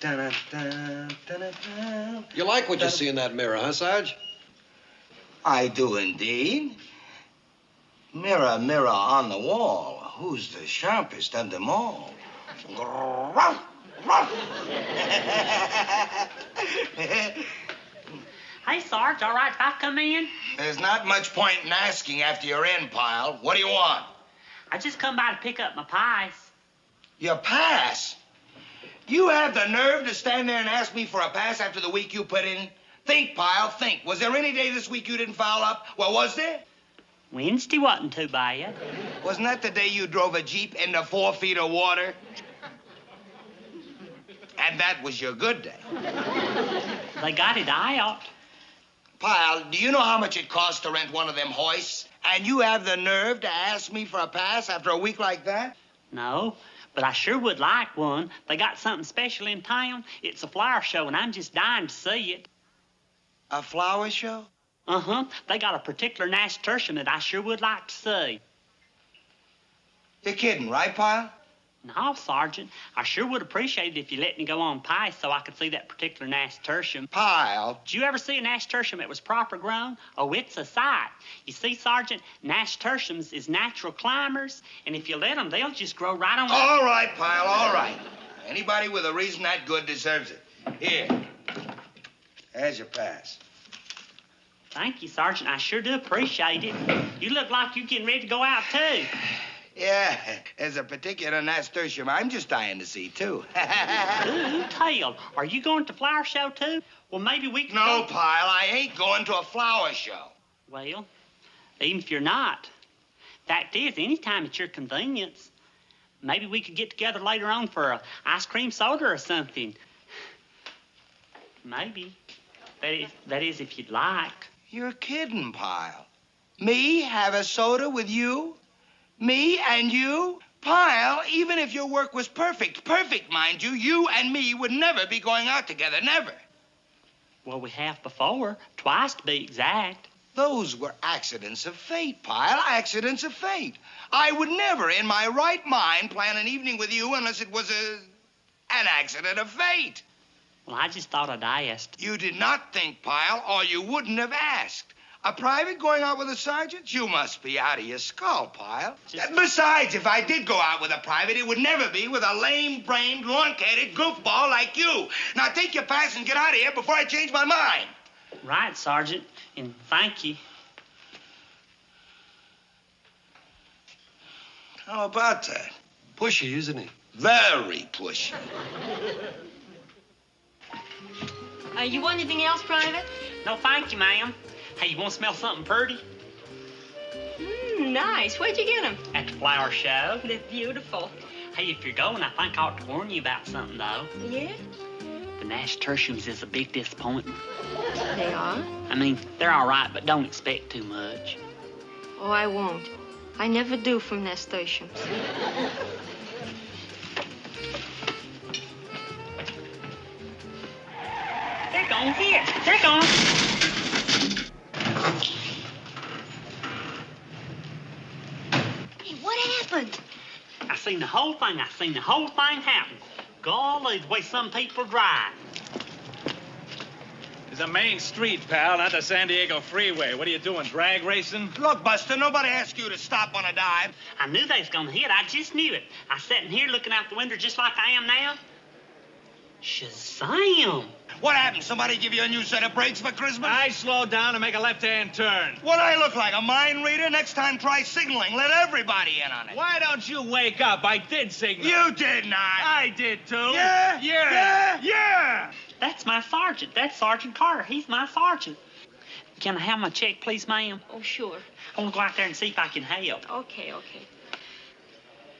You like what you see in that mirror, huh, Sarge? I do indeed. Mirror, mirror on the wall, who's the sharpest of them all? Hey, Sarge, all right if I come in? There's not much point in asking after you're in, Pyle. What do you want? I just come by to pick up my pies. Your pass? You have the nerve to stand there and ask me for a pass after the week you put in? Think, Pyle, think. Was there any day this week you didn't foul up? Well, was there? Wednesday wasn't too bad. Wasn't that the day you drove a Jeep into 4 feet of water? And that was your good day. They got it out. Pyle, do you know how much it costs to rent one of them hoists? And you have the nerve to ask me for a pass after a week like that? No, but I sure would like one. They got something special in town. It's a flower show, and I'm just dying to see it. A flower show? Uh-huh. They got a particular nasturtium that I sure would like to see. You're kidding, right, Pyle? No, Sergeant. I sure would appreciate it if you let me go on past so I could see that particular nasturtium. Pyle. Did you ever see a nasturtium that was proper grown? Oh, it's a sight. You see, Sergeant, nasturtiums is natural climbers, and if you let them, they'll just grow right on. All right, Pyle, all right. Anybody with a reason that good deserves it. Here. There's your pass. Thank you, Sergeant. I sure do appreciate it. You look like you're getting ready to go out, too. Yeah, there's a particular nasturtium I'm just dying to see, too. Ooh, Tail, are you going to flower show, too? Well, maybe we can No, go... Pyle, I ain't going to a flower show. Well, even if you're not, fact is, anytime at your convenience, maybe we could get together later on for a ice cream soda or something. Maybe. That is if you'd like. You're kidding, Pyle. Me have a soda with you? Me and you? Pyle, even if your work was perfect, mind you, you and me would never be going out together, never. Well, we have before, twice to be exact. Those were accidents of fate, Pyle, accidents of fate. I would never, in my right mind, plan an evening with you unless it was an accident of fate. Well, I just thought I'd asked. You did not think, Pyle, or you wouldn't have asked. A private going out with a sergeant? You must be out of your skull, Pyle. Besides, if I did go out with a private, it would never be with a lame-brained, lunk-headed goofball like you. Now take your pass and get out of here before I change my mind. Right, Sergeant, and thank you. How about that? Pushy, isn't he? Very pushy. You want anything else, Private? No, thank you, ma'am. Hey, you want to smell something pretty? Nice. Where'd you get them? At the flower show. They're beautiful. Hey, if you're going, I think I ought to warn you about something, though. Yeah? The nasturtiums is a big disappointment. They are? I mean, they're all right, but don't expect too much. Oh, I won't. I never do from nasturtiums. They're gone here. They're gone. Hey, what happened? I seen the whole thing. I seen the whole thing happen. Golly, the way some people drive. It's a main street, pal, not the San Diego freeway. What are you doing, drag racing? Look, Buster, nobody asked you to stop on a dime. I knew they was gonna hit. I just knew it. I sat in here looking out the window just like I am now. Shazam! What happened? Somebody give you a new set of brakes for Christmas? I slowed down and make a left-hand turn. What I look like, a mind reader? Next time, try signaling. Let everybody in on it. Why don't you wake up? I did signal. You did not. I did, too. Yeah? Yeah. That's my sergeant. That's Sergeant Carter. He's my sergeant. Can I have my check, please, ma'am? Oh, sure. I want to go out there and see if I can help. Okay.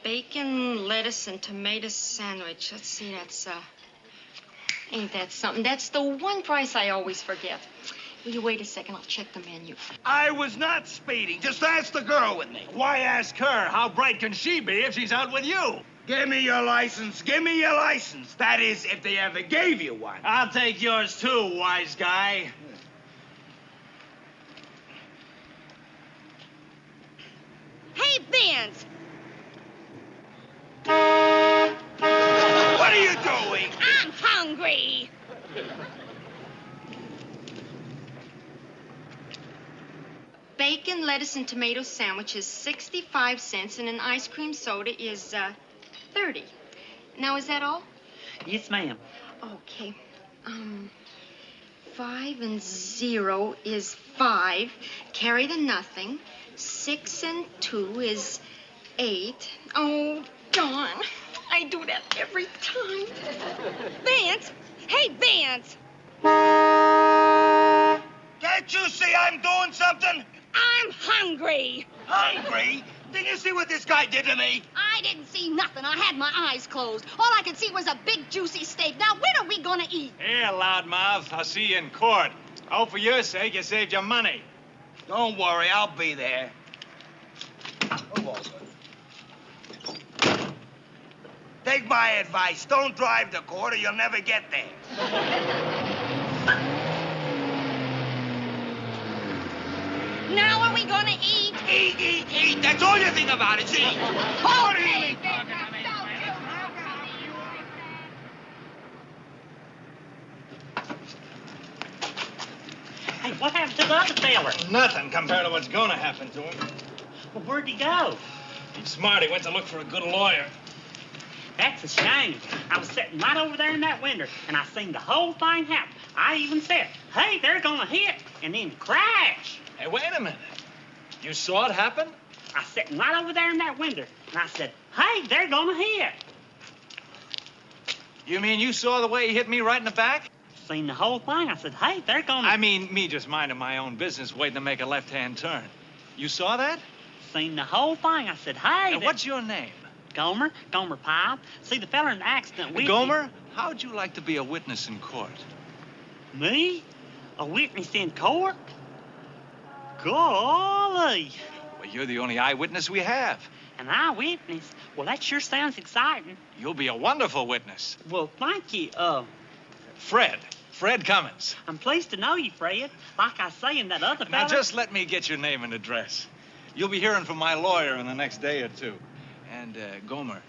Bacon, lettuce, and tomato sandwich. Let's see, that's, ain't that something? That's the one price I always forget. Will you wait a second? I'll check the menu. I was not speeding. Just ask the girl with me. Why ask her? How bright can she be if she's out with you? Give me your license. Give me your license. That is, if they ever gave you one. I'll take yours, too, wise guy. Hey, Benz! What are you doing? I'm hungry. hungry. Bacon, lettuce, and tomato sandwich is 65 cents, and an ice cream soda is 30. Now, is that all? Yes, ma'am. Okay. 5 and 0 is 5. Carry the nothing. 6 and 2 is 8. Oh, darn. I do that every time. Vance! Hey, Vance! Can't you see I'm doing something? I'm hungry. Hungry? Did you see what this guy did to me? I didn't see nothing. I had my eyes closed. All I could see was a big, juicy steak. Now, when are we gonna eat? Here, loudmouth. I'll see you in court. Oh, for your sake, you saved your money. Don't worry, I'll be there. Take my advice. Don't drive to court or you'll never get there. Now are we gonna eat? Eat. That's all you think about is eat. What do you mean? Hey, what happened to the other feller? Nothing compared to what's gonna happen to him. Well, where'd he go? He's smart. He went to look for a good lawyer. That's a shame. I was sitting right over there in that window, and I seen the whole thing happen. I even said, hey, they're gonna hit, and then crash. Hey, wait a minute. You saw it happen? I was sitting right over there in that window, and I said, hey, they're gonna hit. You mean you saw the way he hit me right in the back? Seen the whole thing. I said, hey, they're gonna... I mean, me just minding my own business, waiting to make a left-hand turn. You saw that? Seen the whole thing. I said, hey... And what's your name? Gomer Pyle. See, the fella in the accident with Gomer, how'd you like to be a witness in court? Me? A witness in court? Golly. Well, you're the only eyewitness we have. An eyewitness? Well, that sure sounds exciting. You'll be a wonderful witness. Well, thank you. Fred Cummins. I'm pleased to know you, Fred. Like I say, in that other fella... Now, just let me get your name and address. You'll be hearing from my lawyer in the next day or two. And, Gomer,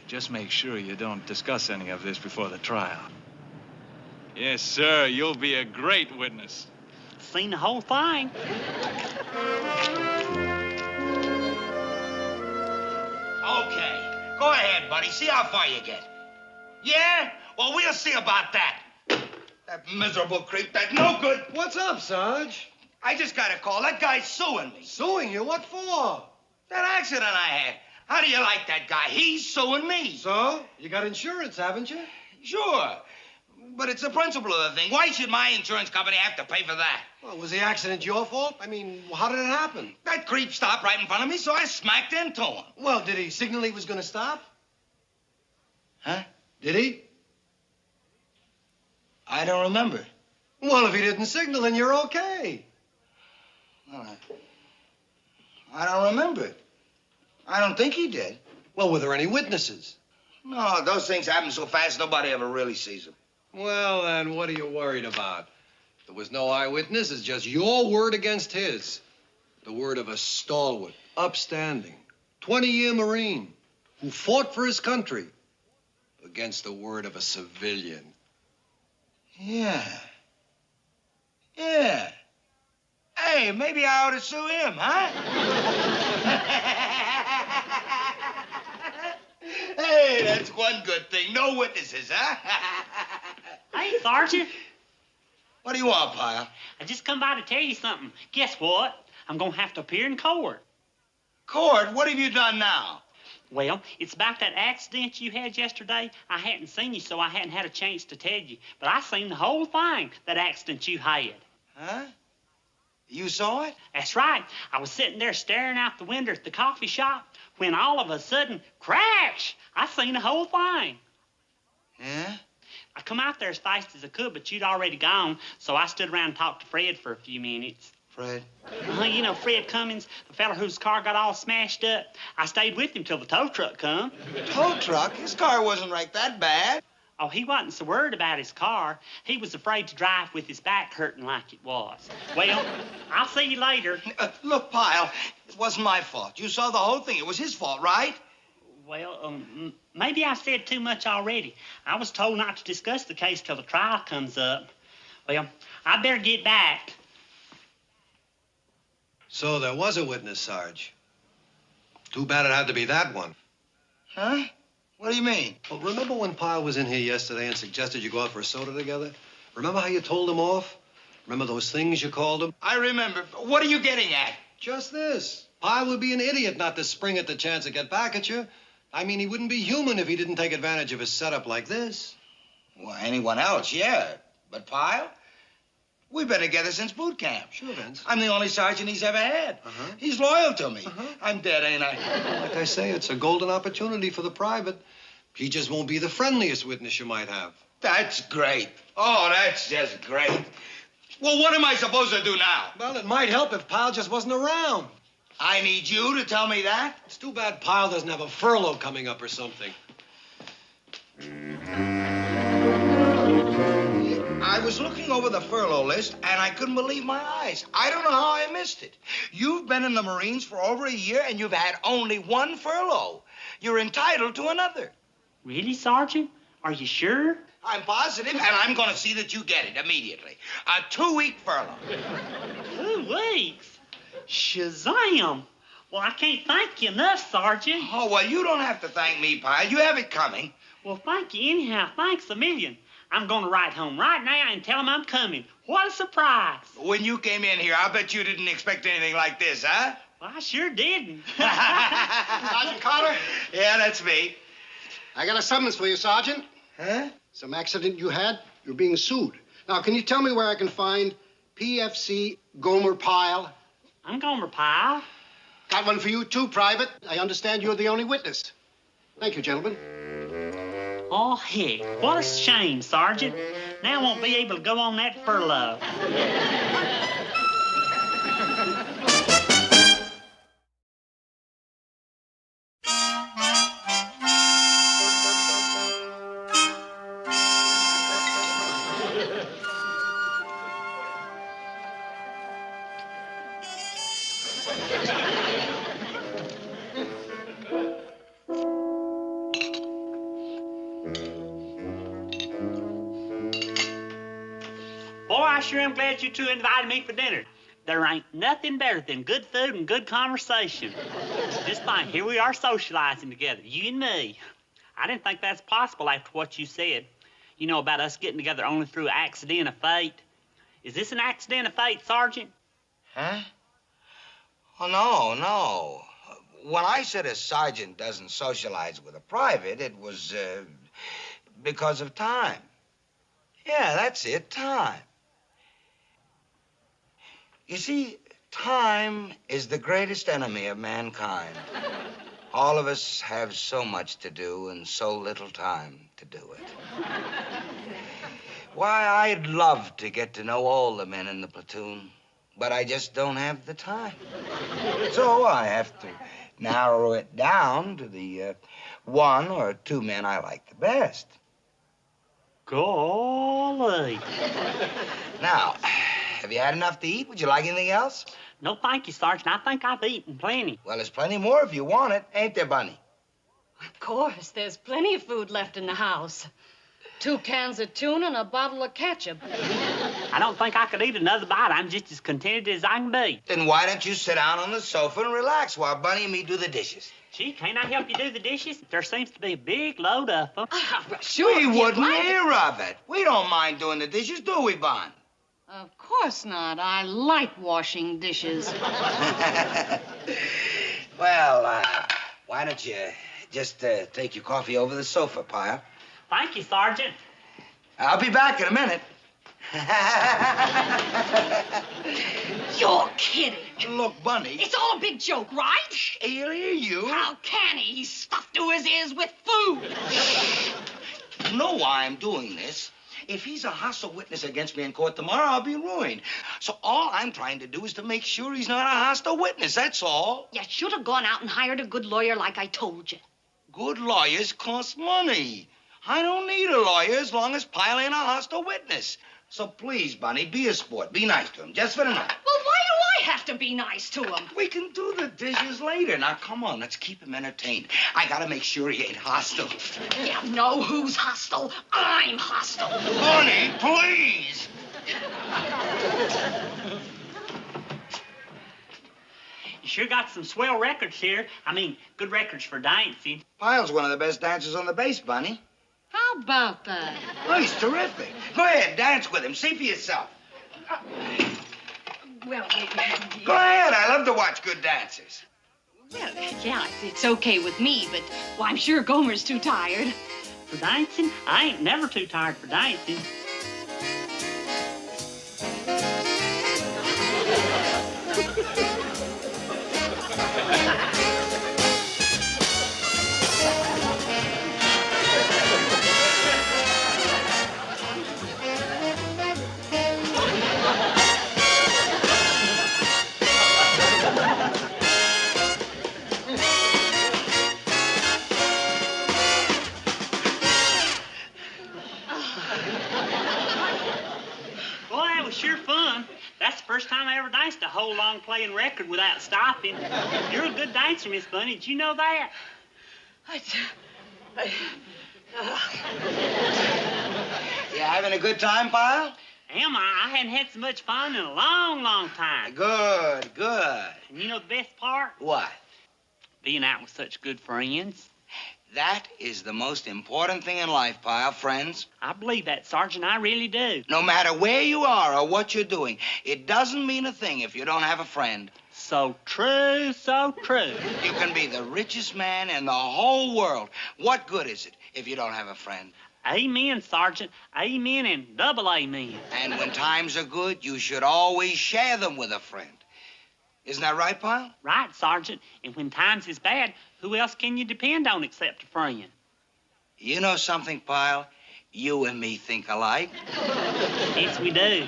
just make sure you don't discuss any of this before the trial. Yes, sir, you'll be a great witness. Seen the whole thing. Okay. Go ahead, buddy. See how far you get. Yeah? Well, we'll see about that. That miserable creep, that no good. What's up, Sarge? I just got a call. That guy's suing me. Suing you? What for? That accident I had. How do you like that guy? He's suing me. So? You got insurance, haven't you? Sure. But it's the principle of the thing. Why should my insurance company have to pay for that? Well, was the accident your fault? I mean, how did it happen? That creep stopped right in front of me, so I smacked into him. Well, did he signal he was going to stop? Huh? Did he? I don't remember. Well, if he didn't signal, then you're okay. Well, I don't remember. I don't think he did. Well, were there any witnesses? No, those things happen so fast nobody ever really sees them. Well, then, what are you worried about? There was no eyewitness. It's just your word against his. The word of a stalwart, upstanding, 20-year Marine who fought for his country against the word of a civilian. Yeah. Hey, maybe I ought to sue him, huh? Hey, that's one good thing. No witnesses, huh? Hey, Sergeant. What do you want, Pyle? I just come by to tell you something. Guess what? I'm going to have to appear in court. Court? What have you done now? Well, it's about that accident you had yesterday. I hadn't seen you, so I hadn't had a chance to tell you. But I seen the whole thing, that accident you had. Huh? You saw it? That's right. I was sitting there staring out the window at the coffee shop when all of a sudden, crash! I seen the whole thing. Yeah? I come out there as fast as I could, but you'd already gone, so I stood around and talked to Fred for a few minutes. Fred? You know, Fred Cummins, the fella whose car got all smashed up. I stayed with him till the tow truck come. Tow truck? His car wasn't right that bad. Oh, he wasn't so worried about his car. He was afraid to drive with his back hurting like it was. Well, I'll see you later. Look, Pyle, it wasn't my fault. You saw the whole thing. It was his fault, right? Well, maybe I said too much already. I was told not to discuss the case till the trial comes up. Well, I better get back. So there was a witness, Sarge. Too bad it had to be that one. Huh? What do you mean? Well, remember when Pyle was in here yesterday and suggested you go out for a soda together? Remember how you told him off? Remember those things you called him? I remember. What are you getting at? Just this. Pyle would be an idiot not to spring at the chance to get back at you. I mean, he wouldn't be human if he didn't take advantage of his setup like this. Well, anyone else, yeah. But Pyle? We've been together since boot camp. Sure, Vince. I'm the only sergeant he's ever had. Uh-huh. He's loyal to me. Uh-huh. I'm dead, ain't I? Like I say, it's a golden opportunity for the private. He just won't be the friendliest witness you might have. That's great. Oh, that's just great. Well, what am I supposed to do now? Well, it might help if Pyle just wasn't around. I need you to tell me that? It's too bad Pyle doesn't have a furlough coming up or something. I was looking over the furlough list, and I couldn't believe my eyes. I don't know how I missed it. You've been in the Marines for over a year, and you've had only one furlough. You're entitled to another. Really, Sergeant? Are you sure? I'm positive, and I'm going to see that you get it immediately. A 2-week furlough. 2 weeks? Shazam! Well, I can't thank you enough, Sergeant. Oh, well, you don't have to thank me, Pyle. You have it coming. Well, thank you anyhow. Thanks a million. I'm going to write home right now and tell him I'm coming. What a surprise. When you came in here, I'll bet you didn't expect anything like this, huh? Well, I sure didn't. Sergeant Carter? Yeah, that's me. I got a summons for you, Sergeant. Huh? Some accident you had. You're being sued. Now, can you tell me where I can find PFC Gomer Pyle? I'm Gomer Pyle. Got one for you, too, Private. I understand you're the only witness. Thank you, gentlemen. Oh, heck. What a shame, Sergeant. Now I won't be able to go on that furlough. Boy, I sure am glad you two invited me for dinner. There ain't nothing better than good food and good conversation. Just think, here we are socializing together, you and me. I didn't think that's possible after what you said. You know, about us getting together only through accident of fate. Is this an accident of fate, Sergeant? Huh? Oh, no. When I said a sergeant doesn't socialize with a private, it was because of time. Yeah, that's it, time. You see, time is the greatest enemy of mankind. All of us have so much to do and so little time to do it. Why, I'd love to get to know all the men in the platoon, but I just don't have the time. So I have to narrow it down to the 1 or 2 men I like the best. Golly. Now, have you had enough to eat? Would you like anything else? No, thank you, Sergeant. I think I've eaten plenty. Well, there's plenty more if you want it, ain't there, Bunny? Of course, there's plenty of food left in the house. 2 cans of tuna and a bottle of ketchup. I don't think I could eat another bite. I'm just as contented as I can be. Then why don't you sit down on the sofa and relax while Bunny and me do the dishes? Gee, can't I help you do the dishes? There seems to be a big load of them. Sure. We if you'd wouldn't like. hear of it. We don't mind doing the dishes, do we, Bun? Of course not. I like washing dishes. Well, why don't you just take your coffee over the sofa, Pyle? Thank you, Sergeant. I'll be back in a minute. You're kidding. Look, Bunny. It's all a big joke, right? He'll hear you. How can he? He's stuffed to his ears with food. You know why I'm doing this. If he's a hostile witness against me in court tomorrow, I'll be ruined. So all I'm trying to do is to make sure he's not a hostile witness, that's all. You should have gone out and hired a good lawyer like I told you. Good lawyers cost money. I don't need a lawyer as long as Pyle ain't a hostile witness. So please, Bunny, be a sport. Be nice to him, just for tonight. Well, why do I I have to be nice to him? We can do the dishes later. Now, come on, let's keep him entertained. I gotta make sure he ain't hostile. Yeah, know who's hostile? I'm hostile. Honey, please. You sure got some swell records here. I mean, good records for dancing. Pyle's one of the best dancers on the base, Bunny. How about that? Oh, he's terrific. Go ahead, dance with him. See for yourself. Well, Go ahead. I love to watch good dancers. well, yeah, it's okay with me, but well, I'm sure Gomer's too tired. For dancing? I ain't never too tired for dancing. Boy, that was sure fun. That's the first time I ever danced a whole long playing record without stopping. You're a good dancer, Miss Bunny. Did you know that? You having a good time, Pyle? Am I? I hadn't had so much fun in a long, long time. Good, good. And you know the best part? What? Being out with such good friends. That is the most important thing in life, Pyle, friends. I believe that, Sergeant. I really do. No matter where you are or what you're doing, it doesn't mean a thing if you don't have a friend. So true, so true. You can be the richest man in the whole world. What good is it if you don't have a friend? Amen, Sergeant. Amen and double amen. And when times are good, you should always share them with a friend. Isn't that right, Pyle? Right, Sergeant. And when times is bad, who else can you depend on except a friend? You know something, Pyle? You and me think alike. Yes, we do.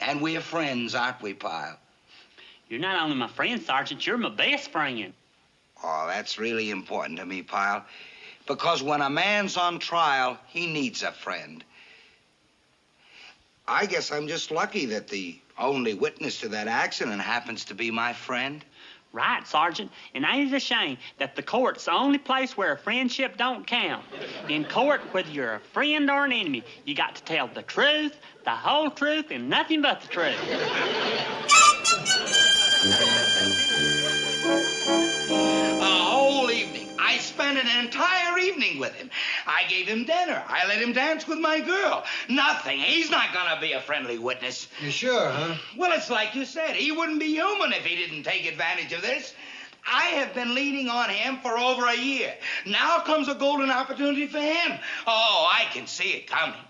And we're friends, aren't we, Pyle? You're not only my friend, Sergeant, you're my best friend. Oh, that's really important to me, Pyle. Because when a man's on trial, he needs a friend. I guess I'm just lucky that the only witness to that accident happens to be my friend. Right, Sergeant. And ain't it a shame that the court's the only place where a friendship don't count? In court, whether you're a friend or an enemy, you got to tell the truth, the whole truth, and nothing but the truth. A whole evening. I spent an entire evening with him. I gave him dinner. I let him dance with my girl. Nothing. He's not gonna be a friendly witness. You sure, huh? Well, it's like you said. He wouldn't be human if he didn't take advantage of this. I have been leaning on him for over a year. Now comes a golden opportunity for him. Oh, I can see it coming.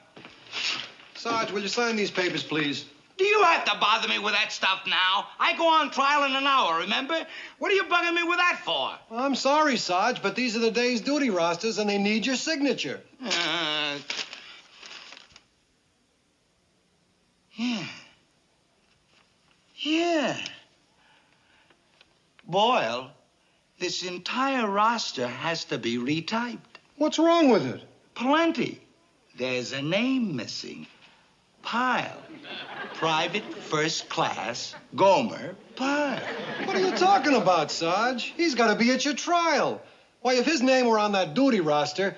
Sarge, will you sign these papers, please? Do you have to bother me with that stuff now? I go on trial in an hour, remember? What are you bugging me with that for? Well, I'm sorry, Sarge, but these are the day's duty rosters, and they need your signature. Yeah. Boyle, this entire roster has to be retyped. What's wrong with it? Plenty. There's a name missing. Pyle. Private First Class Gomer Pyle. What are you talking about, Sarge? He's got to be at your trial. Why, if his name were on that duty roster...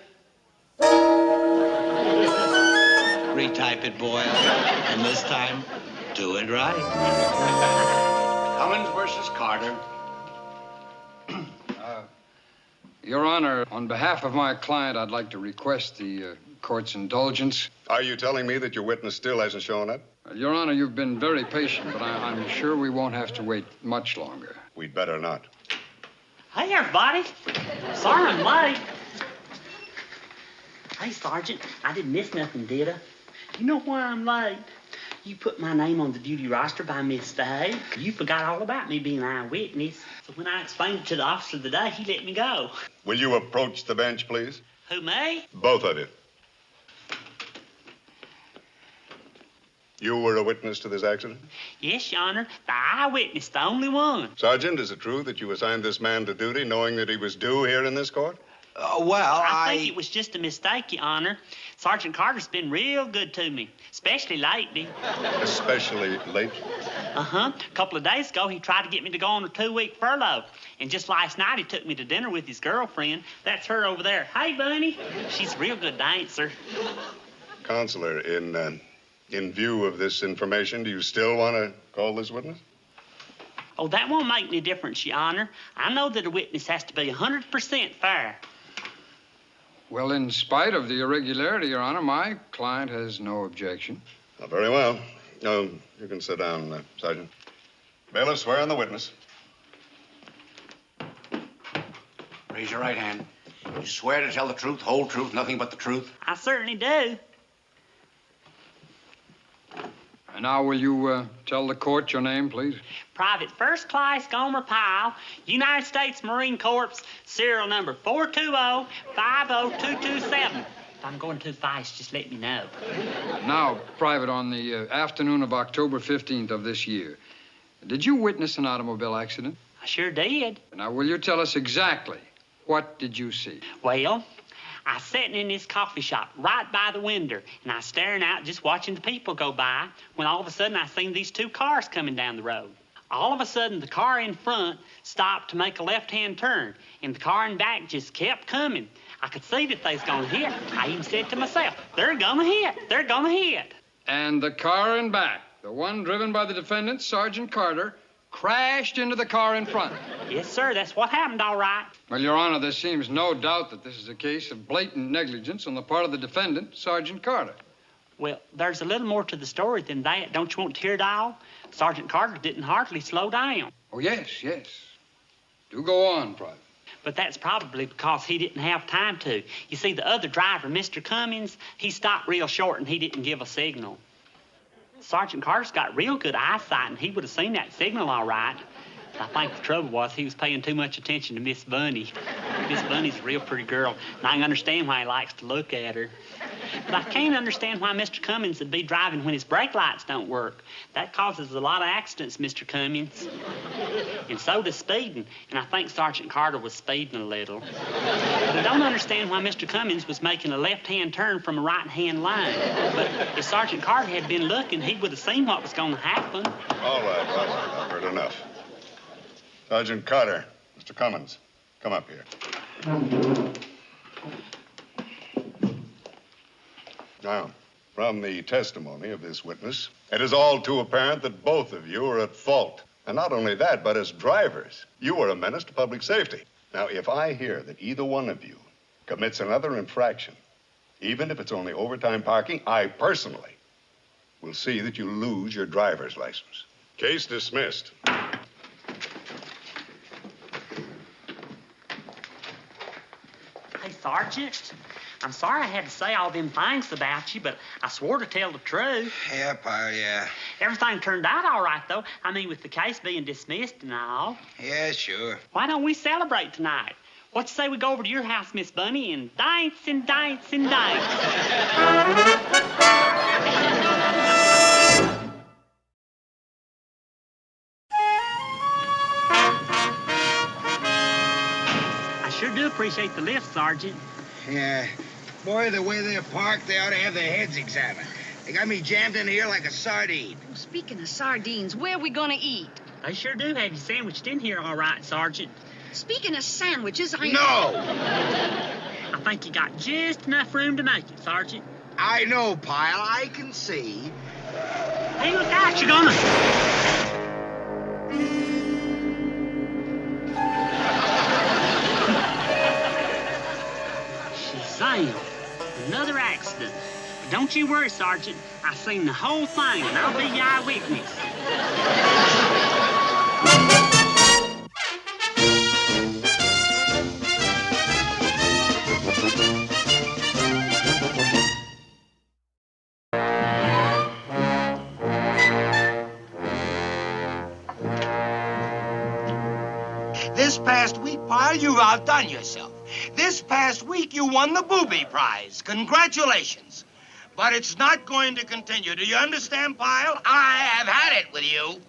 Retype it, Boyle. And this time, do it right. Cummins versus Carter. Your Honor, on behalf of my client, I'd like to request the court's indulgence. Are you telling me that your witness still hasn't shown up? Your Honor, you've been very patient, but I'm sure we won't have to wait much longer. We'd better not. Hey, everybody. Sorry I'm late. Hey, Sergeant, I didn't miss nothing, did I? You know why I'm late? You put my name on the duty roster by mistake. You forgot all about me being an eyewitness. So when I explained it to the officer of the day, he let me go. Will you approach the bench, please? Who, me? Both of you. You were a witness to this accident? Yes, Your Honor. The eyewitness, the only one. Sergeant, is it true that you assigned this man to duty knowing that he was due here in this court? Well, I think it was just a mistake, Your Honor. Sergeant Carter's been real good to me, especially lately. Especially late? Uh-huh. A couple of days ago, he tried to get me to go on a 2-week furlough. And just last night, he took me to dinner with his girlfriend. That's her over there. Hey, Bunny. She's a real good dancer. Counselor, in view of this information, do you still want to call this witness? Oh, that won't make any difference, Your Honor. I know that a witness has to be 100% fair. Well, in spite of the irregularity, Your Honor, my client has no objection. Oh, very well. You can sit down, Sergeant. Bailiff, swear on the witness. Raise your right hand. You swear to tell the truth, whole truth, nothing but the truth? I certainly do. And now, will you tell the court your name, please? Private First Class Gomer Pyle, United States Marine Corps, serial number 420-50227. If I'm going too fast, just let me know. Now, Private, on the afternoon of October 15th of this year, did you witness an automobile accident? I sure did. Now, will you tell us exactly what did you see? Well, I was sitting in this coffee shop right by the window, and I was staring out just watching the people go by, when all of a sudden I seen these 2 cars coming down the road. All of a sudden, the car in front stopped to make a left-hand turn, and the car in back just kept coming. I could see that they was gonna hit. I even said to myself, they're gonna hit, they're gonna hit. And the car in back, the one driven by the defendant, Sergeant Carter, crashed into the car in front. Yes, sir, that's what happened, all right. Well, Your Honor, there seems no doubt that this is a case of blatant negligence on the part of the defendant, Sergeant Carter. Well, there's a little more to the story than that. Don't you want to hear it all? Sergeant Carter didn't hardly slow down. Oh, yes. Do go on, Private. But that's probably because he didn't have time to. You see, the other driver, Mr. Cummings, he stopped real short and he didn't give a signal. Sergeant Carter's got real good eyesight, and he would have seen that signal all right. I think the trouble was he was paying too much attention to Miss Bunny. Miss Bunny's a real pretty girl, and I can understand why he likes to look at her. But I can't understand why Mr. Cummings would be driving when his brake lights don't work. That causes a lot of accidents, Mr. Cummings. And so does speeding, and I think Sergeant Carter was speeding a little. But I don't understand why Mr. Cummings was making a left-hand turn from a right-hand line. But if Sergeant Carter had been looking, he would have seen what was going to happen. All right, I've heard enough. Sergeant Carter, Mr. Cummins, come up here. Now, from the testimony of this witness, it is all too apparent that both of you are at fault. And not only that, but as drivers, you are a menace to public safety. Now, if I hear that either one of you commits another infraction, even if it's only overtime parking, I personally will see that you lose your driver's license. Case dismissed. Hey, Sergeant, I'm sorry I had to say all them things about you, but I swore to tell the truth. Yeah, Pyle, yeah. Everything turned out all right, though. I mean, with the case being dismissed and all. Yeah, sure. Why don't we celebrate tonight? What you say we go over to your house, Miss Bunny, and dance and dance and dance? I sure do appreciate the lift, Sergeant. Yeah. Boy, the way they're parked, they ought to have their heads examined. They got me jammed in here like a sardine. Speaking of sardines, where are we gonna eat? They sure do have you sandwiched in here all right, Sergeant. Speaking of sandwiches, No! I think you got just enough room to make it, Sergeant. I know, Pyle. I can see. Hey, look out, you're gonna... Shazam! Another accident. But don't you worry, Sergeant. I seen the whole thing, and I'll be your eyewitness. This past week, Pyle, you've outdone yourself. This past week, you won the booby prize. Congratulations. But it's not going to continue. Do you understand, Pyle? I have had it with you.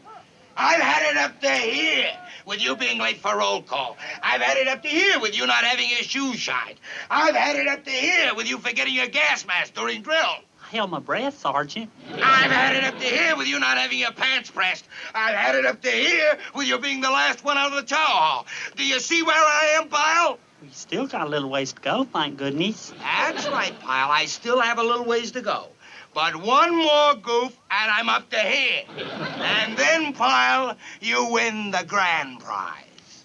I've had it up to here. with you being late for roll call. I've had it up to here with you not having your shoes shined. I've had it up to here with you forgetting your gas mask during drill. I held my breath, Sergeant. I've had it up to here with you not having your pants pressed. I've had it up to here with you being the last one out of the chow hall. Do you see where I am, Pyle? We still got a little ways to go, thank goodness. That's right, Pyle. I still have a little ways to go. But one more goof, and I'm up to here. And then, Pyle, you win the grand prize.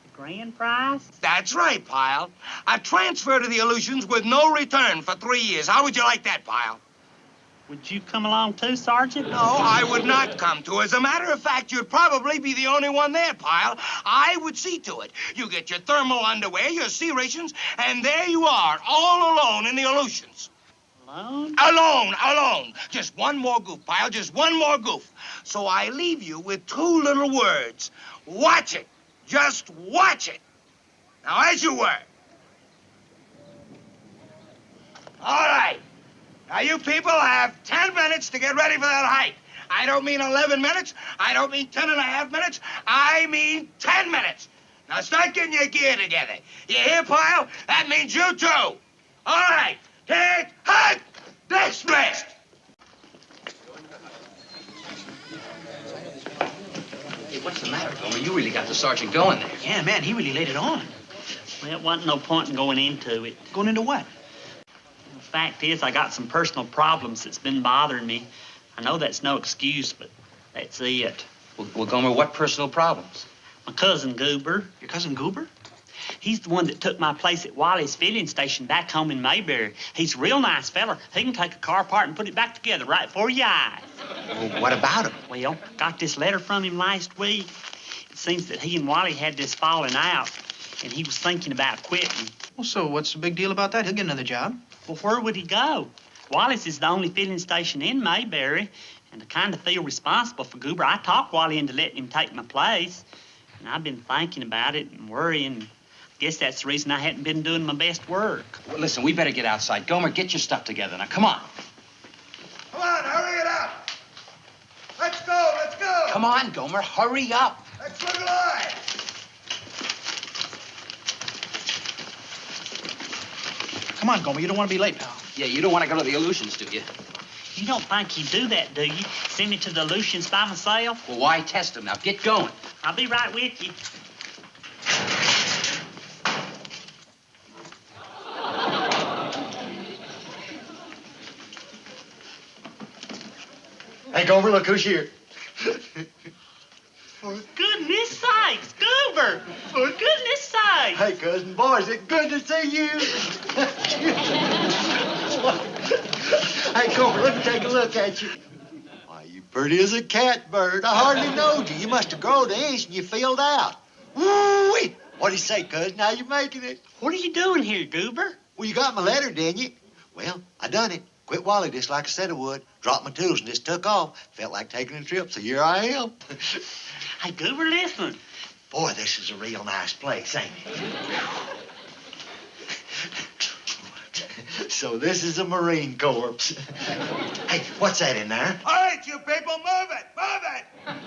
The grand prize? That's right, Pyle. A transfer to the Aleutians with no return for 3 years. How would you like that, Pyle? Would you come along too, Sergeant? No, I would not come to. As a matter of fact, you'd probably be the only one there, Pyle. I would see to it. You get your thermal underwear, your sea rations, and there you are, all alone in the Aleutians. Alone? Alone. Just one more goof, Pyle, just one more goof. So I leave you with 2 little words. Watch it. Just watch it. Now, as you were. All right. Now, you people have 10 minutes to get ready for that hike. I don't mean 11 minutes. I don't mean 10.5 minutes. I mean 10 minutes. Now, start getting your gear together. You hear, Pyle? That means you too. All right. Take hike. Dismissed. Hey, what's the matter, Gomer? You really got the sergeant going there. Yeah, man, he really laid it on. Well, it wasn't no point in going into it. Going into what? The fact is, I got some personal problems that's been bothering me. I know that's no excuse, but that's it. Well, Gomer, what personal problems? My cousin Goober. Your cousin Goober? He's the one that took my place at Wally's filling station back home in Mayberry. He's a real nice fella. He can take a car apart and put it back together right before your eyes. Well, what about him? Well, got this letter from him last week. It seems that he and Wally had this falling out, and he was thinking about quitting. Well, so what's the big deal about that? He'll get another job. Well, where would he go? Wally's is the only filling station in Mayberry, and I kind of feel responsible for Goober. I talked Wally into letting him take my place, and I've been thinking about it and worrying. Guess that's the reason I hadn't been doing my best work. Well, listen, we better get outside. Gomer, get your stuff together. Now, come on. Come on, hurry it up. Let's go. Come on, Gomer, hurry up. Let's look alive. Come on, Gomer, you don't want to be late, pal. Yeah, you don't want to go to the Aleutians, do you? You don't think he'd do that, do you? Send me to the Aleutians by myself? Well, why test him? Now, get going. I'll be right with you. Hey, Gomer, look who's here. For goodness sakes, Goober! For goodness sakes! Hey, cousin, boys, it's good to see you. Hey, Gomer, let me take a look at you. Why, you pretty as a catbird. I hardly knowed you. You must have grown the inch and you filled out. Woo-wee! What'd he say, cousin? How you making it? What are you doing here, Goober? Well, you got my letter, didn't you? Well, I done it. Quit Wally just like I said I would. Dropped my tools and just took off. Felt like taking a trip, so here I am. Hey, Goober, listen. Boy, this is a real nice place, ain't it? So this is a Marine Corps. Hey, what's that in there? All right, you people, move it.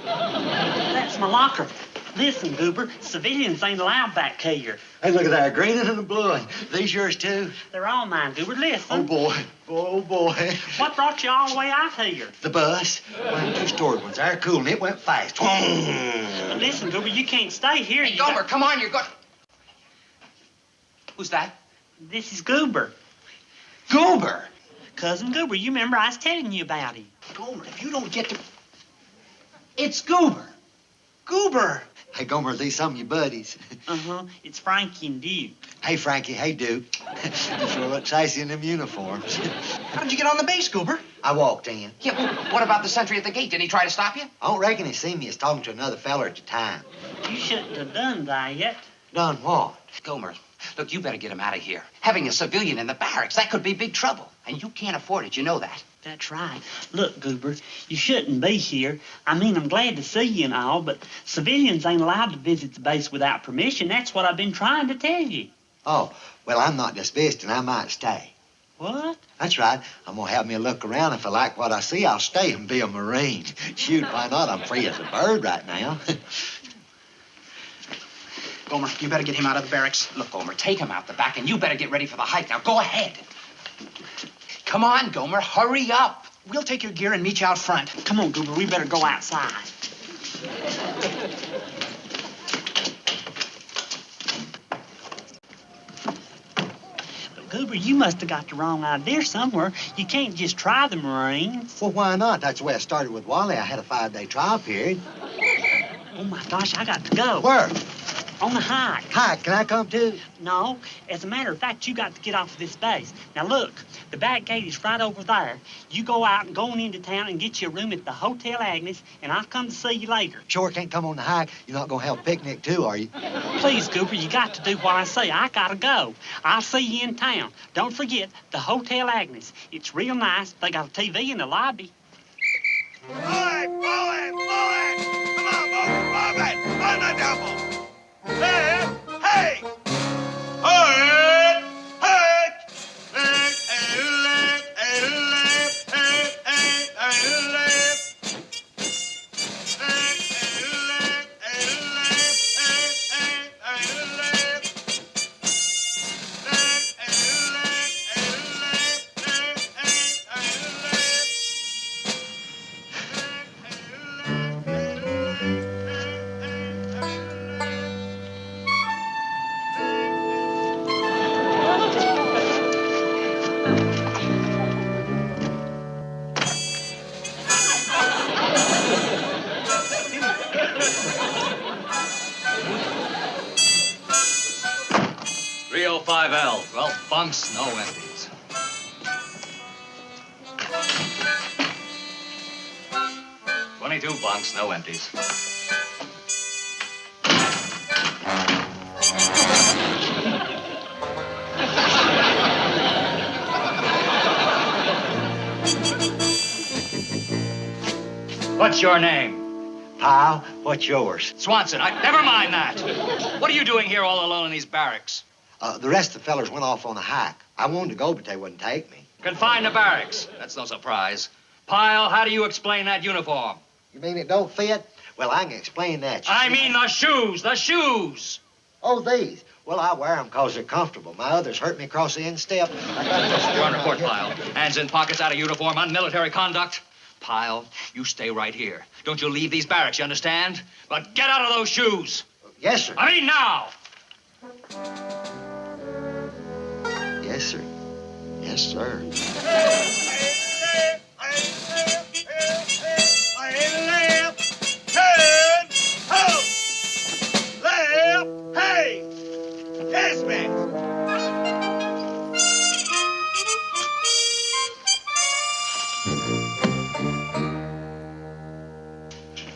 That's my locker. Listen, Goober, civilians ain't allowed back here. Hey, look at that, green and a blue one. These yours, too? They're all mine, Goober. Listen. Oh, boy. Oh, boy. What brought you all the way out here? The bus. One of the 2 stored ones. They're cool, and it went fast. But listen, Goober, you can't stay here. Hey, Gomer, come on, you're going... Who's that? This is Goober. Goober? Cousin Goober, you remember I was telling you about him. Gomer, if you don't get to... It's Goober. Goober. Hey, Gomer, are these some of your buddies? Uh-huh. It's Frankie and Duke. Hey, Frankie. Hey, Duke. You sure look sassy in them uniforms. How did you get on the base, Goober? I walked in. Yeah, well, what about the sentry at the gate? Didn't he try to stop you? I don't reckon he seen me as talking to another feller at the time. You shouldn't have done that yet. Done what? Gomer, look, you better get him out of here. Having a civilian in the barracks, that could be big trouble. And you can't afford it, you know that. That's right. Look, Goober, you shouldn't be here. I mean, I'm glad to see you and all, but civilians ain't allowed to visit the base without permission. That's what I've been trying to tell you. Oh, well, I'm not dismissed, and I might stay. What? That's right. I'm going to have me a look around. If I like what I see, I'll stay and be a Marine. Shoot, why not? I'm free as a bird right now. Gomer, you better get him out of the barracks. Look, Gomer, take him out the back, and you better get ready for the hike. Now, go ahead. Come on, Gomer, hurry up. We'll take your gear and meet you out front. Come on, Goober, we better go outside. Goober, you must have got the wrong idea somewhere. You can't just try the Marines. Well, why not? That's the way I started with Wally. I had a 5-day trial period. Oh, my gosh, I got to go. Where? On the hike. Hike? Can I come too? No. As a matter of fact, you got to get off of this base. Now, look, the back gate is right over there. You go out and go into town and get you a room at the Hotel Agnes, and I'll come to see you later. Sure can't come on the hike. You're not going to have a picnic too, are you? Please, Goober, you got to do what I say. I got to go. I'll see you in town. Don't forget the Hotel Agnes. It's real nice. They got a TV in the lobby. Pull it! Come on, move it! On the double! Hey! Hey! Well, bunks, no empties. Bunks, no empties. What's your name? Pyle, what's yours? Swanson. Never mind that. What are you doing here all alone in these barracks? The rest of the fellers went off on a hike. I wanted to go, but they wouldn't take me. Confined to barracks. That's no surprise. Pyle, how do you explain that uniform? You mean it don't fit? Well, I can explain that. I mean the shoes, the shoes. Oh, these? Well, I wear them because they're comfortable. My others hurt me across the instep. You're on report, Pyle. Hands in pockets, out of uniform, unmilitary conduct. Pyle, you stay right here. Don't you leave these barracks, you understand? But get out of those shoes. Yes, sir. I mean now. Yes, sir. Yes, sir. Hey! Yes, man.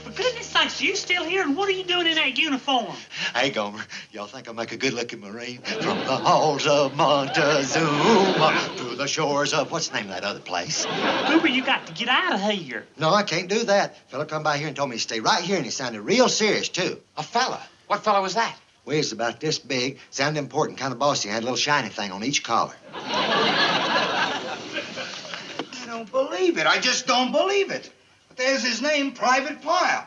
For goodness sakes, are you still here? And what are you doing in that uniform? Hey, Gomer, y'all think I make a good-looking Marine? From the halls of Montezuma to the shores of, what's the name of that other place? Goober, you got to get out of here. No, I can't do that. Fella come by here and told me to stay right here, and he sounded real serious, too. A fella? What fella was that? Well, he's about this big, sounded important, kind of bossy, had a little shiny thing on each collar. I don't believe it. I just don't believe it. But there's his name, Private Pyle.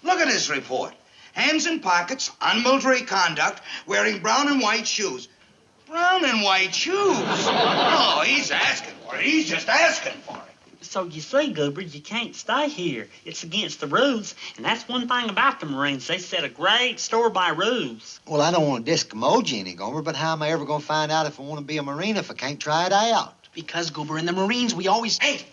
Look at his report. Hands in pockets, unmilitary conduct, wearing brown and white shoes. Brown and white shoes? Oh, he's asking for it. He's just asking for it. So you see, Goober, you can't stay here. It's against the rules, and that's one thing about the Marines. They set a great store by rules. Well, I don't want to discommode you any, Gomer, but how am I ever going to find out if I want to be a Marine if I can't try it out? Because, Goober, in the Marines, we always... Hey!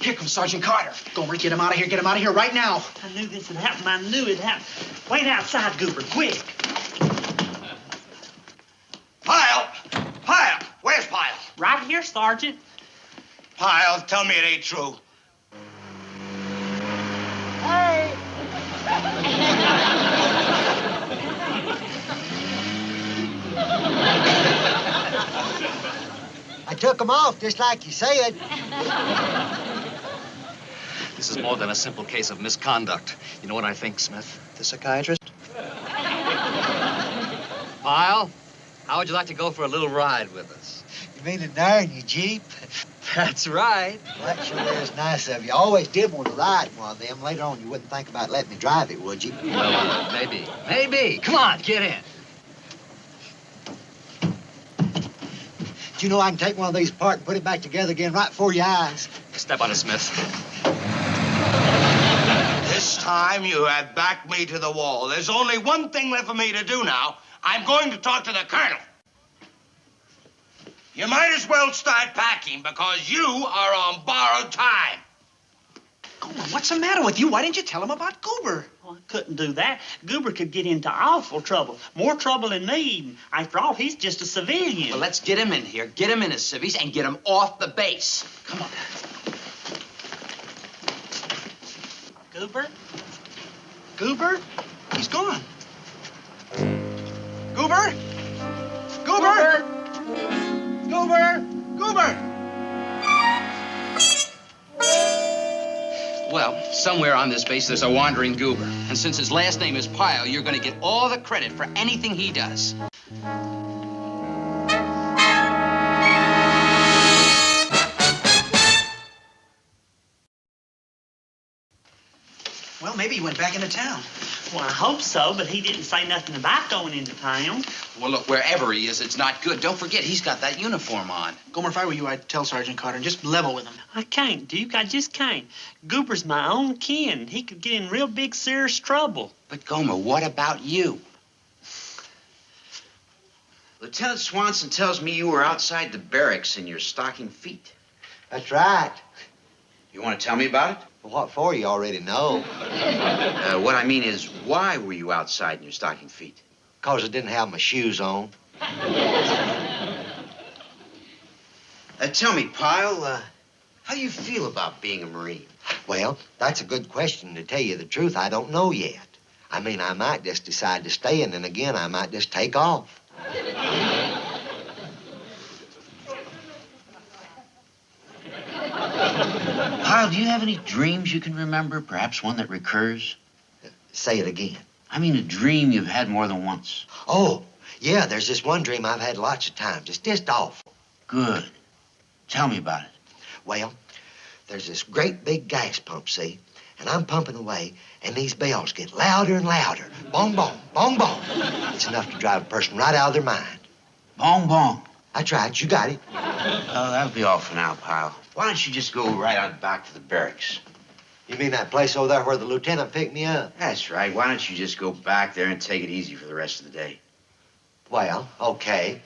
Here comes Sergeant Carter. Gomer, get him out of here. Get him out of here right now. I knew this would happen. I knew it'd happen. Wait outside, Goober, quick. Pyle! Pyle! Where's Pyle? Right here, Sergeant. Pyle, tell me it ain't true. Hey! I took him off, just like you said. This is more than a simple case of misconduct. You know what I think, Smith? The psychiatrist? Pyle, how would you like to go for a little ride with us? You mean in there in your Jeep? That's right. Well, that sure is nice of you. I always did want to ride one of them. Later on, you wouldn't think about letting me drive it, would you? Well, maybe. Maybe. Come on, get in. Do you know I can take one of these apart and put it back together again right before your eyes? Step on it, Smith. This time you have backed me to the wall. There's only one thing left for me to do now. I'm going to talk to the colonel. You might as well start packing because you are on borrowed time. Gomer, what's the matter with you? Why didn't you tell him about Goober? Well, I couldn't do that. Goober could get into awful trouble. More trouble than me, even. After all, he's just a civilian. Well, let's get him in here. Get him in his civvies and get him off the base. Come on. Goober? Goober? He's gone. Goober? Goober? Goober? Goober? Well, somewhere on this base there's a wandering Goober. And since his last name is Pyle, you're going to get all the credit for anything he does. Well, maybe he went back into town. Well, I hope so, but he didn't say nothing about going into town. Well, look, wherever he is, it's not good. Don't forget, he's got that uniform on. Gomer, if I were you, I'd tell Sergeant Carter and just level with him. I can't, Duke. I just can't. Goober's my own kin. He could get in real big, serious trouble. But, Gomer, what about you? Lieutenant Swanson tells me you were outside the barracks in your stocking feet. That's right. You want to tell me about it? Well, what for? You already know. What I mean is, why were you outside in your stocking feet? Because I didn't have my shoes on. Tell me, Pyle, how do you feel about being a Marine? Well, that's a good question. To tell you the truth, I don't know yet. I mean, I might just decide to stay, and then again, I might just take off. Pyle, do you have any dreams you can remember? Perhaps one that recurs? Say it again. I mean a dream you've had more than once. Oh, yeah, there's this one dream I've had lots of times. It's just awful. Good. Tell me about it. Well, there's this great big gas pump, see? And I'm pumping away, and these bells get louder and louder. Bong, bong, bong, bong. It's enough to drive a person right out of their mind. Bong, bong. I tried. You got it. Oh, that'll be all for now, Pyle. Why don't you just go right on back to the barracks? You mean that place over there where the lieutenant picked me up? That's right. Why don't you just go back there and take it easy for the rest of the day? Well, okay.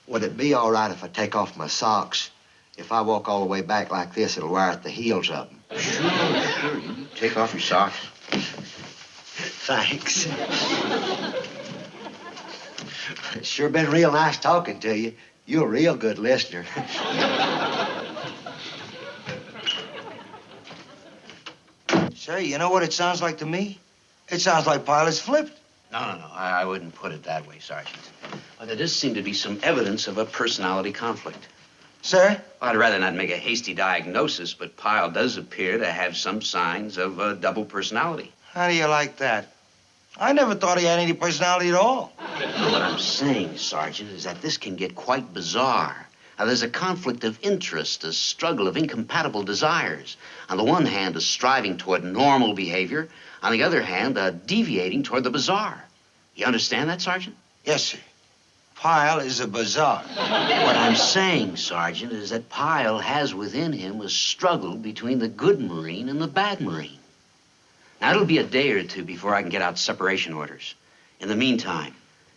Would it be all right if I take off my socks? If I walk all the way back like this, it'll wear at the heels of them. Sure. You take off your socks. Thanks. It's sure been real nice talking to you. You're a real good listener. Say, you know what it sounds like to me? It sounds like Pyle flipped. No. I wouldn't put it that way, Sergeant. But there does seem to be some evidence of a personality conflict. Sir? I'd rather not make a hasty diagnosis, but Pyle does appear to have some signs of a double personality. How do you like that? I never thought he had any personality at all. What I'm saying, Sergeant, is that this can get quite bizarre. Now, there's a conflict of interest, a struggle of incompatible desires. On the one hand, a striving toward normal behavior. On the other hand, a deviating toward the bizarre. You understand that, Sergeant? Yes, sir. Pyle is a bizarre. What I'm saying, Sergeant, is that Pyle has within him a struggle between the good Marine and the bad Marine. Now, it'll be a day or two before I can get out separation orders. In the meantime,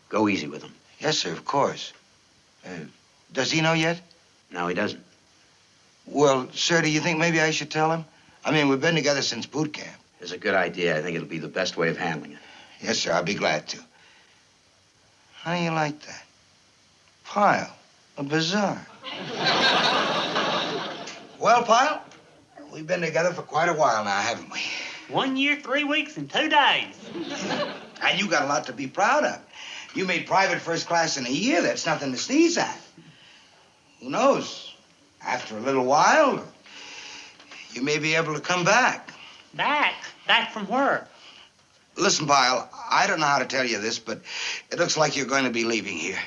go easy with him. Yes, sir, of course. Does he know yet? No, he doesn't. Well, sir, do you think maybe I should tell him? I mean, we've been together since boot camp. It's a good idea. I think it'll be the best way of handling it. Yes, sir, I'll be glad to. How do you like that? Pyle, a bizarre. Well, Pyle, we've been together for quite a while now, haven't we? 1 year, 3 weeks, and 2 days. And you got a lot to be proud of. You made private first class in a year. That's nothing to sneeze at. Who knows? After a little while, you may be able to come back. Back? Back from where? Listen, Pyle, I don't know how to tell you this, but it looks like you're going to be leaving here.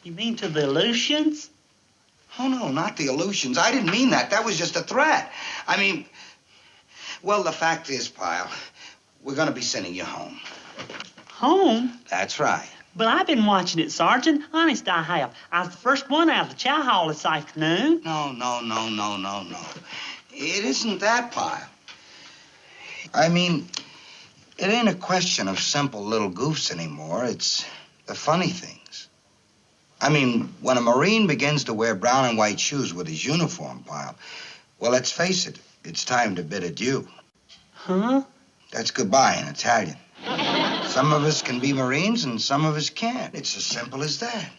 You mean to the Aleutians? Oh, no, not the Aleutians. I didn't mean that. That was just a threat. I mean, well, the fact is, Pyle, we're going to be sending you home. Home? That's right. But I've been watching it, Sergeant. Honest, I have. I was the first one out of the chow hall this afternoon. No. It isn't that, Pyle. I mean, it ain't a question of simple little goofs anymore. It's the funny things. I mean, when a Marine begins to wear brown and white shoes with his uniform, Pyle, well, let's face it, it's time to bid adieu. Huh? That's goodbye in Italian. Some of us can be Marines and some of us can't. It's as simple as that.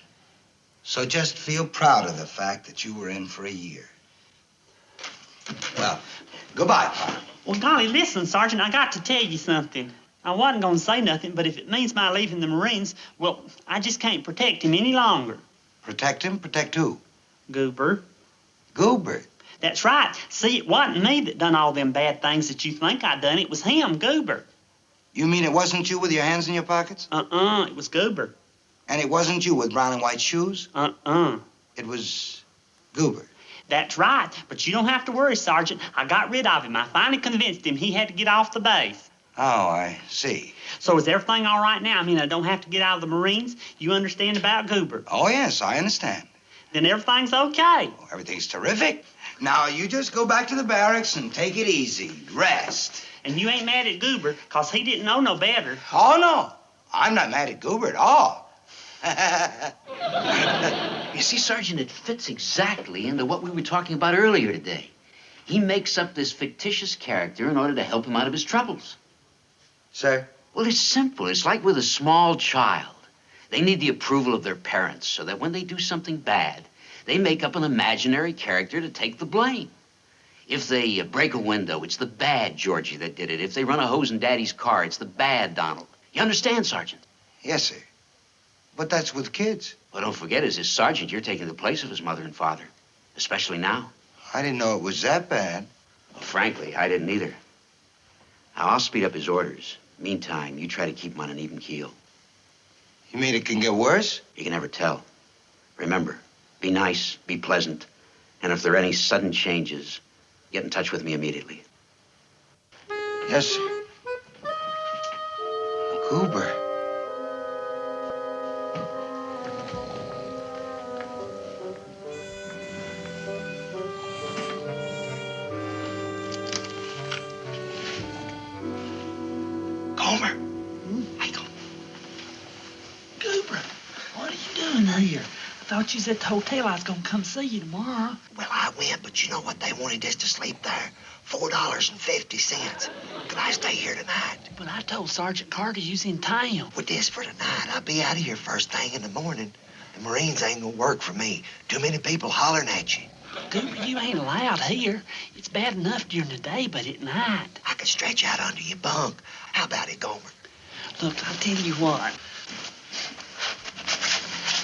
So just feel proud of the fact that you were in for a year. Well, goodbye, Pyle. Well, golly, listen, Sergeant, I got to tell you something. I wasn't going to say nothing, but if it means my leaving the Marines, well, I just can't protect him any longer. Protect him? Protect who? Goober. Goober? That's right. See, it wasn't me that done all them bad things that you think I done. It was him, Goober. You mean it wasn't you with your hands in your pockets? It was Goober. And it wasn't you with brown and white shoes? It was Goober. That's right. But you don't have to worry, Sergeant. I got rid of him. I finally convinced him he had to get off the base. Oh, I see. So is everything all right now? I mean, I don't have to get out of the Marines? You understand about Goober? Oh, yes, I understand. Then everything's okay. Oh, everything's terrific. Now, you just go back to the barracks and take it easy. Rest. And you ain't mad at Goober, because he didn't know no better. Oh, no. I'm not mad at Goober at all. You see, Sergeant, it fits exactly into what we were talking about earlier today. He makes up this fictitious character in order to help him out of his troubles. Sir? Well, it's simple. It's like with a small child. They need the approval of their parents so that when they do something bad, they make up an imaginary character to take the blame. If they break a window, it's the bad Georgie that did it. If they run a hose in Daddy's car, it's the bad Donald. You understand, Sergeant? Yes, sir. But that's with kids. Well, don't forget, as his sergeant, you're taking the place of his mother and father. Especially now. I didn't know it was that bad. Well, frankly, I didn't either. Now, I'll speed up his orders. Meantime, you try to keep him on an even keel. You mean it can get worse? You can never tell. Remember, be nice, be pleasant, and if there are any sudden changes, get in touch with me immediately. Yes, sir. Goober. Gomer. Hey, Gomer. Goober, what are you doing here? I thought you was at the hotel. I was going to come see you tomorrow. Well, I went, but you know what? They wanted us to sleep there. $4.50. Could I stay here tonight? But I told Sergeant Carter you was in town. Well, this for tonight. I'll be out of here first thing in the morning. The Marines ain't gonna work for me. Too many people hollering at you. Goober, you ain't allowed here. It's bad enough during the day, but at night. I could stretch out under your bunk. How about it, Gomer? Look, I'll tell you what.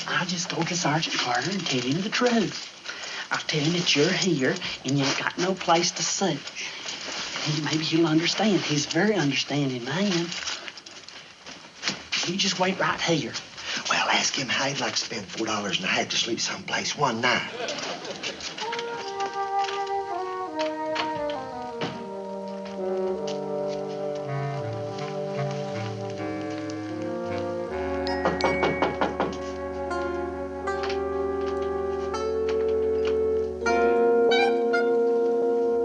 I'll just go to Sergeant Carter and tell him the truth. I'll tell him that you're here and you ain't got no place to sleep. Maybe he'll understand. He's a very understanding man. You just wait right here. Well, ask him how he'd like to spend $4 and a half to sleep someplace one night.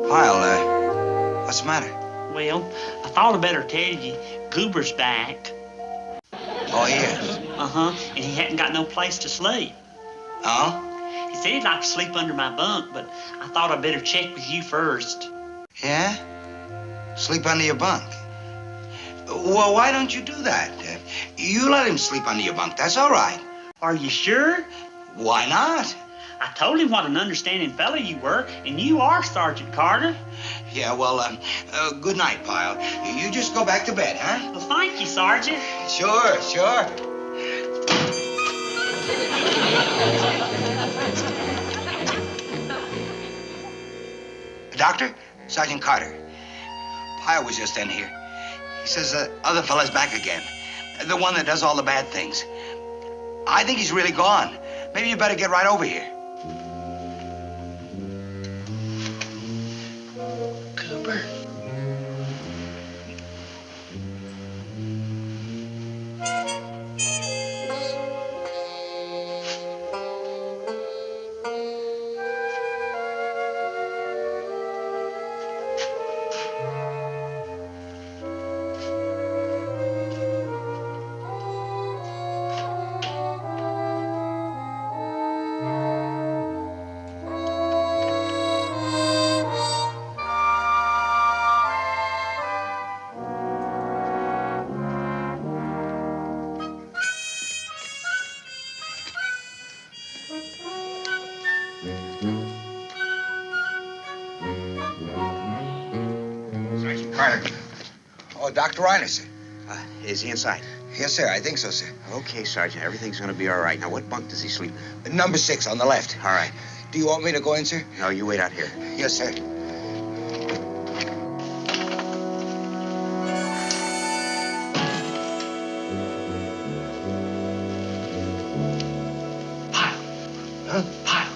Pyle, what's the matter? Well, I thought I'd better tell you. Goober's back. Oh, yes. And he hadn't got no place to sleep. Oh? He said he'd like to sleep under my bunk, but I thought I'd better check with you first. Yeah? Sleep under your bunk? Well, why don't you do that? You let him sleep under your bunk. That's all right. Are you sure? Why not? I told him what an understanding fellow you were, and you are, Sergeant Carter. Yeah, well, good night, Pyle. You just go back to bed, huh? Well, thank you, Sergeant. Sure, sure. Doctor? Sergeant Carter. Pyle was just in here. He says the other fella's back again. The one that does all the bad things. I think he's really gone. Maybe you better get right over here. Carter. Oh, Dr. Reiner, sir. Is he inside? Yes, sir. I think so, sir. Okay, Sergeant. Everything's going to be all right. Now, what bunk does he sleep in? Number 6 on the left. All right. Do you want me to go in, sir? No, you wait out here. Yes, sir. Pyle.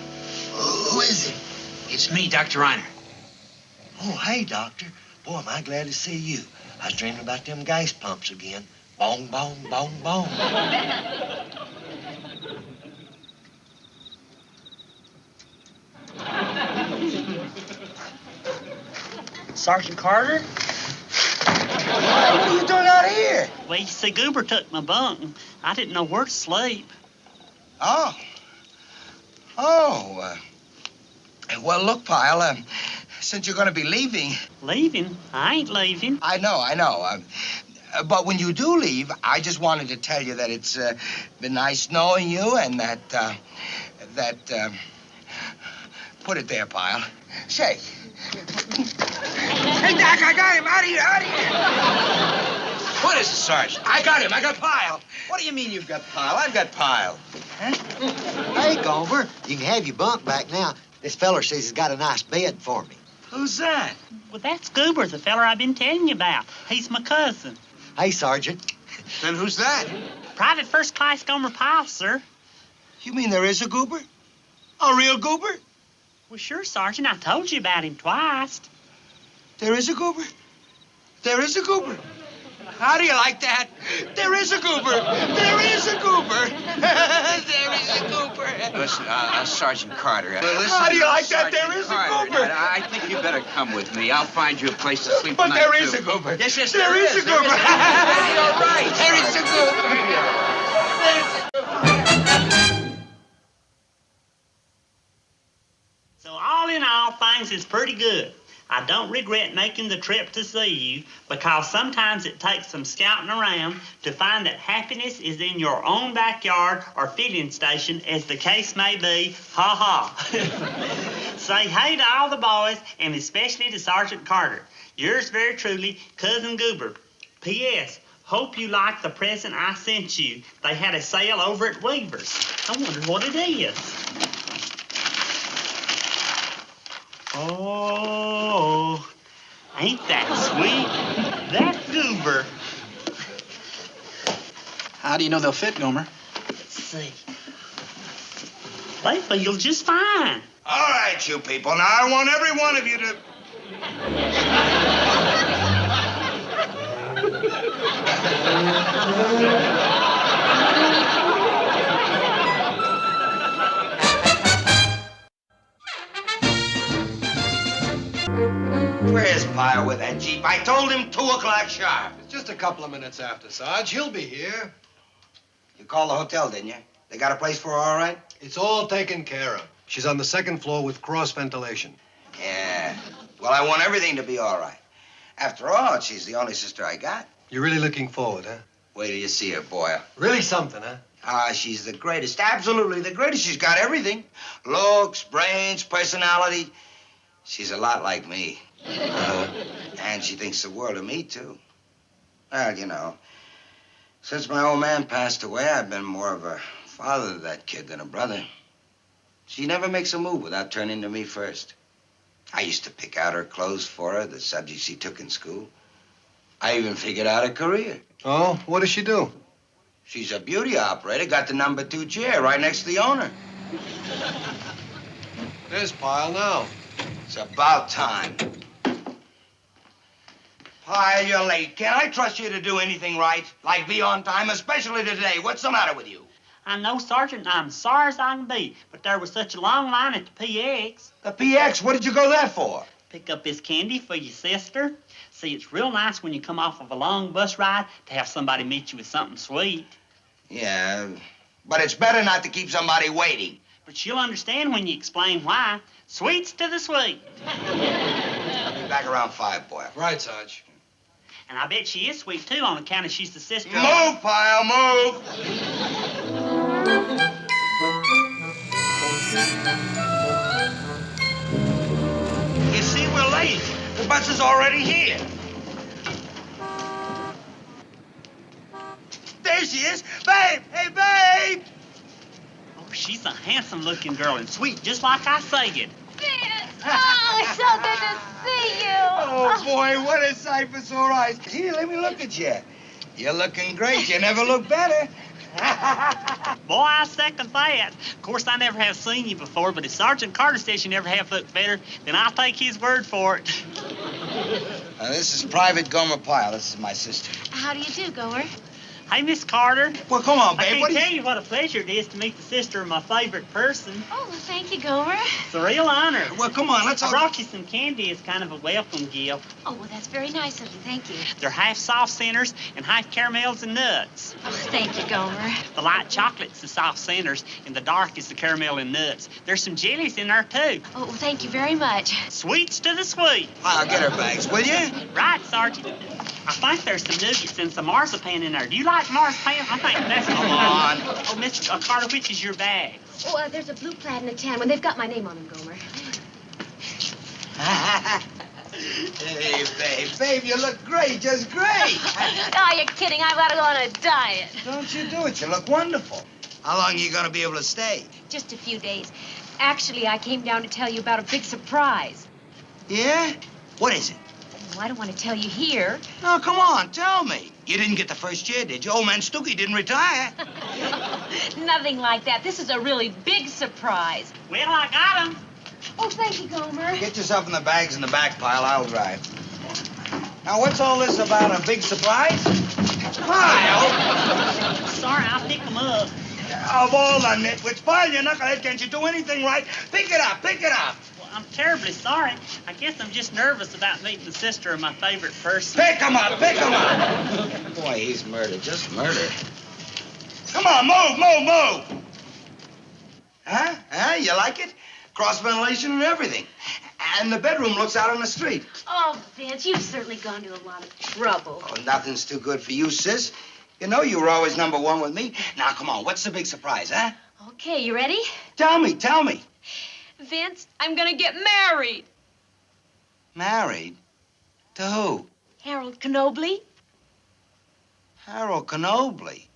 Who is it? It's me, Dr. Reiner. Oh, hey, Doctor. Boy, am I glad to see you. I was dreaming about them gas pumps again. Bong, bong, bong, bong. Sergeant Carter? What are you doing out here? Well, you see, Goober took my bunk. And I didn't know where to sleep. Oh. Oh, well, look, Pyle, since you're going to be leaving... Leaving? I ain't leaving. I know. But when you do leave, I just wanted to tell you that it's been nice knowing you and that... Put it there, Pyle. Say. Hey, Doc, I got him. Out of here. What is it, Sergeant? I got him. I got Pyle. What do you mean you've got Pyle? I've got Pyle. Huh? Hey, Gomer, you can have your bunk back now. This feller says he's got a nice bed for me. Who's that? Well, that's Goober, the feller I've been telling you about. He's my cousin. Hey, Sergeant. Then who's that? Private First Class Gomer Pyle, sir. You mean there is a Goober? A real Goober? Well, sure, Sergeant. I told you about him twice. There is a Goober? There is a Goober? How do you like that? There is a Goober. There is a Goober. There is a Goober. Listen, Sergeant Carter. Listen, how do you like that? There is Carter, a Goober. I think you better come with me. I'll find you a place to sleep But tonight, there is too. a Goober. Yes, there is a Goober. You're right. There is a Goober. So all in all, things is pretty good. I don't regret making the trip to see you because sometimes it takes some scouting around to find that happiness is in your own backyard or filling station, as the case may be. Ha ha. Say hey to all the boys and especially to Sergeant Carter. Yours very truly, Cousin Goober. P.S. Hope you like the present I sent you. They had a sale over at Weaver's. I wonder what it is. Oh, ain't that sweet? That Goober. How do you know they'll fit, Gomer? Let's see. They feel just fine. All right, you people. Now, I want every one of you to... Where's Pyle with that Jeep? I told him 2 o'clock sharp. It's just a couple of minutes after, Sarge. He'll be here. You called the hotel, didn't you? They got a place for her all right? It's all taken care of. She's on the 2nd floor with cross ventilation. Yeah. Well, I want everything to be all right. After all, she's the only sister I got. You're really looking forward, huh? Wait till you see her, Boyle. Really something, huh? Ah, she's the greatest. Absolutely the greatest. She's got everything. Looks, brains, personality. She's a lot like me. And she thinks the world of me, too. Well, you know, since my old man passed away, I've been more of a father to that kid than a brother. She never makes a move without turning to me first. I used to pick out her clothes for her, the subjects she took in school. I even figured out her career. Oh, what does she do? She's a beauty operator, got the number 2 chair right next to the owner. There's Pyle now. It's about time. Pyle, you're late. Can I trust you to do anything right? Like be on time, especially today. What's the matter with you? I know, Sergeant, I'm sorry as I can be, but there was such a long line at the PX. The PX? What did you go there for? Pick up this candy for your sister. See, it's real nice when you come off of a long bus ride to have somebody meet you with something sweet. Yeah, but it's better not to keep somebody waiting. But she'll understand when you explain why. Sweets to the sweet. I'll be back around 5, Boyle. Right, Sarge. And I bet she is sweet, too, on account of she's the sister of... Move, Pyle, move! You see, we're late. The bus is already here. she is. Babe! Hey, babe! Oh, she's a handsome-looking girl and sweet, just like I say it. Oh, it's so good to see you. Oh, boy, what a sight for sore eyes. Here, let me look at you. You're looking great. You never look better. Boy, I second that. Of course, I never have seen you before, but if Sergeant Carter says you never have looked better, then I'll take his word for it. This is Private Gomer Pyle. This is my sister. How do you do, Gomer? Hey, Miss Carter. Well, come on, babe. I can't tell you what a pleasure it is to meet the sister of my favorite person. Oh, well, thank you, Gomer. It's a real honor. Well, come on, let's I all... brought you some candy as kind of a welcome gift. Oh, well, that's very nice of you. Thank you. They're half soft centers and half caramels and nuts. Oh, thank you, Gomer. The light chocolate's the soft centers, and the dark is the caramel and nuts. There's some jellies in there, too. Oh, well, thank you very much. Sweets to the sweet. I'll get her bags, will you? Right, Sergeant. I think there's some nuggets and some marzipan in there. Do you like marzipan? I think that's... Come on. Oh, Miss Carter, which is your bag? Oh, there's a blue plaid and a tan one. They've got my name on them, Gomer. Hey, babe, you look great, just great. Oh, you're kidding. I've got to go on a diet. Don't you do it. You look wonderful. How long are you going to be able to stay? Just a few days. Actually, I came down to tell you about a big surprise. Yeah? What is it? Oh, I don't want to tell you here. Oh, come on, tell me. You didn't get the first year, did you? Old man Stookie didn't retire. Nothing like that. This is a really big surprise. Well, I got him. Oh, thank you, Gomer. Get yourself in the bags in the back pile. I'll drive. Now, what's all this about? A big surprise? Pyle! Sorry, I'll pick them up. Of all the nitwits, Pyle, you knucklehead, can't you do anything right? Pick it up, pick it up. Well, I'm terribly sorry. I guess I'm just nervous about meeting the sister of my favorite person. Pick him up, pick him up. Boy, he's murder, just murder. Come on, move. Huh? Huh? You like it? Cross ventilation and everything. And the bedroom looks out on the street. Oh, Vince, you've certainly gone to a lot of trouble. Oh, nothing's too good for you, sis. You know you were always number one with me. Now, come on, what's the big surprise, huh? Okay, you ready? Tell me. Vince, I'm gonna get married. Married? To who? Harold Knobley. Harold Knobley?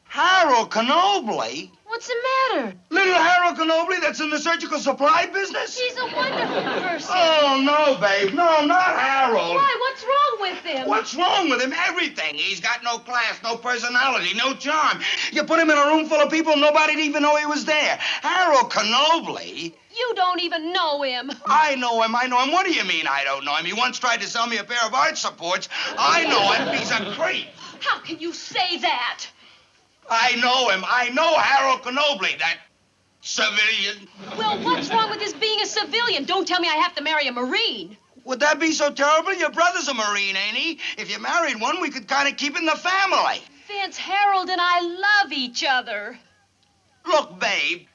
Harold Knobley? What's the matter? Little Harold Knobley that's in the surgical supply business? He's a wonderful person. Oh, no, babe. No, not Harold. Why? What's wrong with him? What's wrong with him? Everything. He's got no class, no personality, no charm. You put him in a room full of people, nobody'd even know he was there. Harold Knobley? You don't even know him. I know him. What do you mean I don't know him? He once tried to sell me a pair of arch supports. I know him. He's a creep. How can you say that? I know him. I know Harold Knobley, that civilian. Well, what's wrong with his being a civilian? Don't tell me I have to marry a Marine. Would that be so terrible? Your brother's a Marine, ain't he? If you married one, we could kind of keep in the family. Vince, Harold and I love each other. Look, babe,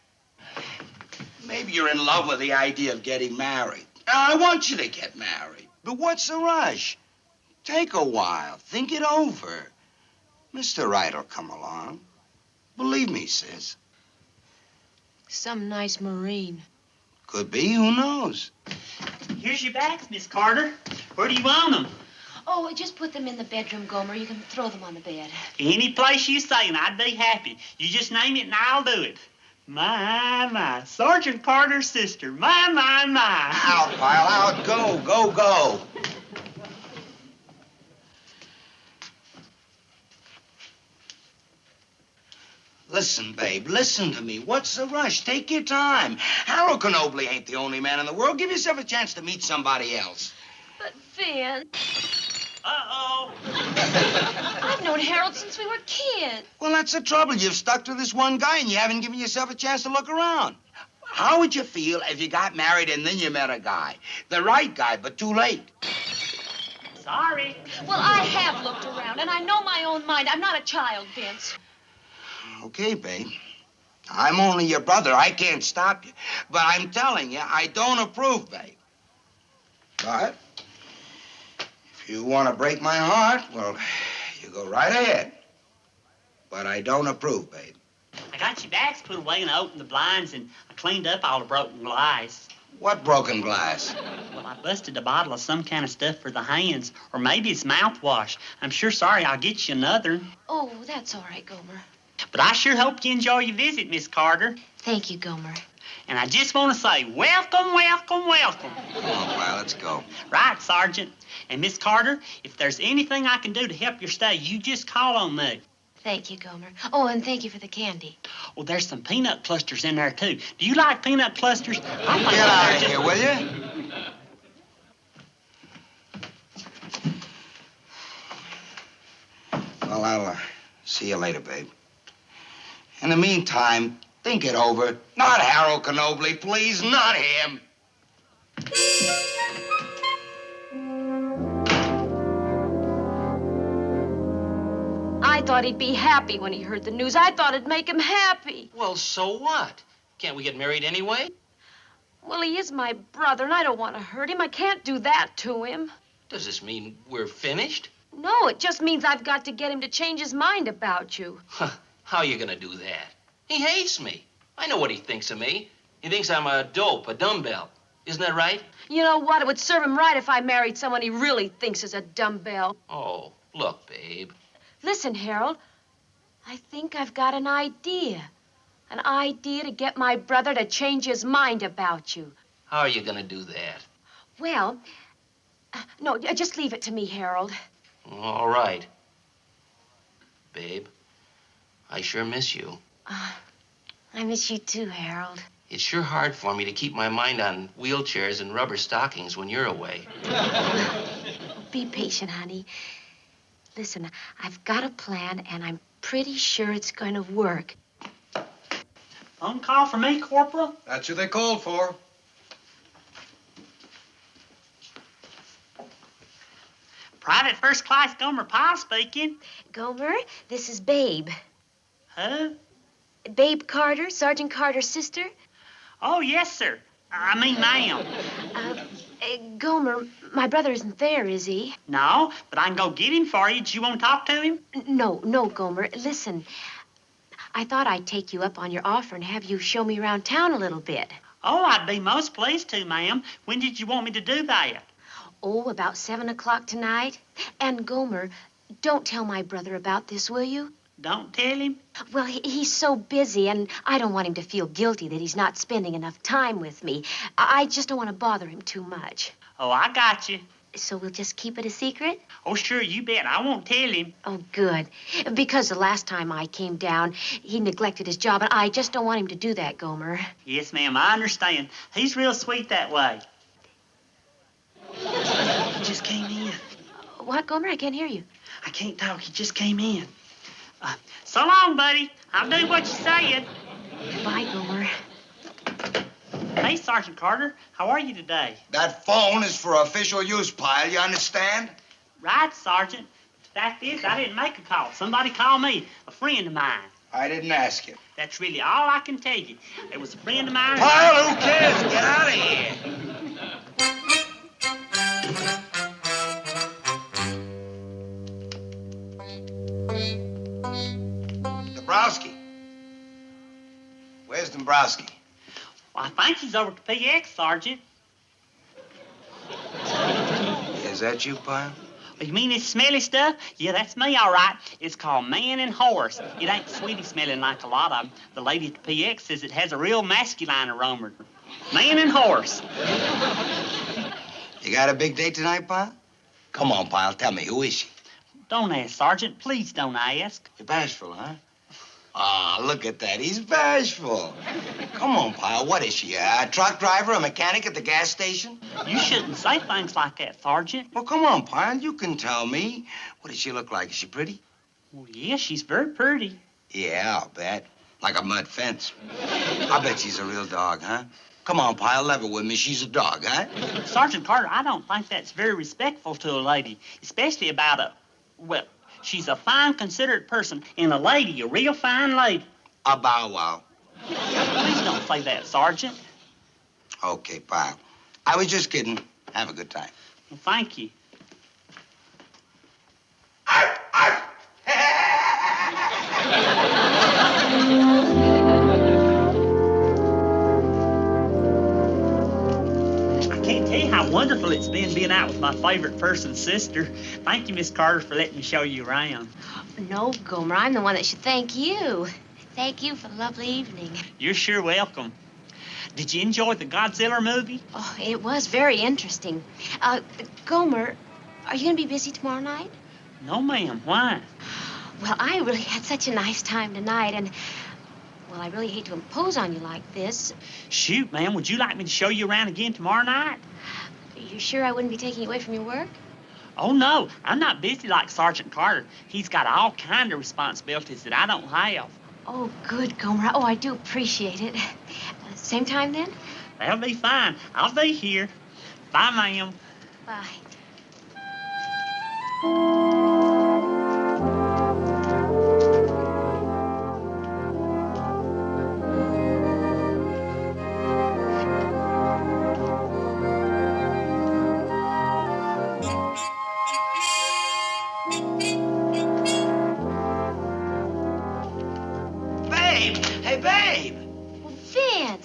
maybe you're in love with the idea of getting married. I want you to get married. But what's the rush? Take a while. Think it over. Mr. Right will come along. Believe me, sis. Some nice Marine. Could be. Who knows? Here's your bags, Miss Carter. Where do you want them? Oh, just put them in the bedroom, Gomer. You can throw them on the bed. Any place you say, and I'd be happy. You just name it, and I'll do it. My. Sergeant Carter's sister. My. Out, Pyle, out. Go. Listen, babe, listen to me. What's the rush? Take your time. Harold Knobley ain't the only man in the world. Give yourself a chance to meet somebody else. But, Vince... Uh-oh. I've known Harold since we were kids. Well, that's the trouble. You've stuck to this one guy, and you haven't given yourself a chance to look around. How would you feel if you got married and then you met a guy? The right guy, but too late. Sorry. Well, I have looked around, and I know my own mind. I'm not a child, Vince. Okay, babe. I'm only your brother. I can't stop you. But I'm telling you, I don't approve, babe. But if you want to break my heart, well, you go right ahead. But I don't approve, babe. I got your bags put away, and I opened the blinds, and I cleaned up all the broken glass. What broken glass? Well, I busted a bottle of some kind of stuff for the hands, or maybe it's mouthwash. I'm sure sorry. I'll get you another. Oh, that's all right, Gomer. But I sure hope you enjoy your visit, Miss Carter. Thank you, Gomer. And I just want to say, welcome, welcome, welcome. Come on, Pyle, let's go. Right, Sergeant. And Miss Carter, if there's anything I can do to help your stay, you just call on me. Thank you, Gomer. Oh, and thank you for the candy. Well, there's some peanut clusters in there, too. Do you like peanut clusters? Get out of here, will you? Well, I'll see you later, babe. In the meantime, think it over. Not Harold Knobley, please, not him. I thought he'd be happy when he heard the news. I thought it'd make him happy. Well, so what? Can't we get married anyway? Well, he is my brother, and I don't want to hurt him. I can't do that to him. Does this mean we're finished? No, it just means I've got to get him to change his mind about you. How are you gonna do that? He hates me. I know what he thinks of me. He thinks I'm a dope, a dumbbell. Isn't that right? You know what? It would serve him right if I married someone he really thinks is a dumbbell. Oh, look, babe. Listen, Harold, I think I've got an idea. An idea to get my brother to change his mind about you. How are you gonna do that? Well, no, just leave it to me, Harold. All right. Babe, I sure miss you. I miss you too, Harold. It's sure hard for me to keep my mind on wheelchairs and rubber stockings when you're away. Be patient, honey. Listen, I've got a plan, and I'm pretty sure it's going to work. Phone call for me, Corporal? That's who they called for. Private First Class Gomer Pyle speaking. Gomer, this is Babe. Who? Babe Carter, Sergeant Carter's sister. Oh, yes, sir. I mean, ma'am. Gomer, my brother isn't there, is he? No, but I can go get him for you. Do you want to talk to him? No, Gomer. Listen, I thought I'd take you up on your offer and have you show me around town a little bit. Oh, I'd be most pleased to, ma'am. When did you want me to do that? Oh, about 7 o'clock tonight. And Gomer, don't tell my brother about this, will you? Don't tell him? Well, he's so busy, and I don't want him to feel guilty that he's not spending enough time with me. I just don't want to bother him too much. Oh, I got you. So we'll just keep it a secret? Oh, sure, you bet. I won't tell him. Oh, good. Because the last time I came down, he neglected his job, and I just don't want him to do that, Gomer. Yes, ma'am, I understand. He's real sweet that way. He just came in. What, Gomer? I can't hear you. I can't talk. He just came in. So long, buddy. I'll do what you said. Bye, Gomer. Hey, Sergeant Carter. How are you today? That phone is for official use, Pyle. You understand? Right, Sergeant. The fact is, I didn't make a call. Somebody called me, a friend of mine. I didn't ask you. That's really all I can tell you. It was a friend of mine. Pyle, who cares? Get out of here. Dombrowski. Where's Dombrowski? Well, I think he's over at the PX, Sergeant. Is that you, Pyle? You mean this smelly stuff? Yeah, that's me, all right. It's called man and horse. It ain't sweetie smelling like a lot of them. The lady at the PX says it has a real masculine aroma. Man and horse. You got a big date tonight, Pyle? Come on, Pyle, tell me, who is she? Don't ask, Sergeant. Please don't ask. You're bashful, huh? Ah, look at that. He's bashful. Come on, Pyle. What is she? A truck driver, a mechanic at the gas station? You shouldn't say things like that, Sergeant. Well, come on, Pyle. You can tell me. What does she look like? Is she pretty? Well, yeah, she's very pretty. Yeah, I'll bet. Like a mud fence. I bet she's a real dog, huh? Come on, Pyle. Level with me. She's a dog, huh? Sergeant Carter, I don't think that's very respectful to a lady, especially about well, she's a fine, considerate person, and a lady, a real fine lady. A bow wow. Please don't say that, Sergeant. Okay, Pyle. I was just kidding. Have a good time. Well, thank you. I can't tell you How wonderful it's been being out with my favorite person's sister. Thank you, Miss Carter, for letting me show you around. No, Gomer, I'm the one that should thank you. Thank you for the lovely evening. You're sure welcome. Did you enjoy the Godzilla movie? Oh, it was very interesting. Gomer, are you going to be busy tomorrow night? No, ma'am. Why? Well, I really had such a nice time tonight, and, well, I really hate to impose on you like this. Shoot, ma'am, would you like me to show you around again tomorrow night? Are you sure I wouldn't be taking you away from your work? Oh, no. I'm not busy like Sergeant Carter. He's got all kind of responsibilities that I don't have. Oh, good, Gomer. Oh, I do appreciate it. Same time, then? That'll be fine. I'll be here. Bye, ma'am. Bye.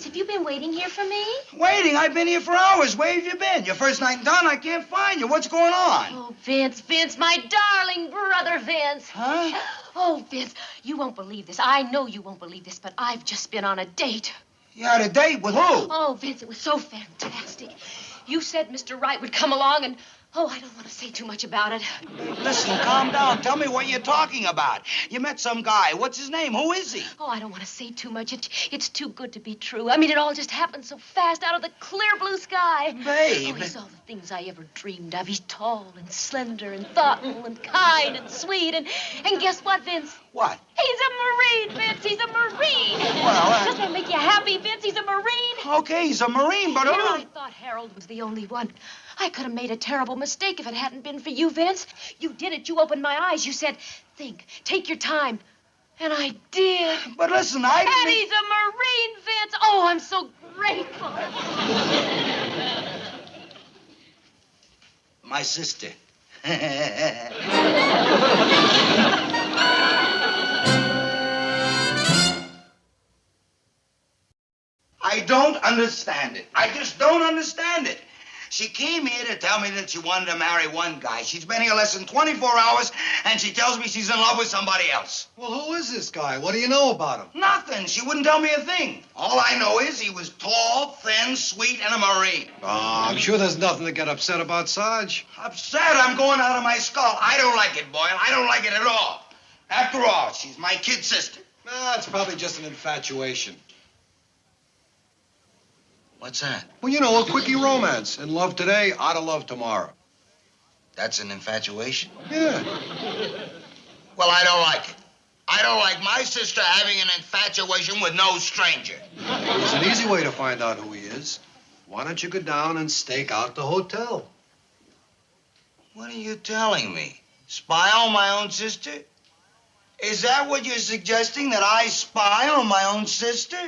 Have you been waiting here for me? Waiting? I've been here for hours. Where have you been? Your first night in town, I can't find you. What's going on? Oh, Vince, my darling brother, Vince. Huh? Oh, Vince, you won't believe this. I know you won't believe this, but I've just been on a date. You had a date with who? Oh, Vince, it was so fantastic. You said Mr. Wright would come along, and, oh, I don't want to say too much about it. Listen, calm down. Tell me what you're talking about. You met some guy. What's his name? Who is he? Oh, I don't want to say too much. It's too good to be true. I mean, it all just happened so fast out of the clear blue sky. Babe. Oh, he's all the things I ever dreamed of. He's tall and slender and thoughtful and kind and sweet. And guess what, Vince? What? He's a Marine, Vince. He's a Marine. Well, doesn't that make you happy, Vince? He's a Marine. Okay, he's a Marine, but... You know, I thought Harold was the only one. I could have made a terrible mistake if it hadn't been for you, Vince. You did it. You opened my eyes. You said, think, take your time. And I did. But listen, I didn't... And he's a Marine, Vince. Oh, I'm so grateful. My sister. I don't understand it. I just don't understand it. She came here to tell me that she wanted to marry one guy. She's been here less than 24 hours, and she tells me she's in love with somebody else. Well, who is this guy? What do you know about him? Nothing. She wouldn't tell me a thing. All I know is he was tall, thin, sweet, and a Marine. Oh, I'm sure there's nothing to get upset about, Sarge. Upset? I'm going out of my skull. I don't like it, Boyle. I don't like it at all. After all, she's my kid sister. It's probably just an infatuation. What's that? Well, you know, a quickie romance. In love today, out of love tomorrow. That's an infatuation? Yeah. Well, I don't like it. I don't like my sister having an infatuation with no stranger. There's an easy way to find out who he is. Why don't you go down and stake out the hotel? What are you telling me? Spy on my own sister? Is that what you're suggesting, that I spy on my own sister?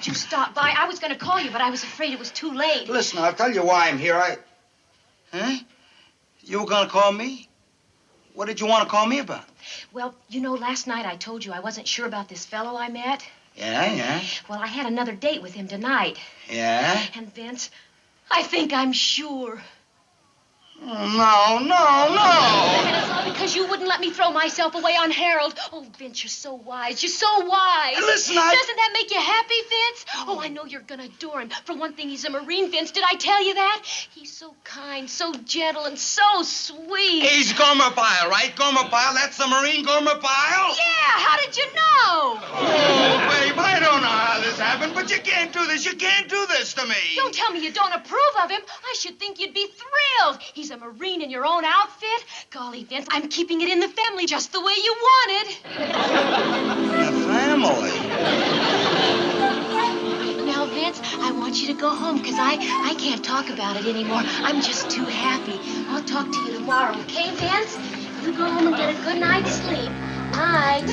You stopped by. I was going to call you, but I was afraid it was too late. Listen, I'll tell you why I'm here. Huh? You were going to call me? What did you want to call me about? Well, you know, last night I told you I wasn't sure about this fellow I met. Yeah. Well, I had another date with him tonight. Yeah? And, Vince, I think I'm sure. No. And it's all because you wouldn't let me throw myself away on Harold. Oh, Vince, you're so wise. You're so wise. Listen, Doesn't that make you happy, Vince? Oh, I know you're going to adore him. For one thing, he's a Marine, Vince. Did I tell you that? He's so kind, so gentle, and so sweet. He's Gomer Pyle, right? Gomer Pyle, that's the Marine Gomer Pyle? Yeah, how did you know? Oh, babe, I don't know how this happened, but you can't do this. You can't do this to me. Don't tell me you don't approve of him. I should think you'd be thrilled. He's a Marine in your own outfit. Golly, Vince, I'm keeping it in the family just the way you wanted. The family? Now, Vince, I want you to go home because I can't talk about it anymore. I'm just too happy. I'll talk to you tomorrow, okay, Vince? You go home and get a good night's sleep. Night.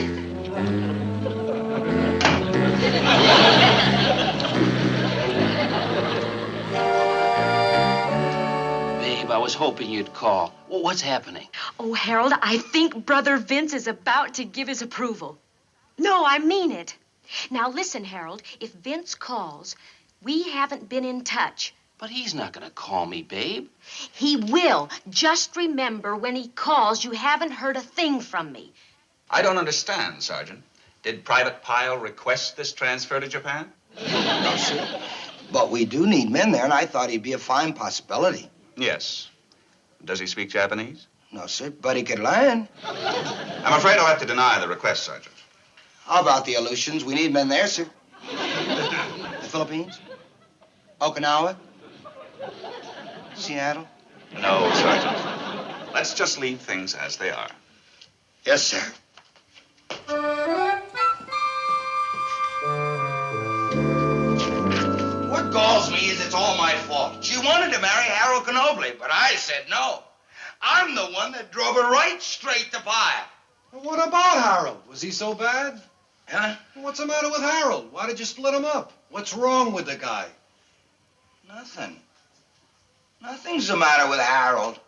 Babe, I was hoping you'd call. Well, what's happening? Oh, Harold, I think Brother Vince is about to give his approval. No, I mean it. Now, listen, Harold, if Vince calls, we haven't been in touch. But he's not going to call me, babe. He will. Just remember, when he calls, you haven't heard a thing from me. I don't understand, Sergeant. Did Private Pyle request this transfer to Japan? No, sir. But we do need men there, and I thought he'd be a fine possibility. Yes. Does he speak Japanese? No, sir, but he could learn. I'm afraid I'll have to deny the request, Sergeant. How about the Aleutians? We need men there, sir. The Philippines? Okinawa? Seattle? No, Sergeant. Let's just leave things as they are. Yes, sir. What galls me is it's all my fault. She wanted to marry Harold Knobley, but I said no. I'm the one that drove her right straight to Pyle. Well, what about Harold? Was he so bad? Huh? What's the matter with Harold? Why did you split him up? What's wrong with the guy? Nothing. Nothing's the matter with Harold.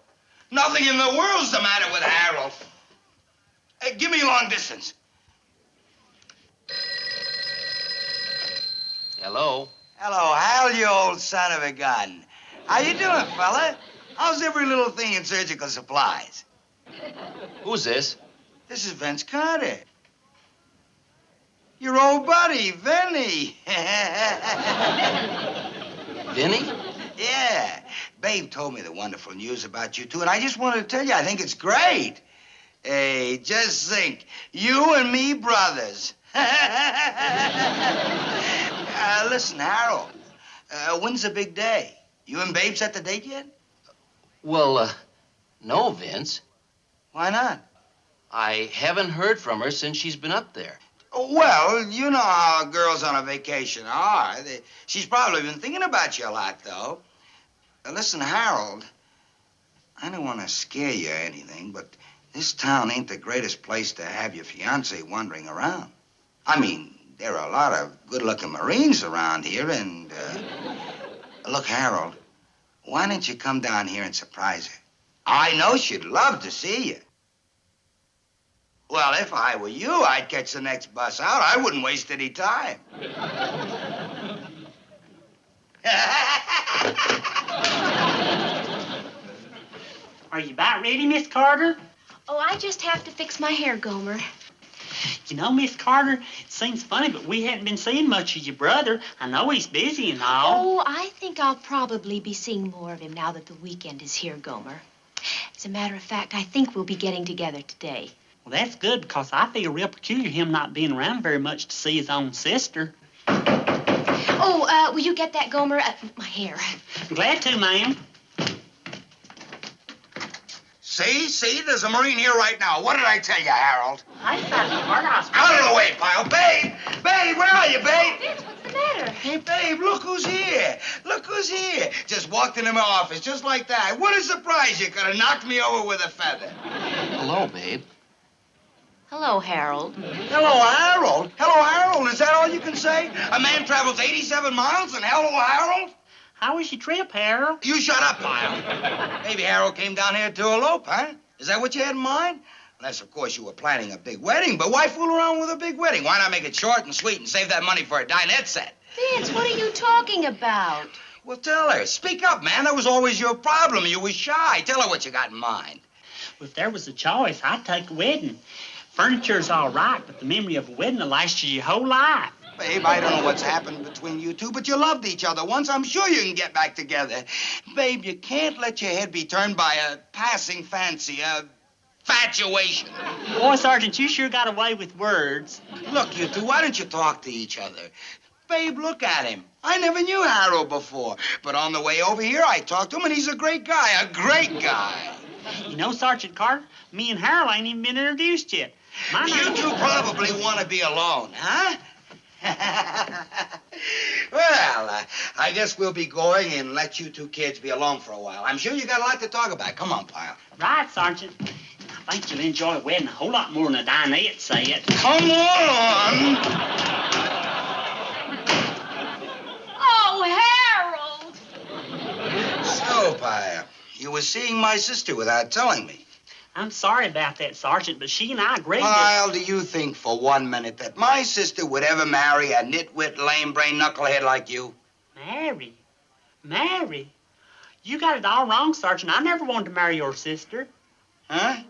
Nothing in the world's the matter with Harold. Hey, give me long distance. Hello? Hello, Hal, you old son of a gun. How you doing, fella? How's every little thing in surgical supplies? Who's this? This is Vince Carter. Your old buddy, Vinny. Vinny? Yeah. Babe told me the wonderful news about you, too, and I just wanted to tell you I think it's great. Hey, just think, you and me brothers. Listen, Harold, when's the big day? You and Babe set the date yet? Well, no, Vince. Why not? I haven't heard from her since she's been up there. Well, you know how girls on a vacation are. She's probably been thinking about you a lot, though. Listen, Harold, I don't want to scare you or anything, but this town ain't the greatest place to have your fiancé wandering around. I mean, there are a lot of good-looking Marines around here, and, look, Harold, why don't you come down here and surprise her? I know she'd love to see you. Well, if I were you, I'd catch the next bus out. I wouldn't waste any time. Are you about ready, Miss Carter? Oh, I just have to fix my hair, Gomer. You know, Miss Carter, it seems funny, but we hadn't been seeing much of your brother. I know he's busy and all. Oh, I think I'll probably be seeing more of him now that the weekend is here, Gomer. As a matter of fact, I think we'll be getting together today. Well, that's good, because I feel real peculiar him not being around very much to see his own sister. Oh, will you get that, Gomer? My hair. Glad to, ma'am. See, there's a Marine here right now. What did I tell you, Harold? I thought the courthouse. Out of the way, Pyle. Babe! Babe, where are you, babe? Vince, what's the matter? Hey, babe, look who's here. Look who's here. Just walked into my office, just like that. What a surprise. You could have knocked me over with a feather. Hello, babe. Hello, Harold. Hello, Harold. Hello, Harold. Is that all you can say? A man travels 87 miles and hello, Harold? How was your trip, Harold? You shut up, Pyle. Maybe Harold came down here to elope, huh? Is that what you had in mind? Unless, of course, you were planning a big wedding. But why fool around with a big wedding? Why not make it short and sweet and save that money for a dinette set? Vince, what are you talking about? Well, tell her. Speak up, man. That was always your problem. You were shy. Tell her what you got in mind. Well, if there was a choice, I'd take a wedding. Furniture's all right, but the memory of a wedding will last you your whole life. Babe, I don't know what's happened between you two, but you loved each other once. I'm sure you can get back together. Babe, you can't let your head be turned by a passing fancy, a fatuation. Boy, Sergeant, you sure got away with words. Look, you two, why don't you talk to each other? Babe, look at him. I never knew Harold before, but on the way over here, I talked to him, and he's a great guy, a great guy. You know, Sergeant Carter, me and Harold ain't even been introduced yet. You two probably want to be alone, huh? Well, I guess we'll be going and let you two kids be alone for a while. I'm sure you got a lot to talk about. Come on, Pyle. Right, Sergeant. I think you'll enjoy a wedding a whole lot more than a dinette, say it. Come on! Oh, Harold! So, Pyle, you were seeing my sister without telling me. I'm sorry about that, Sergeant, but she and I agreed Pyle, do you think for 1 minute that my sister would ever marry a nitwit, lame-brained knucklehead like you? Marry? Marry? You got it all wrong, Sergeant. I never wanted to marry your sister. Huh?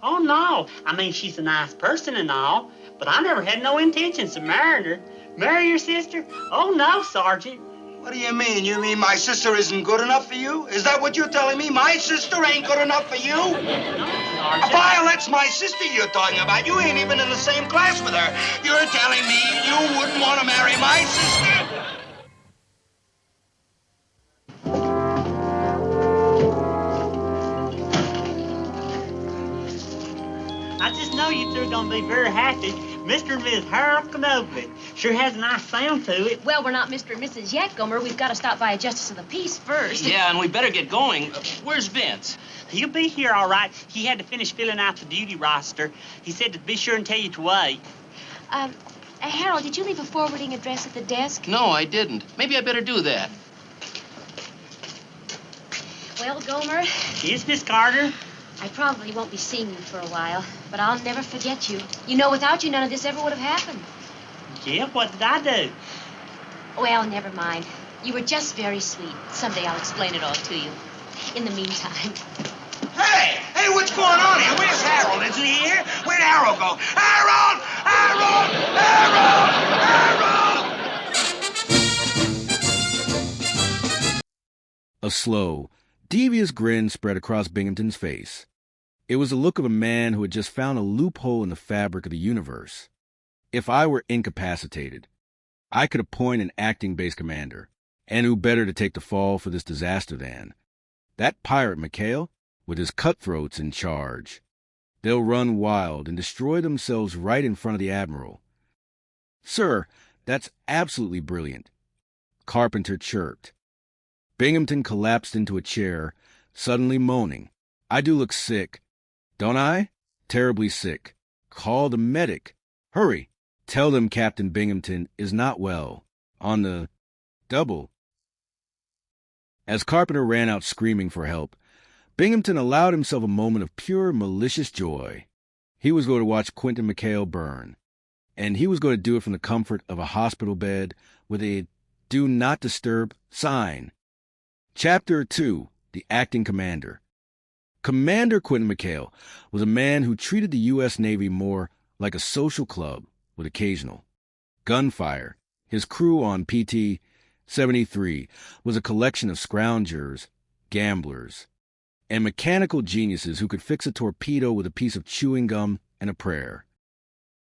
Oh, no. I mean, she's a nice person and all, but I never had no intentions of marrying her. Marry your sister? Oh, no, Sergeant. What do you mean? You mean my sister isn't good enough for you? Is that what you're telling me? My sister ain't good enough for you? Pyle, that's my sister you're talking about. You ain't even in the same class with her. You're telling me you wouldn't want to marry my sister? I just know you two are going to be very happy. Mr. and Mrs. Harold Kenobi. Sure has a nice sound to it. Well, we're not Mr. and Mrs. yet, Gomer. We've got to stop by a justice of the peace first. Yeah, and we better get going. Where's Vince? He'll be here, all right. He had to finish filling out the duty roster. He said to be sure and tell you to wait. Harold, did you leave a forwarding address at the desk? No, I didn't. Maybe I better do that. Well, Gomer. Yes, Miss Carter? I probably won't be seeing you for a while, but I'll never forget you. You know, without you, none of this ever would have happened. Yeah, what did I do? Well, never mind. You were just very sweet. Someday I'll explain it all to you. In the meantime. Hey, what's going on here? Where's Harold? Isn't he here? Where'd Harold go? Harold! Harold! Harold! Harold! A slow, devious grin spread across Binghamton's face. It was the look of a man who had just found a loophole in the fabric of the universe. If I were incapacitated, I could appoint an acting base commander, and who better to take the fall for this disaster than that pirate McHale with his cutthroats in charge. They'll run wild and destroy themselves right in front of the Admiral. Sir, that's absolutely brilliant. Carpenter chirped. Binghamton collapsed into a chair, suddenly moaning. I do look sick, don't I? Terribly sick. Call the medic. Hurry. Tell them Captain Binghamton is not well. On the double. As Carpenter ran out screaming for help, Binghamton allowed himself a moment of pure malicious joy. He was going to watch Quentin McHale burn, and he was going to do it from the comfort of a hospital bed with a "Do Not Disturb" sign. Chapter 2, The Acting Commander. Commander Quentin McHale was a man who treated the U.S. Navy more like a social club with occasional gunfire. His crew on PT-73 was a collection of scroungers, gamblers, and mechanical geniuses who could fix a torpedo with a piece of chewing gum and a prayer.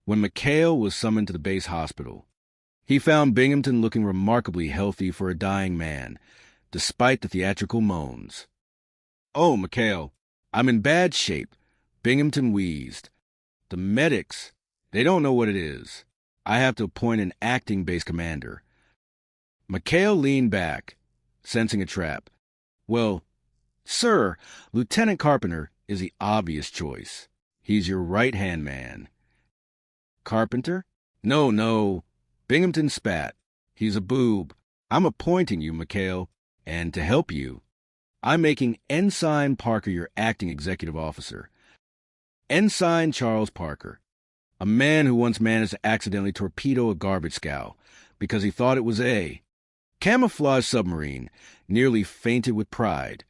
When McHale was summoned to the base hospital, he found Binghamton looking remarkably healthy for a dying man, despite the theatrical moans. "Oh, McHale, I'm in bad shape," Binghamton wheezed. "The medics, they don't know what it is. I have to appoint an acting base commander." McHale leaned back, sensing a trap. "Well, sir, Lieutenant Carpenter is the obvious choice. He's your right-hand man." "Carpenter? No. Binghamton spat. "He's a boob. I'm appointing you, McHale, and to help you, I'm making Ensign Parker your acting executive officer. Ensign Charles Parker, a man who once managed to accidentally torpedo a garbage scow because he thought it was A, Camouflage submarine nearly fainted with pride.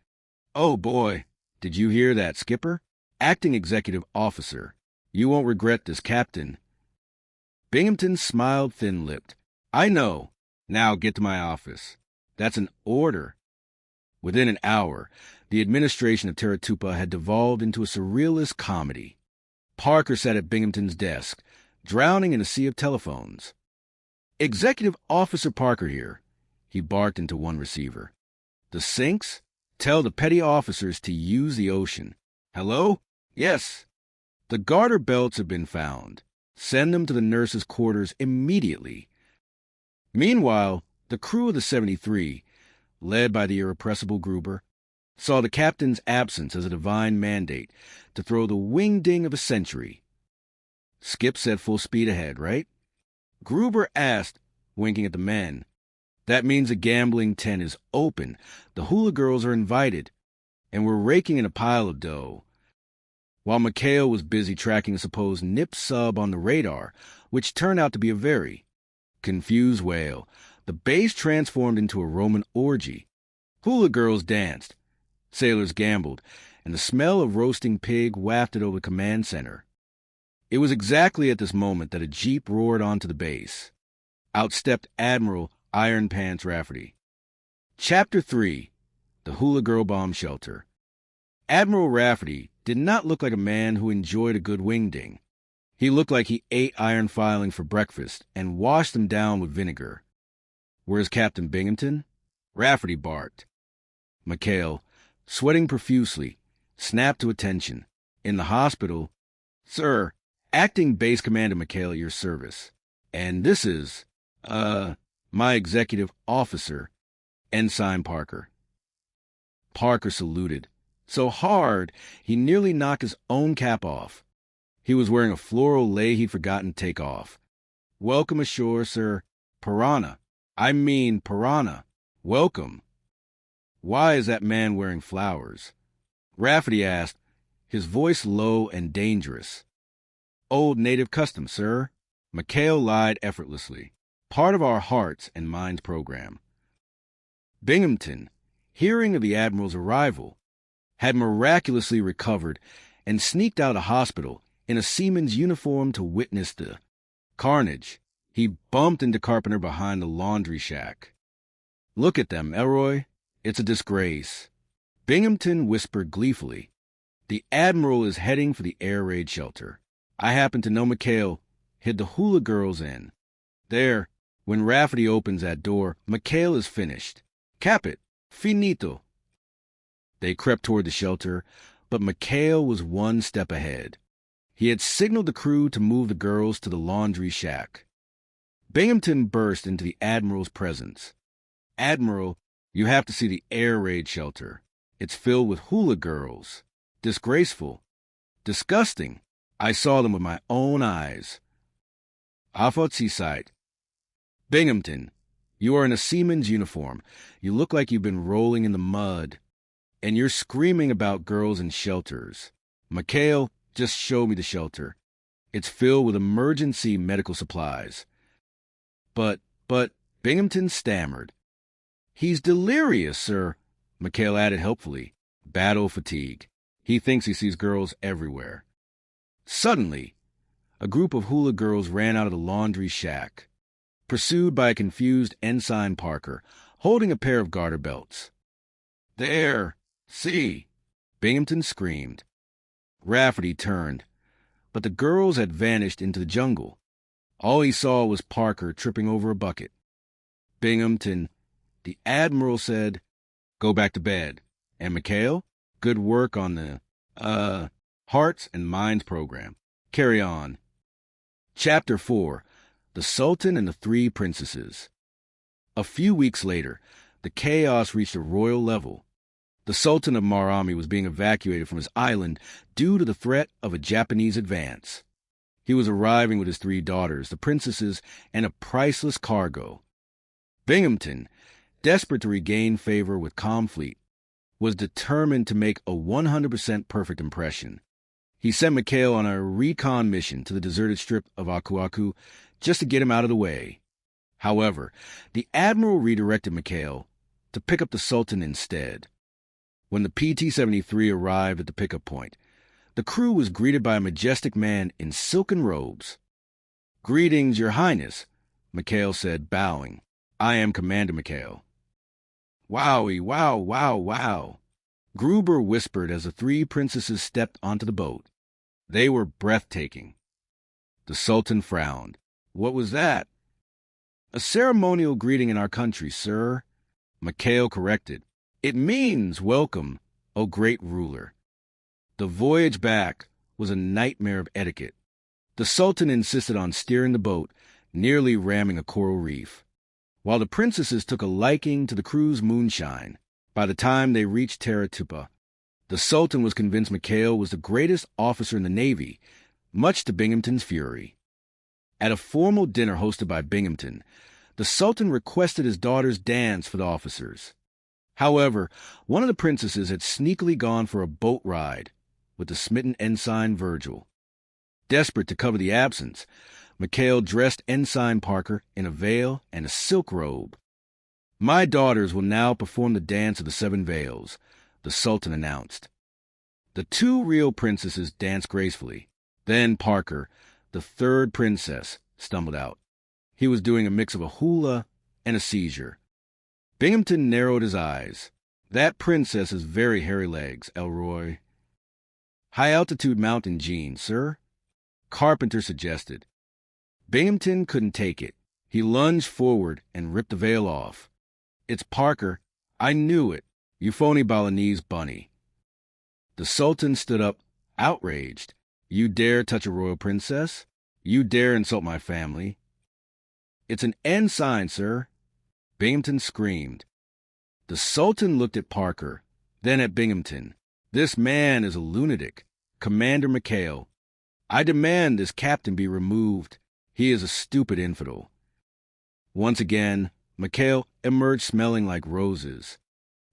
Oh, boy, did you hear that, Skipper? Acting executive officer. You won't regret this, Captain. Binghamton smiled thin-lipped. I know. Now get to my office. That's an order. Within an hour, the administration of Terratupa had devolved into a surrealist comedy. Parker sat at Binghamton's desk, drowning in a sea of telephones. Executive Officer Parker here, he barked into one receiver. The sinks? Tell the petty officers to use the ocean. Hello? Yes. The garter belts have been found. Send them to the nurses' quarters immediately. Meanwhile, the crew of the 73, led by the irrepressible Goober, saw the captain's absence as a divine mandate to throw the wing-ding of a century. Skip said full speed ahead, right? Goober asked, winking at the men. That means the gambling tent is open, the hula girls are invited, and we're raking in a pile of dough. While McHale was busy tracking a supposed nip sub on the radar, which turned out to be a very confused whale, the base transformed into a Roman orgy. Hula girls danced, sailors gambled, and the smell of roasting pig wafted over the command center. It was exactly at this moment that a jeep roared onto the base. Out stepped Admiral Iron Pants Rafferty. Chapter 3, The Hula Girl Bomb Shelter. Admiral Rafferty did not look like a man who enjoyed a good wingding. He looked like he ate iron filings for breakfast and washed them down with vinegar. Where's Captain Binghamton? Rafferty barked. McHale, sweating profusely, snapped to attention. In the hospital, Sir, Acting Base Commander McHale at your service. And this is, my executive officer, Ensign Parker. Parker saluted, so hard he nearly knocked his own cap off. He was wearing a floral lei he'd forgotten to take off. Welcome ashore, sir. Piranha. Welcome. Why is that man wearing flowers? Rafferty asked, his voice low and dangerous. Old native custom, sir. McHale lied effortlessly. Part of our hearts and minds program. Binghamton, hearing of the Admiral's arrival, had miraculously recovered and sneaked out of hospital in a seaman's uniform to witness the carnage. He bumped into Carpenter behind the laundry shack. Look at them, Elroy. It's a disgrace. Binghamton whispered gleefully. The Admiral is heading for the air raid shelter. I happen to know McHale hid the hula girls in. There, when Rafferty opens that door, McHale is finished. Cap it. Finito. They crept toward the shelter, but McHale was one step ahead. He had signaled the crew to move the girls to the laundry shack. Binghamton burst into the Admiral's presence. Admiral, you have to see the air raid shelter. It's filled with hula girls. Disgraceful. Disgusting. I saw them with my own eyes. Afot Seaside. Binghamton, you are in a seaman's uniform. You look like you've been rolling in the mud. And you're screaming about girls in shelters. McHale, just show me the shelter. It's filled with emergency medical supplies. But, Binghamton stammered. He's delirious, sir, McHale added helpfully. Battle fatigue. He thinks he sees girls everywhere. Suddenly, a group of hula girls ran out of the laundry shack, pursued by a confused Ensign Parker, holding a pair of garter belts. There! See! Binghamton screamed. Rafferty turned, but the girls had vanished into the jungle. All he saw was Parker tripping over a bucket. Binghamton, the Admiral said, go back to bed. And McHale, good work on the, Hearts and Minds program. Carry on. Chapter 4, The Sultan and the Three Princesses. A few weeks later, the chaos reached a royal level. The Sultan of Marami was being evacuated from his island due to the threat of a Japanese advance. He was arriving with his 3 daughters, the princesses, and a priceless cargo. Binghamton, desperate to regain favor with Comfleet, was determined to make a 100% perfect impression. He sent McHale on a recon mission to the deserted strip of Aku Aku just to get him out of the way. However, the Admiral redirected McHale to pick up the Sultan instead. When the PT-73 arrived at the pickup point, the crew was greeted by a majestic man in silken robes. "Greetings, Your Highness," McHale said, bowing. "I am Commander McHale." "Wowie, wow, wow, wow," Goober whispered as the three princesses stepped onto the boat. They were breathtaking. The Sultan frowned. "What was that?" "A ceremonial greeting in our country, sir," McHale corrected. "It means welcome, O great ruler." The voyage back was a nightmare of etiquette. The Sultan insisted on steering the boat, nearly ramming a coral reef. While the princesses took a liking to the crew's moonshine, by the time they reached Teratupa, the Sultan was convinced McHale was the greatest officer in the Navy, much to Binghamton's fury. At a formal dinner hosted by Binghamton, the Sultan requested his daughters dance for the officers. However, one of the princesses had sneakily gone for a boat ride with the smitten ensign Virgil. Desperate to cover the absence, McHale dressed Ensign Parker in a veil and a silk robe. "My daughters will now perform the dance of the 7 veils," the Sultan announced. The 2 real princesses danced gracefully. Then Parker, the 3rd princess, stumbled out. He was doing a mix of a hula and a seizure. Binghamton narrowed his eyes. "That princess has very hairy legs, Elroy." "High-altitude mountain jeans, sir," Carpenter suggested. Binghamton couldn't take it. He lunged forward and ripped the veil off. "It's Parker. I knew it. You phony Balinese bunny." The Sultan stood up, outraged. "You dare touch a royal princess? You dare insult my family?" "It's an ensign, sir," Binghamton screamed. The Sultan looked at Parker, then at Binghamton. "This man is a lunatic. Commander McHale. I demand this captain be removed. He is a stupid infidel." Once again, McHale emerged smelling like roses,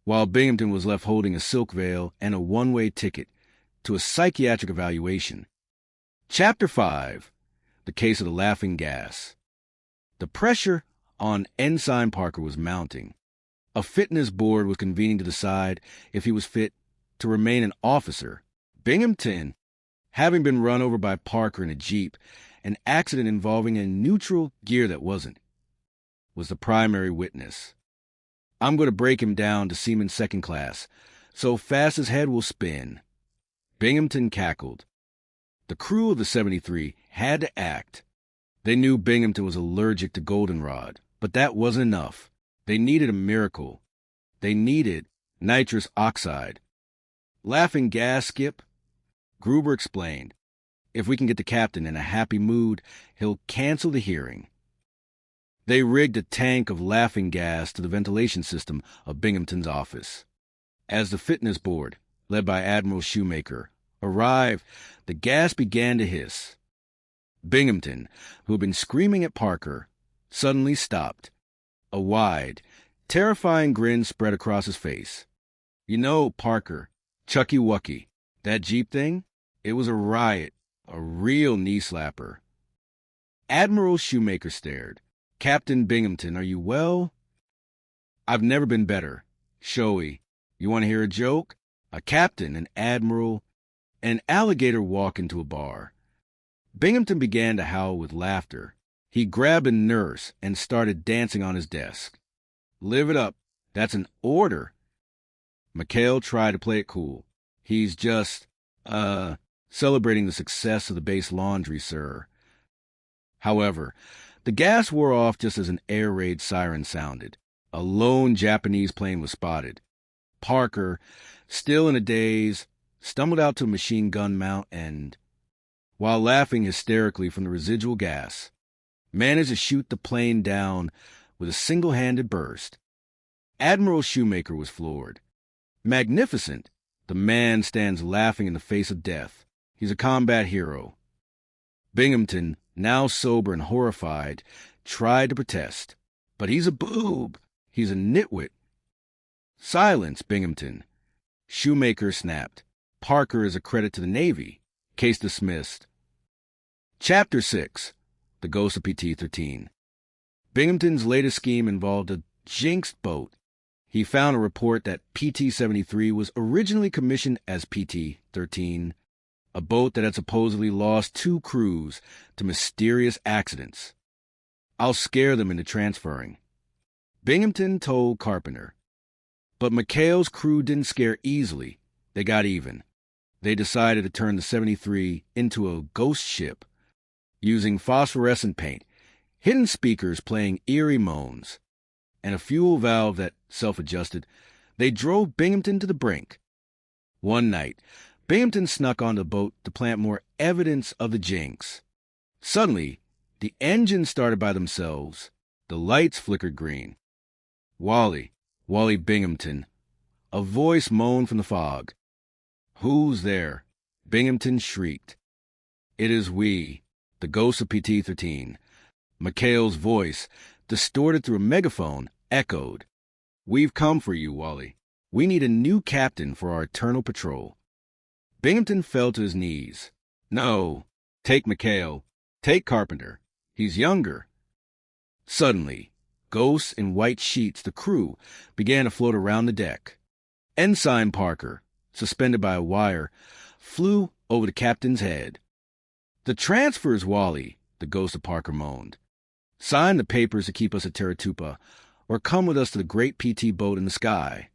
while Binghamton was left holding a silk veil and a one-way ticket to a psychiatric evaluation. Chapter 5, The Case of the Laughing Gas. The pressure on Ensign Parker was mounting. A fitness board was convening to decide if he was fit to remain an officer. Binghamton, having been run over by Parker in a Jeep, an accident involving a neutral gear that wasn't, was the primary witness. "I'm going to break him down to seaman second class, so fast his head will spin." Binghamton cackled. The crew of the 73 had to act. They knew Binghamton was allergic to goldenrod, but that wasn't enough. They needed a miracle. They needed nitrous oxide. "Laughing gas, Skip," Goober explained. "If we can get the captain in a happy mood, he'll cancel the hearing." They rigged a tank of laughing gas to the ventilation system of Binghamton's office. As the fitness board, led by Admiral Shoemaker, arrived, the gas began to hiss. Binghamton, who had been screaming at Parker, suddenly stopped. A wide, terrifying grin spread across his face. "You know, Parker, Chucky Wucky, that Jeep thing? It was a riot, a real knee-slapper." Admiral Shoemaker stared. "Captain Binghamton, are you well?" "I've never been better. Showy. You want to hear a joke? A captain, an admiral, and an alligator walk into a bar." Binghamton began to howl with laughter. He grabbed a nurse and started dancing on his desk. "Live it up. That's an order." McHale tried to play it cool. "He's just, celebrating the success of the base laundry, sir." However, the gas wore off just as an air raid siren sounded. A lone Japanese plane was spotted. Parker, still in a daze, stumbled out to a machine gun mount and, while laughing hysterically from the residual gas, managed to shoot the plane down with a single-handed burst. Admiral Shoemaker was floored. "Magnificent. The man stands laughing in the face of death. He's a combat hero." Binghamton, now sober and horrified, tried to protest. "But he's a boob. He's a nitwit." "Silence, Binghamton." Shoemaker snapped. "Parker is a credit to the Navy. Case dismissed." Chapter 6, The Ghost of PT-13. Binghamton's latest scheme involved a jinxed boat. He found a report that PT-73 was originally commissioned as PT-13, a boat that had supposedly lost 2 crews to mysterious accidents. I'll scare them into transferring. Binghamton told Carpenter. But McHale's crew didn't scare easily. They got even. They decided to turn the 73 into a ghost ship, using phosphorescent paint, hidden speakers playing eerie moans, and a fuel valve that self-adjusted. They drove Binghamton to the brink. One night, Binghamton snuck on the boat to plant more evidence of the jinx. Suddenly, the engines started by themselves. The lights flickered green. Wally Binghamton. A voice moaned from the fog. Who's there? Binghamton shrieked. It is we, the ghosts of PT-13. McHale's voice, distorted through a megaphone, echoed. We've come for you, Wally. We need a new captain for our eternal patrol. Binghamton fell to his knees. No, take McHale. Take Carpenter. He's younger. Suddenly, ghosts in white sheets, the crew, began to float around the deck. Ensign Parker, suspended by a wire, flew over the captain's head. The transfers, Wally, the ghost of Parker moaned. Sign the papers to keep us at Terratupa, or come with us to the great PT boat in the sky.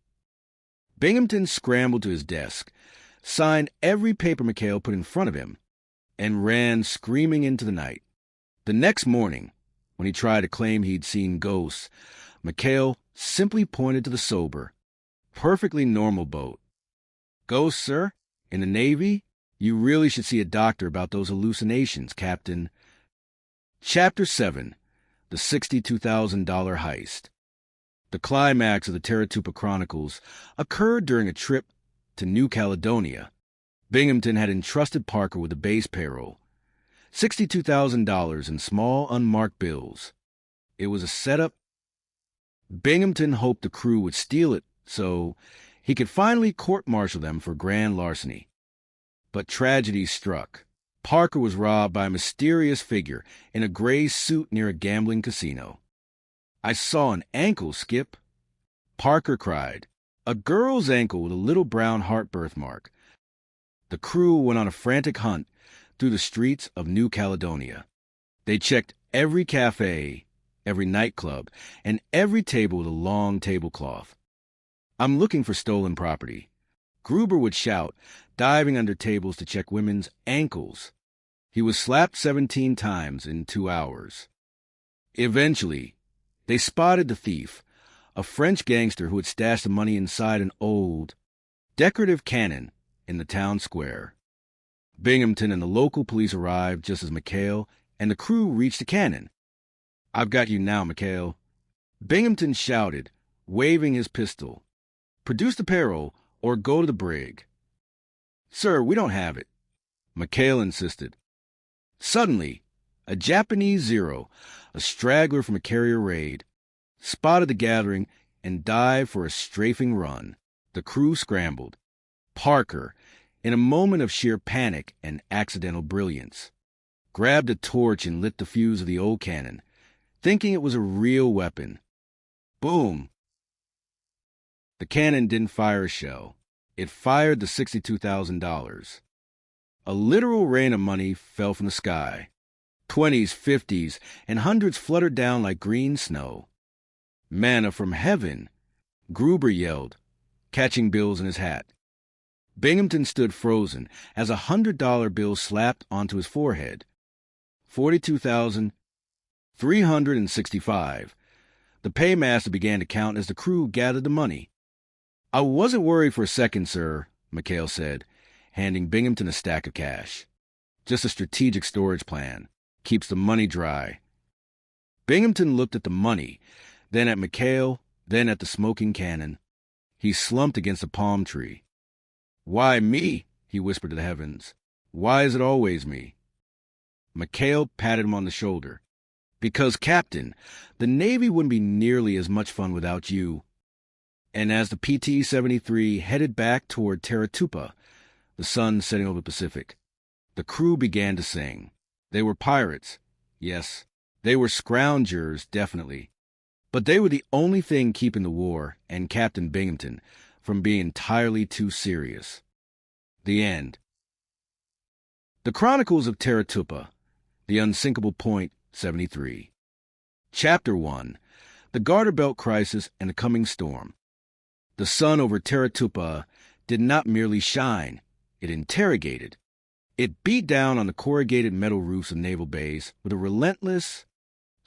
Binghamton scrambled to his desk, signed every paper McHale put in front of him, and ran screaming into the night. The next morning, when he tried to claim he'd seen ghosts, McHale simply pointed to the sober, perfectly normal boat. Ghosts, sir? In the Navy? You really should see a doctor about those hallucinations, Captain. Chapter 7. The $62,000 Heist. The climax of the Terratupa Chronicles occurred during a trip to New Caledonia. Binghamton had entrusted Parker with a base payroll, $62,000 in small, unmarked bills. It was a setup. Binghamton hoped the crew would steal it so he could finally court-martial them for grand larceny. But tragedy struck. Parker was robbed by a mysterious figure in a gray suit near a gambling casino. I saw an ankle, Skip. Parker cried. A girl's ankle with a little brown heart birthmark. The crew went on a frantic hunt through the streets of New Caledonia. They checked every cafe, every nightclub, and every table with a long tablecloth. I'm looking for stolen property. Goober would shout, diving under tables to check women's ankles. He was slapped 17 times in 2 hours. Eventually, they spotted the thief, a French gangster who had stashed the money inside an old, decorative cannon in the town square. Binghamton and the local police arrived just as McHale and the crew reached the cannon. I've got you now, McHale. Binghamton shouted, waving his pistol. Produce the payroll or go to the brig. Sir, we don't have it. McHale insisted. Suddenly, a Japanese Zero, a straggler from a carrier raid, spotted the gathering and dived for a strafing run. The crew scrambled. Parker, in a moment of sheer panic and accidental brilliance, grabbed a torch and lit the fuse of the old cannon, thinking it was a real weapon. Boom! The cannon didn't fire a shell. It fired the $62,000. A literal rain of money fell from the sky. 20s, 50s, and hundreds fluttered down like green snow. Manna from heaven, Goober yelled, catching bills in his hat. Binghamton stood frozen as $100 bill slapped onto his forehead. 42,365. The paymaster began to count as the crew gathered the money. I wasn't worried for a second, sir, McHale said, handing Binghamton a stack of cash. Just a strategic storage plan. Keeps the money dry. Binghamton looked at the money, then at McHale, then at the smoking cannon. He slumped against a palm tree. Why me? He whispered to the heavens. Why is it always me? McHale patted him on the shoulder. Because, Captain, the Navy wouldn't be nearly as much fun without you. And as the PT-73 headed back toward Terratupa, the sun setting over the Pacific, the crew began to sing. They were pirates. Yes, They were scroungers, definitely. But they were the only thing keeping the war and Captain Binghamton from being entirely too serious. The end. The Chronicles of Teratupa, The Unsinkable Point, 73. Chapter 1. The Garter Belt Crisis and the Coming Storm. The sun over Teratupa did not merely shine, it interrogated. It beat down on the corrugated metal roofs of naval bays with a relentless,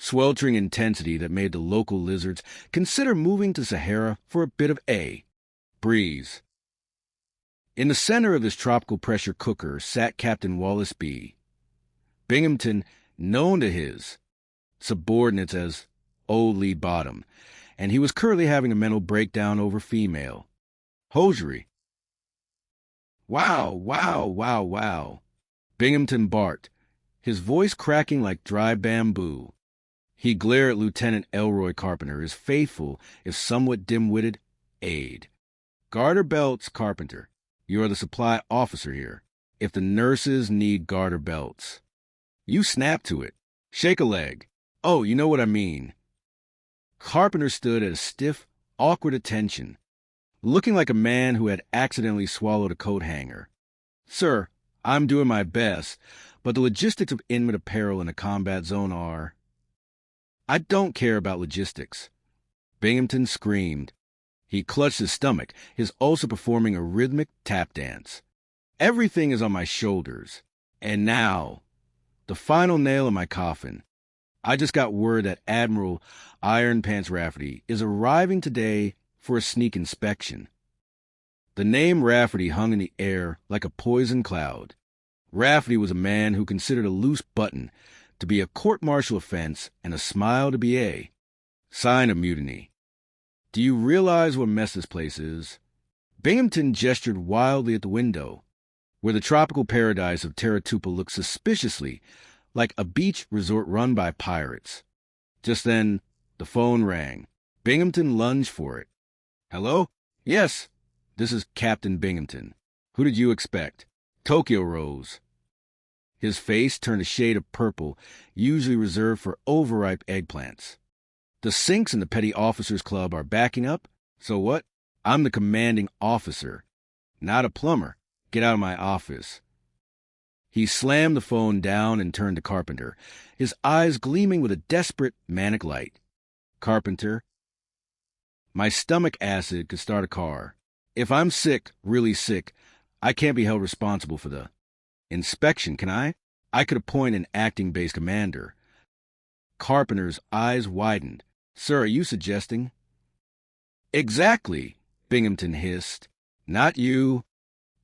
sweltering intensity that made the local lizards consider moving to Sahara for a bit of breeze. In the center of this tropical pressure cooker sat Captain Wallace B. Binghamton, known to his subordinates as Old Lee Bottom, and he was currently having a mental breakdown over female hosiery. Wow, wow, wow, wow. Binghamton barked, his voice cracking like dry bamboo. He glared at Lieutenant Elroy Carpenter, his faithful, if somewhat dim-witted, aide. Garter belts, Carpenter. You are the supply officer here. If the nurses need garter belts, you snap to it. Shake a leg. Oh, you know what I mean. Carpenter stood at a stiff, awkward attention, looking like a man who had accidentally swallowed a coat hanger. Sir, I'm doing my best, but the logistics of inmate apparel in a combat zone are... I don't care about logistics. Binghamton screamed. He clutched his stomach, his ulcer performing a rhythmic tap dance. Everything is on my shoulders. And now, the final nail in my coffin. I just got word that Admiral Iron Pants Rafferty is arriving today for a sneak inspection. The name Rafferty hung in the air like a poison cloud. Rafferty was a man who considered a loose button to be a court-martial offense and a smile to be a sign of mutiny. Do you realize what mess this place is? Binghamton gestured wildly at the window, where the tropical paradise of Teratupa looked suspiciously like a beach resort run by pirates. Just then, the phone rang. Binghamton lunged for it. Hello? Yes, this is Captain Binghamton. Who did you expect? Tokyo rose. His face turned a shade of purple, usually reserved for overripe eggplants. The sinks in the Petty Officers Club are backing up, so what? I'm the commanding officer, not a plumber. Get out of my office. He slammed the phone down and turned to Carpenter, his eyes gleaming with a desperate, manic light. Carpenter, my stomach acid could start a car. If I'm sick, really sick, I can't be held responsible for the inspection, can I? I could appoint an acting base commander. Carpenter's eyes widened. Sir, are you suggesting? Exactly, Binghamton hissed. Not you.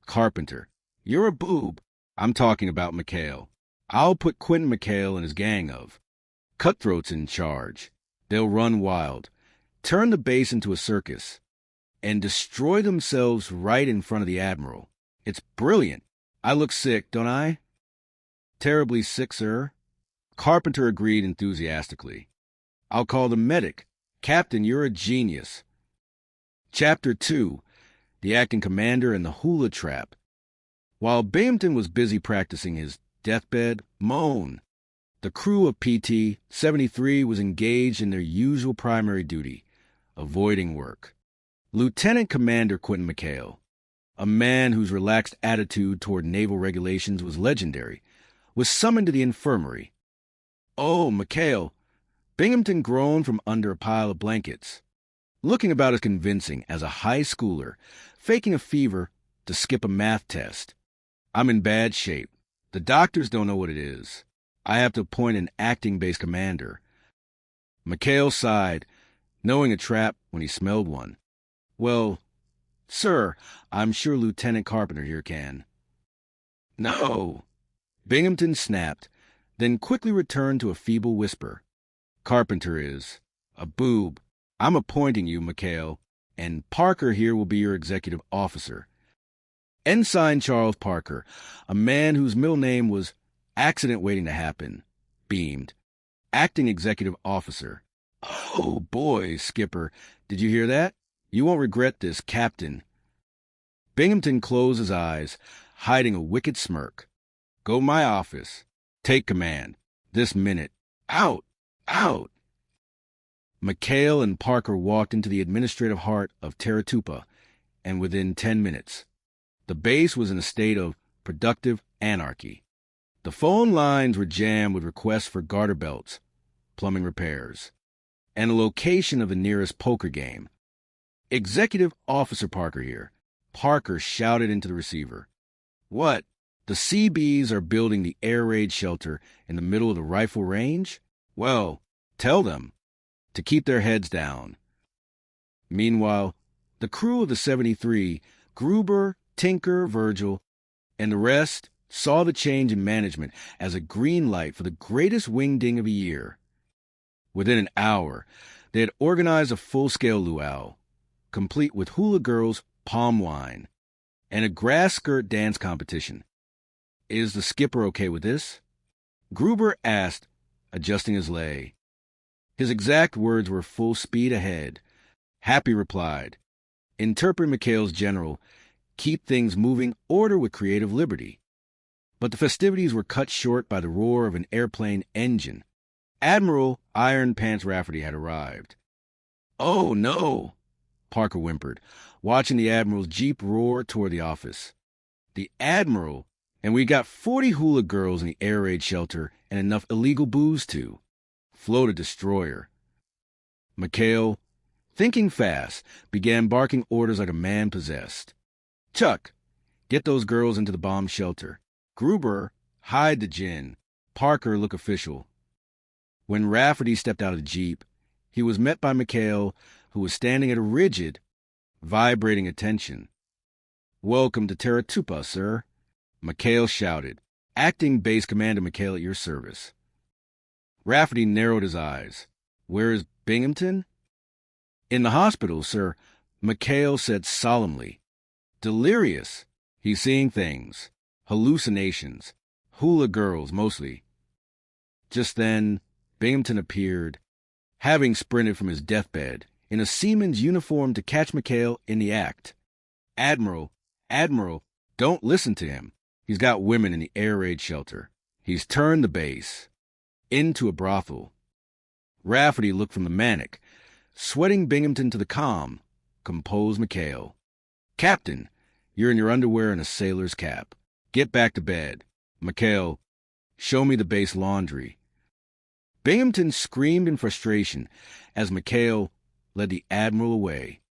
Carpenter, you're a boob. I'm talking about McHale. I'll put Quentin McHale and his gang of cutthroats in charge. They'll run wild, turn the base into a circus, and destroy themselves right in front of the Admiral. It's brilliant. I look sick, don't I? Terribly sick, sir. Carpenter agreed enthusiastically. I'll call the medic. Captain, you're a genius. Chapter 2. The Acting Commander and the Hula Trap. While Binghamton was busy practicing his deathbed moan, the crew of PT 73 was engaged in their usual primary duty, avoiding work. Lieutenant Commander Quentin McHale, a man whose relaxed attitude toward naval regulations was legendary, was summoned to the infirmary. Oh, McHale! Binghamton groaned from under a pile of blankets, looking about as convincing as a high schooler faking a fever to skip a math test. I'm in bad shape. The doctors don't know what it is. I have to appoint an acting base commander. McHale sighed, knowing a trap when he smelled one. Well, sir, I'm sure Lieutenant Carpenter here can. No. Binghamton snapped, then quickly returned to a feeble whisper. Carpenter is a boob. I'm appointing you, McHale, and Parker here will be your executive officer. Ensign Charles Parker, a man whose middle name was Accident Waiting to Happen, beamed. Acting executive officer. Oh, boy, Skipper, did you hear that? You won't regret this, Captain. Binghamton closed his eyes, hiding a wicked smirk. Go to my office. Take command. This minute. Out! Out! McHale and Parker walked into the administrative heart of Taratupa, and within 10 minutes, the base was in a state of productive anarchy. The phone lines were jammed with requests for garter belts, plumbing repairs, and a location of the nearest poker game. "Executive Officer Parker here." Parker shouted into the receiver. "What? The CBs are building the air raid shelter in the middle of the rifle range? Well, tell them to keep their heads down." Meanwhile, the crew of the 73, Goober, Tinker, Virgil, and the rest saw the change in management as a green light for the greatest wingding of the year. Within an hour, they had organized a full-scale luau, complete with hula girls, palm wine, and a grass skirt dance competition. "Is the skipper okay with this?" Goober asked, adjusting his lay. His exact words were "full speed ahead." Happy replied, interpret McHale's general, "keep things moving, order with creative liberty." But the festivities were cut short by the roar of an airplane engine. Admiral Iron Pants Rafferty had arrived. "Oh, no," Parker whimpered, watching the Admiral's Jeep roar toward the office. "The Admiral, and we got 40 hula girls in the air raid shelter and enough illegal booze, too. Float a destroyer." McHale, thinking fast, began barking orders like a man possessed. "Chuck, get those girls into the bomb shelter. Goober, hide the gin. Parker, look official." When Rafferty stepped out of the Jeep, he was met by McHale, who was standing at a rigid, vibrating attention. "Welcome to Taratupa, sir," McHale shouted. "Acting Base Commander McHale at your service." Rafferty narrowed his eyes. "Where is Binghamton?" "In the hospital, sir," McHale said solemnly. "Delirious. He's seeing things. Hallucinations. Hula girls, mostly." Just then, Binghamton appeared, having sprinted from his deathbed, in a seaman's uniform to catch McHale in the act. Admiral, don't listen to him. He's got women in the air raid shelter. He's turned the base into a brothel." Rafferty looked from the manic, sweating Binghamton to the calm, composed McHale. "Captain, you're in your underwear and a sailor's cap. Get back to bed. McHale, show me the base laundry." Binghamton screamed in frustration as McHale led the Admiral away,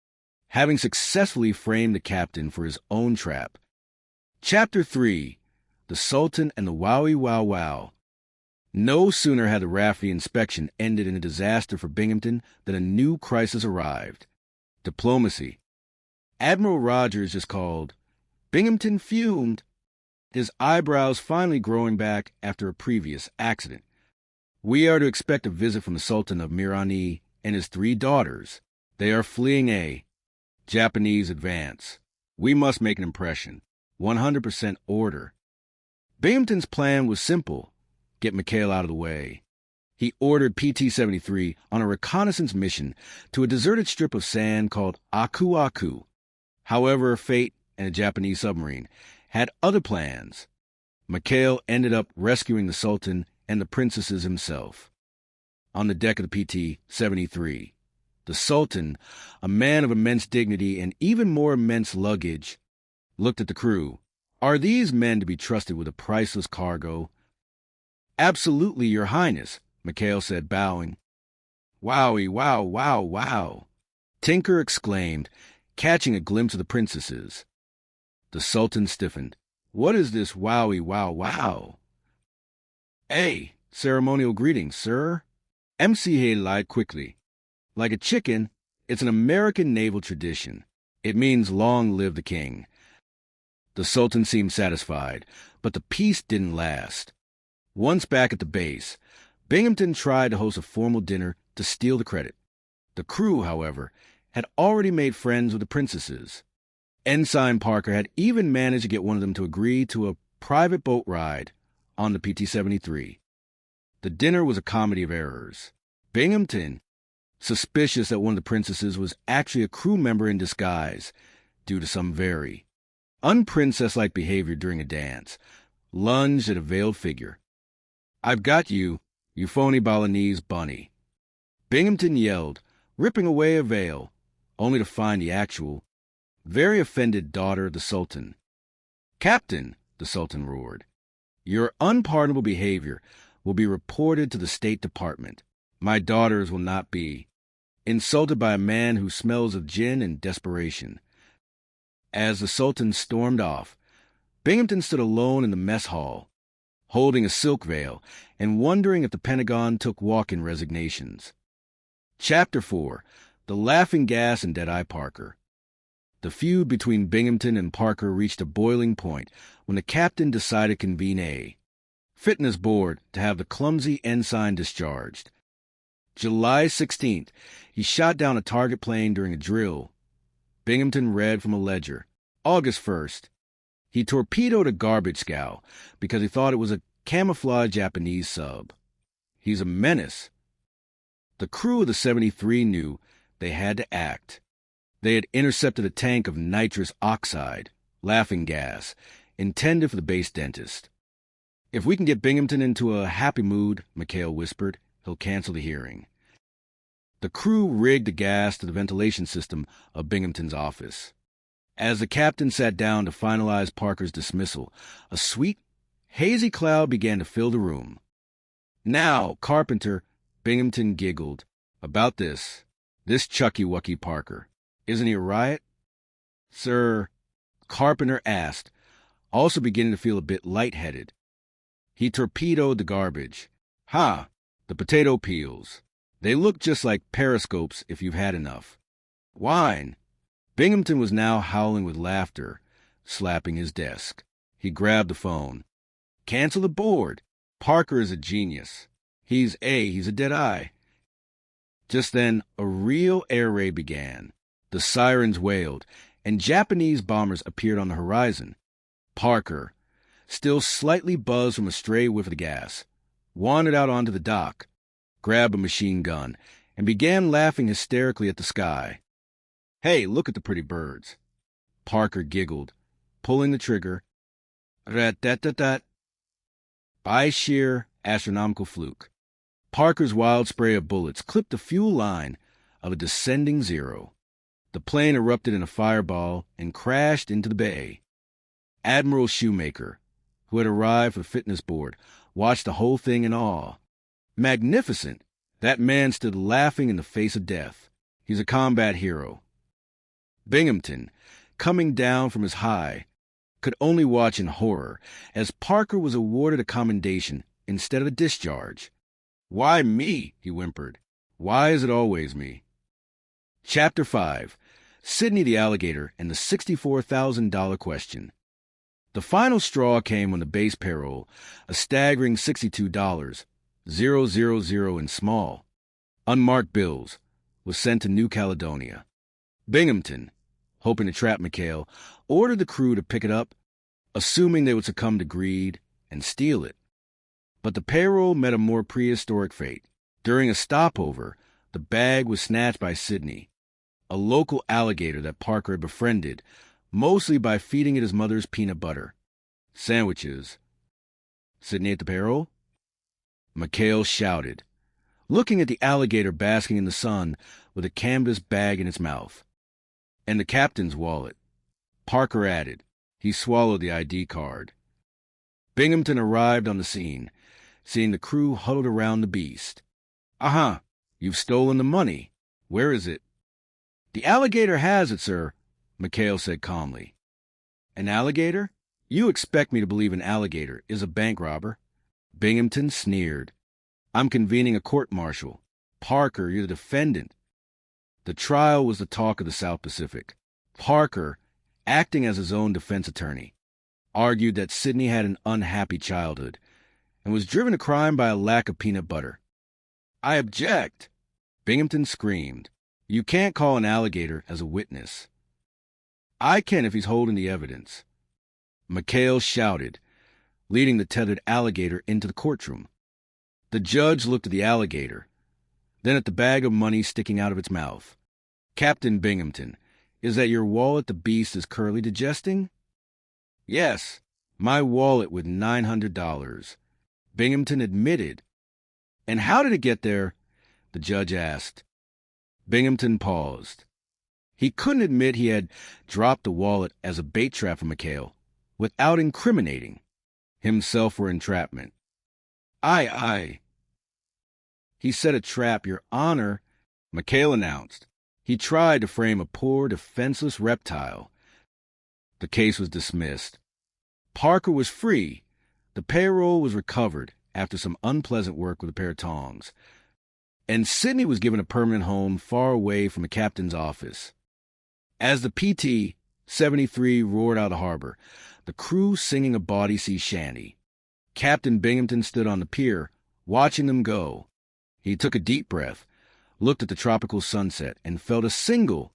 having successfully framed the captain for his own trap. Chapter 3, The Sultan and the Wowie Wow Wow. No sooner had the Rafferty inspection ended in a disaster for Binghamton than a new crisis arrived. Diplomacy. Admiral Rogers just called. Binghamton fumed, his eyebrows finally growing back after a previous accident. "We are to expect a visit from the Sultan of Mirani and his 3 daughters. They are fleeing a Japanese advance. We must make an impression. 100% order." Binghamton's plan was simple: get McHale out of the way. He ordered PT-73 on a reconnaissance mission to a deserted strip of sand called Aku Aku. However, fate and a Japanese submarine had other plans. McHale ended up rescuing the Sultan and the princesses himself. On the deck of the PT-73, the Sultan, a man of immense dignity and even more immense luggage, looked at the crew. "Are these men to be trusted with a priceless cargo?" "Absolutely, Your Highness," McHale said, bowing. "Wowie, wow, wow, wow," Tinker exclaimed, catching a glimpse of the princesses. The Sultan stiffened. "What is this wowie, wow, wow?" "Hey, ceremonial greetings, sir." MC lied quickly. "Like a chicken, it's an American naval tradition. It means long live the king." The Sultan seemed satisfied, but the peace didn't last. Once back at the base, Binghamton tried to host a formal dinner to steal the credit. The crew, however, had already made friends with the princesses. Ensign Parker had even managed to get one of them to agree to a private boat ride on the PT-73. The dinner was a comedy of errors. Binghamton, suspicious that one of the princesses was actually a crew member in disguise due to some very unprincess-like behavior during a dance, lunged at a veiled figure. "I've got you. Euphony Balinese bunny. Binghamton yelled, ripping away a veil, only to find the actual, very offended daughter of the Sultan. "Captain," the Sultan roared, "your unpardonable behavior will be reported to the State Department. My daughters will not be. Insulted by a man who smells of gin and desperation." As the Sultan stormed off, Binghamton stood alone in the mess hall, holding a silk veil and wondering if the Pentagon took walk-in resignations. Chapter 4. The Laughing Gas and Deadeye Parker. The feud between Binghamton and Parker reached a boiling point when the captain decided to convene a fitness board to have the clumsy ensign discharged. July 16th, he shot down a target plane during a drill. Binghamton read from a ledger. August 1st, he torpedoed a garbage scow because he thought it was a camouflage Japanese sub. He's a menace. The crew of the 73 knew they had to act. They had intercepted a tank of nitrous oxide, laughing gas, intended for the base dentist. "If we can get Binghamton into a happy mood," McHale whispered, "he'll cancel the hearing." The crew rigged the gas to the ventilation system of Binghamton's office. As the captain sat down to finalize Parker's dismissal, a sweet, hazy cloud began to fill the room. "Now, Carpenter," Binghamton giggled, "about this Chucky-Wucky Parker. Isn't he a riot?" "Sir," Carpenter asked, also beginning to feel a bit lightheaded. "He torpedoed the garbage." "Ha! The potato peels. They look just like periscopes if you've had enough." "Wine." Binghamton was now howling with laughter, slapping his desk. He grabbed the phone. "Cancel the board. Parker is a genius. He's a dead eye." Just then, a real air raid began. The sirens wailed, and Japanese bombers appeared on the horizon. Parker, still slightly buzzed from a stray whiff of the gas, wandered out onto the dock, grabbed a machine gun, and began laughing hysterically at the sky. "Hey, look at the pretty birds." Parker giggled, pulling the trigger. Rat-tat-tat-tat. By sheer astronomical fluke, Parker's wild spray of bullets clipped the fuel line of a descending Zero. The plane erupted in a fireball and crashed into the bay. Admiral Shoemaker, who had arrived for the fitness board, watched the whole thing in awe. Magnificent! That man stood laughing in the face of death. He's a combat hero. Binghamton, coming down from his high, could only watch in horror as Parker was awarded a commendation instead of a discharge. "Why me?" he whimpered. "Why is it always me?" Chapter 5. Sidney the Alligator and the $64,000 question. The final straw came when the base payroll, a staggering $62,000 in small, unmarked bills, was sent to New Caledonia. Binghamton, hoping to trap McHale, ordered the crew to pick it up, assuming they would succumb to greed and steal it. But the payroll met a more prehistoric fate. During a stopover, the bag was snatched by Sidney, a local alligator that Parker had befriended, mostly by feeding it his mother's peanut butter. Sandwiches. "Sidney at the payroll?" McHale shouted, looking at the alligator basking in the sun with a canvas bag in its mouth. "And the captain's wallet." Parker added. He swallowed the ID card. Binghamton arrived on the scene, seeing the crew huddled around the beast. "Aha! You've stolen the money. Where is it?" "The alligator has it, sir," McHale said calmly. "An alligator? You expect me to believe an alligator is a bank robber?" Binghamton sneered. "I'm convening a court-martial. Parker, you're the defendant." The trial was the talk of the South Pacific. Parker, acting as his own defense attorney, argued that Sidney had an unhappy childhood and was driven to crime by a lack of peanut butter. "I object!" Binghamton screamed. "You can't call an alligator as a witness." "I can if he's holding the evidence." McHale shouted, leading the tethered alligator into the courtroom. The judge looked at the alligator, then at the bag of money sticking out of its mouth. "Captain Binghamton, is that your wallet the beast is currently digesting?" "Yes, my wallet with $900. Binghamton admitted. And how did it get there? The judge asked. Binghamton paused. He couldn't admit he had dropped the wallet as a bait trap for McHale without incriminating himself for entrapment. Aye. He set a trap, Your Honor, McHale announced. He tried to frame a poor, defenseless reptile. The case was dismissed. Parker was free. The payroll was recovered after some unpleasant work with a pair of tongs. And Sidney was given a permanent home far away from the captain's office. As the PT-73 roared out of the harbor, the crew singing a bawdy sea shanty, Captain Binghamton stood on the pier, watching them go. He took a deep breath, looked at the tropical sunset, and felt a single,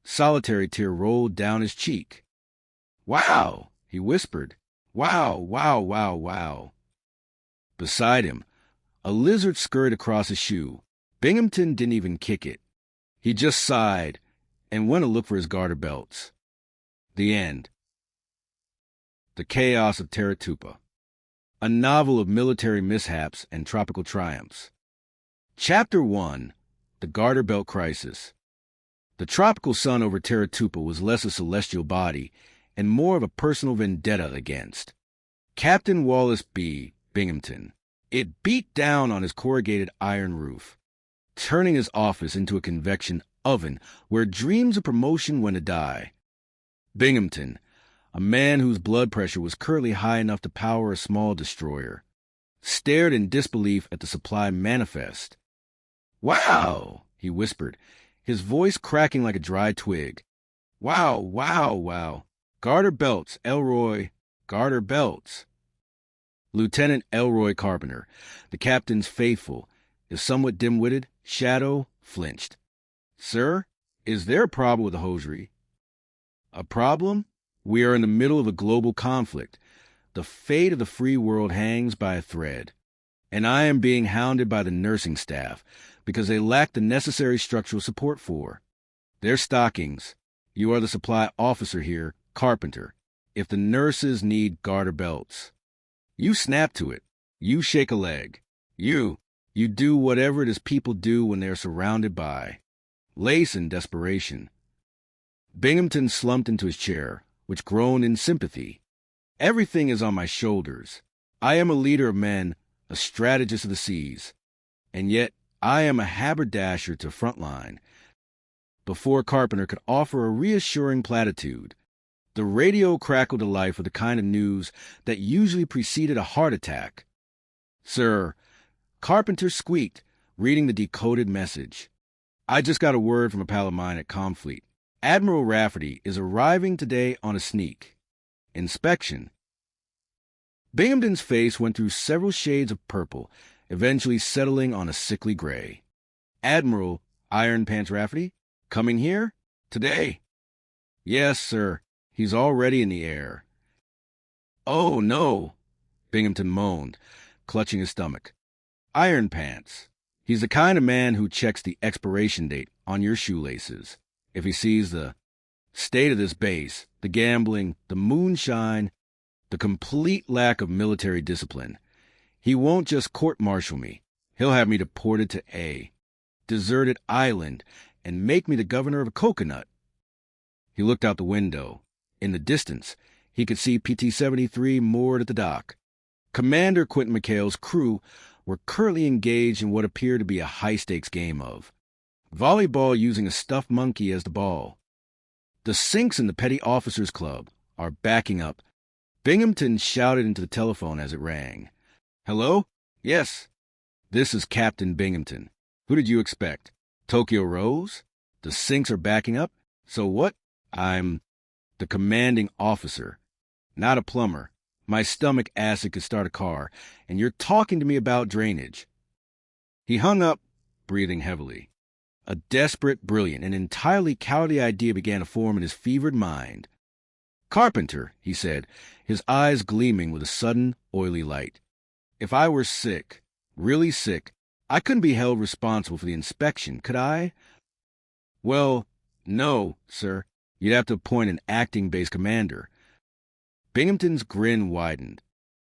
solitary tear roll down his cheek. Wow, he whispered. Wow. Beside him, a lizard scurried across his shoe. Binghamton didn't even kick it. He just sighed and went to look for his garter belts. The end. The Chaos of Taratupa. A novel of military mishaps and tropical triumphs. Chapter 1. The Garter Belt Crisis. The tropical sun over Taratupa was less a celestial body and more of a personal vendetta against Captain Wallace B. Binghamton. It beat down on his corrugated iron roof, turning his office into a convection oven where dreams of promotion went to die. Binghamton, a man whose blood pressure was currently high enough to power a small destroyer, stared in disbelief at the supply manifest. Wow, he whispered, his voice cracking like a dry twig. Wow. Garter belts, Elroy, garter belts. Lieutenant Elroy Carpenter, the captain's faithful, if somewhat dim-witted, shadow, flinched. Sir, is there a problem with the hosiery? A problem? We are in the middle of a global conflict. The fate of the free world hangs by a thread. And I am being hounded by the nursing staff because they lack the necessary structural support for their stockings. You are the supply officer here, Carpenter. If the nurses need garter belts, you snap to it. You shake a leg. You do whatever it is people do when they are surrounded by lace and desperation. Binghamton slumped into his chair, which groaned in sympathy. Everything is on my shoulders. I am a leader of men, a strategist of the seas, and yet I am a haberdasher to frontline. Before Carpenter could offer a reassuring platitude, the radio crackled to life with the kind of news that usually preceded a heart attack. Sir, Carpenter squeaked, reading the decoded message. I just got a word from a pal of mine at Comfleet. Admiral Rafferty is arriving today on a sneak inspection. Binghamton's face went through several shades of purple, eventually settling on a sickly gray. Admiral Iron Pants Rafferty? Coming here? Today? Yes, sir. He's already in the air. Oh, no, Binghamton moaned, clutching his stomach. Iron Pants. He's the kind of man who checks the expiration date on your shoelaces. If he sees the state of this base, the gambling, the moonshine, the complete lack of military discipline, he won't just court-martial me. He'll have me deported to a deserted island and make me the governor of a coconut. He looked out the window. In the distance, he could see PT-73 moored at the dock. Commander Quentin McHale's crew were currently engaged in what appeared to be a high-stakes game of volleyball using a stuffed monkey as the ball. The sinks in the Petty Officers Club are backing up. Binghamton shouted into the telephone as it rang. Hello? Yes. This is Captain Binghamton. Who did you expect? Tokyo Rose? The sinks are backing up? So what? I'm the commanding officer, not a plumber. My stomach acid could start a car, and you're talking to me about drainage. He hung up, breathing heavily. A desperate, brilliant, and entirely cowardly idea began to form in his fevered mind. Carpenter, he said, his eyes gleaming with a sudden, oily light. If I were sick, really sick, I couldn't be held responsible for the inspection, could I? Well, no, sir. You'd have to appoint an acting base commander. Binghamton's grin widened.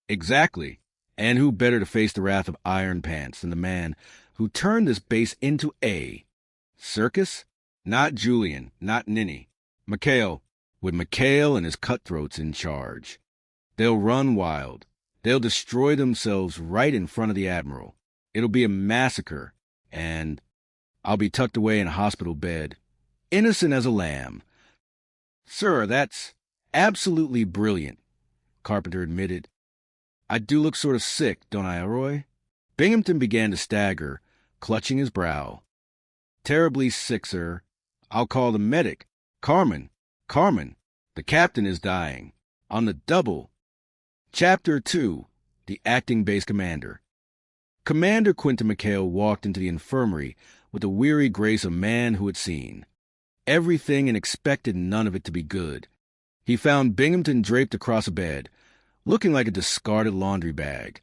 Exactly. And who better to face the wrath of Iron Pants than the man who turned this base into a circus? Not Julian, not Ninny. McHale, with McHale and his cutthroats in charge. They'll run wild. They'll destroy themselves right in front of the Admiral. It'll be a massacre, and I'll be tucked away in a hospital bed, innocent as a lamb. Sir, that's absolutely brilliant, Carpenter admitted. I do look sort of sick, don't I, Roy? Binghamton began to stagger, clutching his brow. Terribly sick, sir. I'll call the medic. Carmen, the captain is dying. On the double. Chapter 2, The Acting Base Commander. Commander Quentin McHale walked into the infirmary with the weary grace of a man who had seen everything and expected none of it to be good. He found Binghamton draped across a bed, looking like a discarded laundry bag.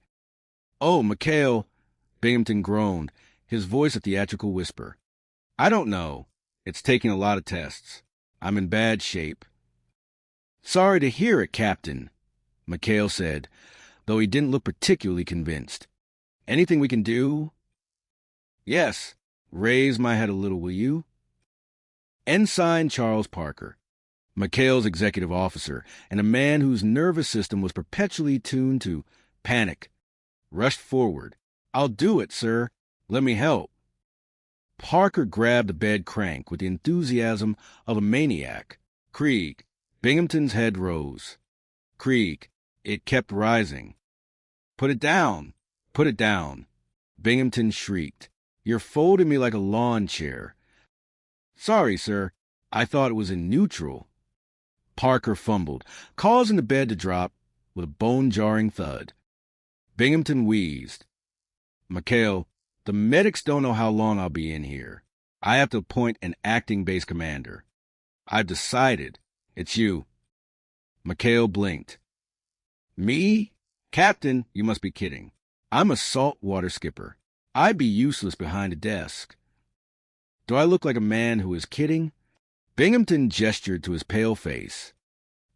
"Oh, McHale," Binghamton groaned, his voice a theatrical whisper. "I don't know. It's taking a lot of tests. I'm in bad shape." "Sorry to hear it, Captain," McHale said, though he didn't look particularly convinced. "Anything we can do?" "Yes. Raise my head a little, will you?" Ensign Charles Parker, McHale's executive officer, and a man whose nervous system was perpetually tuned to panic, rushed forward. "I'll do it, sir. Let me help." Parker grabbed the bed crank with the enthusiasm of a maniac. "Krieg." Binghamton's head rose. "Krieg." It kept rising. "Put it down. Put it down." Binghamton shrieked. "You're folding me like a lawn chair." "Sorry, sir. I thought it was in neutral." Parker fumbled, causing the bed to drop with a bone-jarring thud. Binghamton wheezed. "McHale, the medics don't know how long I'll be in here. I have to appoint an acting base commander. I've decided. It's you." McHale blinked. "Me? Captain, you must be kidding. I'm a saltwater skipper. I'd be useless behind a desk." "Do I look like a man who is kidding?" Binghamton gestured to his pale face.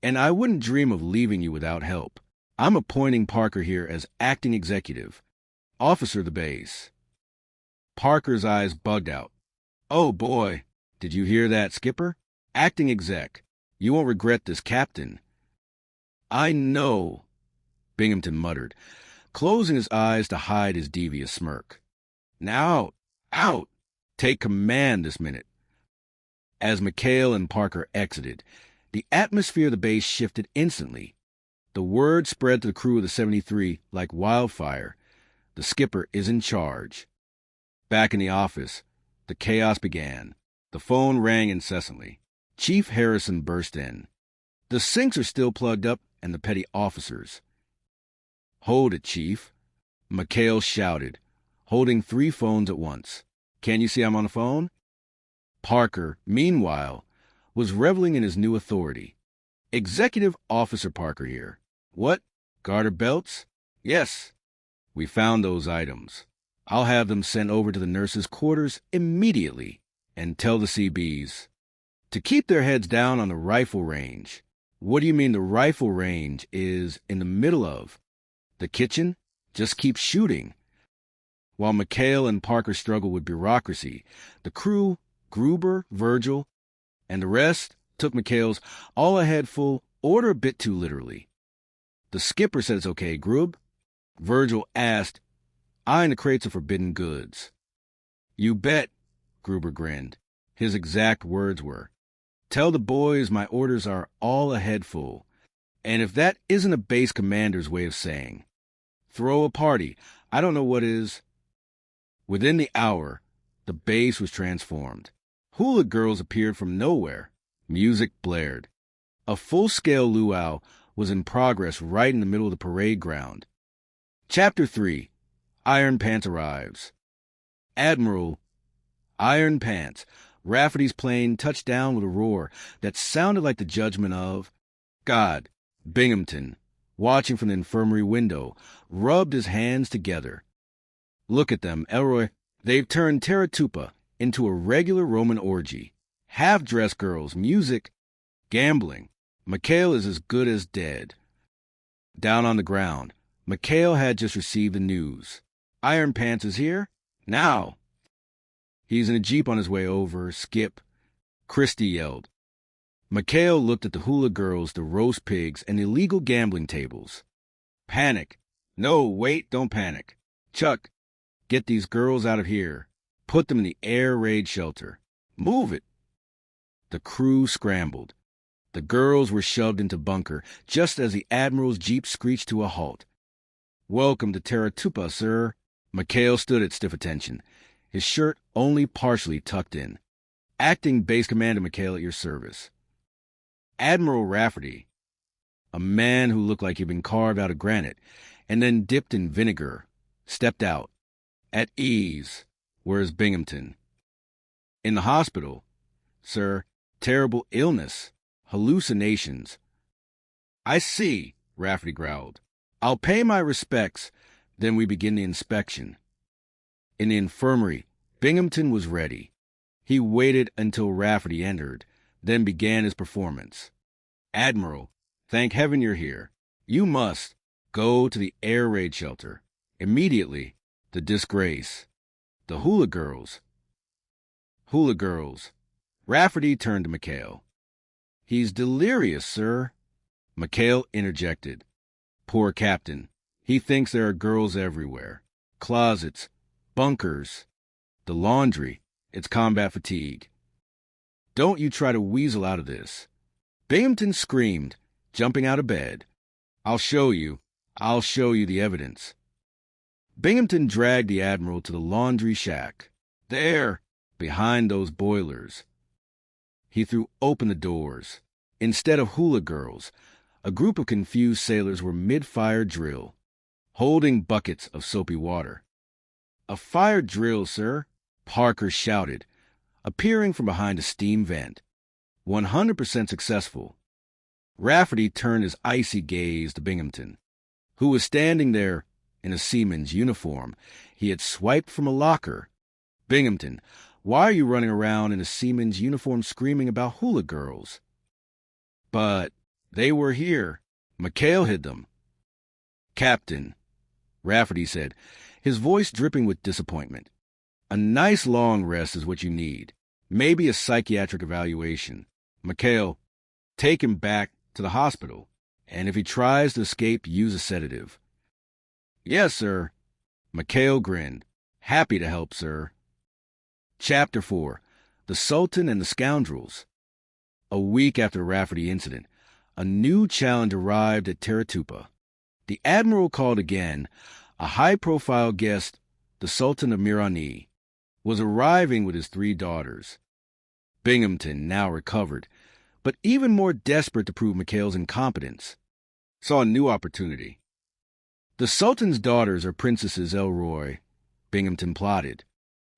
"And I wouldn't dream of leaving you without help. I'm appointing Parker here as acting executive, officer of the base." Parker's eyes bugged out. "Oh, boy. Did you hear that, Skipper? Acting exec. You won't regret this, Captain." "I know," Binghamton muttered, closing his eyes to hide his devious smirk. "Now out. Take command this minute." As McHale and Parker exited, the atmosphere of the base shifted instantly. The word spread to the crew of the 73 like wildfire. The skipper is in charge. Back in the office, the chaos began. The phone rang incessantly. Chief Harrison burst in. "The sinks are still plugged up, and the petty officers." "Hold it, Chief," McHale shouted, holding 3 phones at once. "Can't you see I'm on the phone?" Parker, meanwhile, was reveling in his new authority. "Executive Officer Parker here. What? Garter belts? Yes. We found those items. I'll have them sent over to the nurses' quarters immediately, and tell the CBs to keep their heads down on the rifle range." "What do you mean the rifle range is in the middle of the kitchen? Just keep shooting." While McHale and Parker struggled with bureaucracy, the crew, Goober, Virgil, and the rest took McHale's all-ahead full order a bit too literally. "The skipper said it's okay, Grub." Virgil asked, eyeing the crates of forbidden goods. "You bet," Gruber grinned. His exact words were, "Tell the boys my orders are all ahead full." And if that isn't a base commander's way of saying, "Throw a party, I don't know what is." Within the hour, the base was transformed. Hula girls appeared from nowhere. Music blared. A full-scale luau was in progress right in the middle of the parade ground. Chapter 3, Iron Pants Arrives. Admiral Iron Pants, Rafferty's plane touched down with a roar that sounded like the judgment of God. Binghamton, watching from the infirmary window, rubbed his hands together. "Look at them, Elroy. They've turned Terra Tupa into a regular Roman orgy. Half-dressed girls, music, gambling. McHale is as good as dead." Down on the ground, McHale had just received the news. Iron Pants is here? Now! He's in a Jeep on his way over. Skip. Christy yelled. McHale looked at the hula girls, the roast pigs, and illegal gambling tables. Panic. No, wait, don't panic. Chuck, get these girls out of here. Put them in the air raid shelter. Move it. The crew scrambled. The girls were shoved into bunker just as the Admiral's Jeep screeched to a halt. Welcome to Taratupa, sir. McHale stood at stiff attention, his shirt only partially tucked in. Acting Base Commander McHale at your service. Admiral Rafferty, a man who looked like he'd been carved out of granite and then dipped in vinegar, stepped out. At ease. Where's Binghamton? In the hospital. Sir, terrible illness. Hallucinations. I see, Rafferty growled. I'll pay my respects, then we begin the inspection. In the infirmary, Binghamton was ready. He waited until Rafferty entered, then began his performance. Admiral, thank heaven you're here. You must go to the air raid shelter. Immediately. The disgrace. The hula girls. Hula girls. Rafferty turned to McHale. He's delirious, sir. McHale interjected. Poor captain. He thinks there are girls everywhere. Closets. Bunkers. The laundry. It's combat fatigue. Don't you try to weasel out of this. Binghamton screamed, jumping out of bed. I'll show you the evidence. Binghamton dragged the Admiral to the laundry shack. There, behind those boilers. He threw open the doors. Instead of hula girls, a group of confused sailors were mid-fire drill, holding buckets of soapy water. A fire drill, sir, Parker shouted, appearing from behind a steam vent. 100% successful. Rafferty turned his icy gaze to Binghamton, who was standing there in a seaman's uniform he had swiped from a locker. Binghamton, why are you running around in a seaman's uniform screaming about hula girls? But they were here. McHale hid them. Captain, Rafferty said, his voice dripping with disappointment. A nice long rest is what you need. Maybe a psychiatric evaluation. McHale, take him back to the hospital, and if he tries to escape, use a sedative. Yes, sir. McHale grinned. Happy to help, sir. Chapter 4. The Sultan and the Scoundrels. A week after the Rafferty incident, a new challenge arrived at Taratupa. The Admiral called again. A high-profile guest, the Sultan of Mirani, was arriving with his 3 daughters. Binghamton, now recovered, but even more desperate to prove McHale's incompetence, saw a new opportunity. The Sultan's daughters are Princesses Elroy, Binghamton plotted.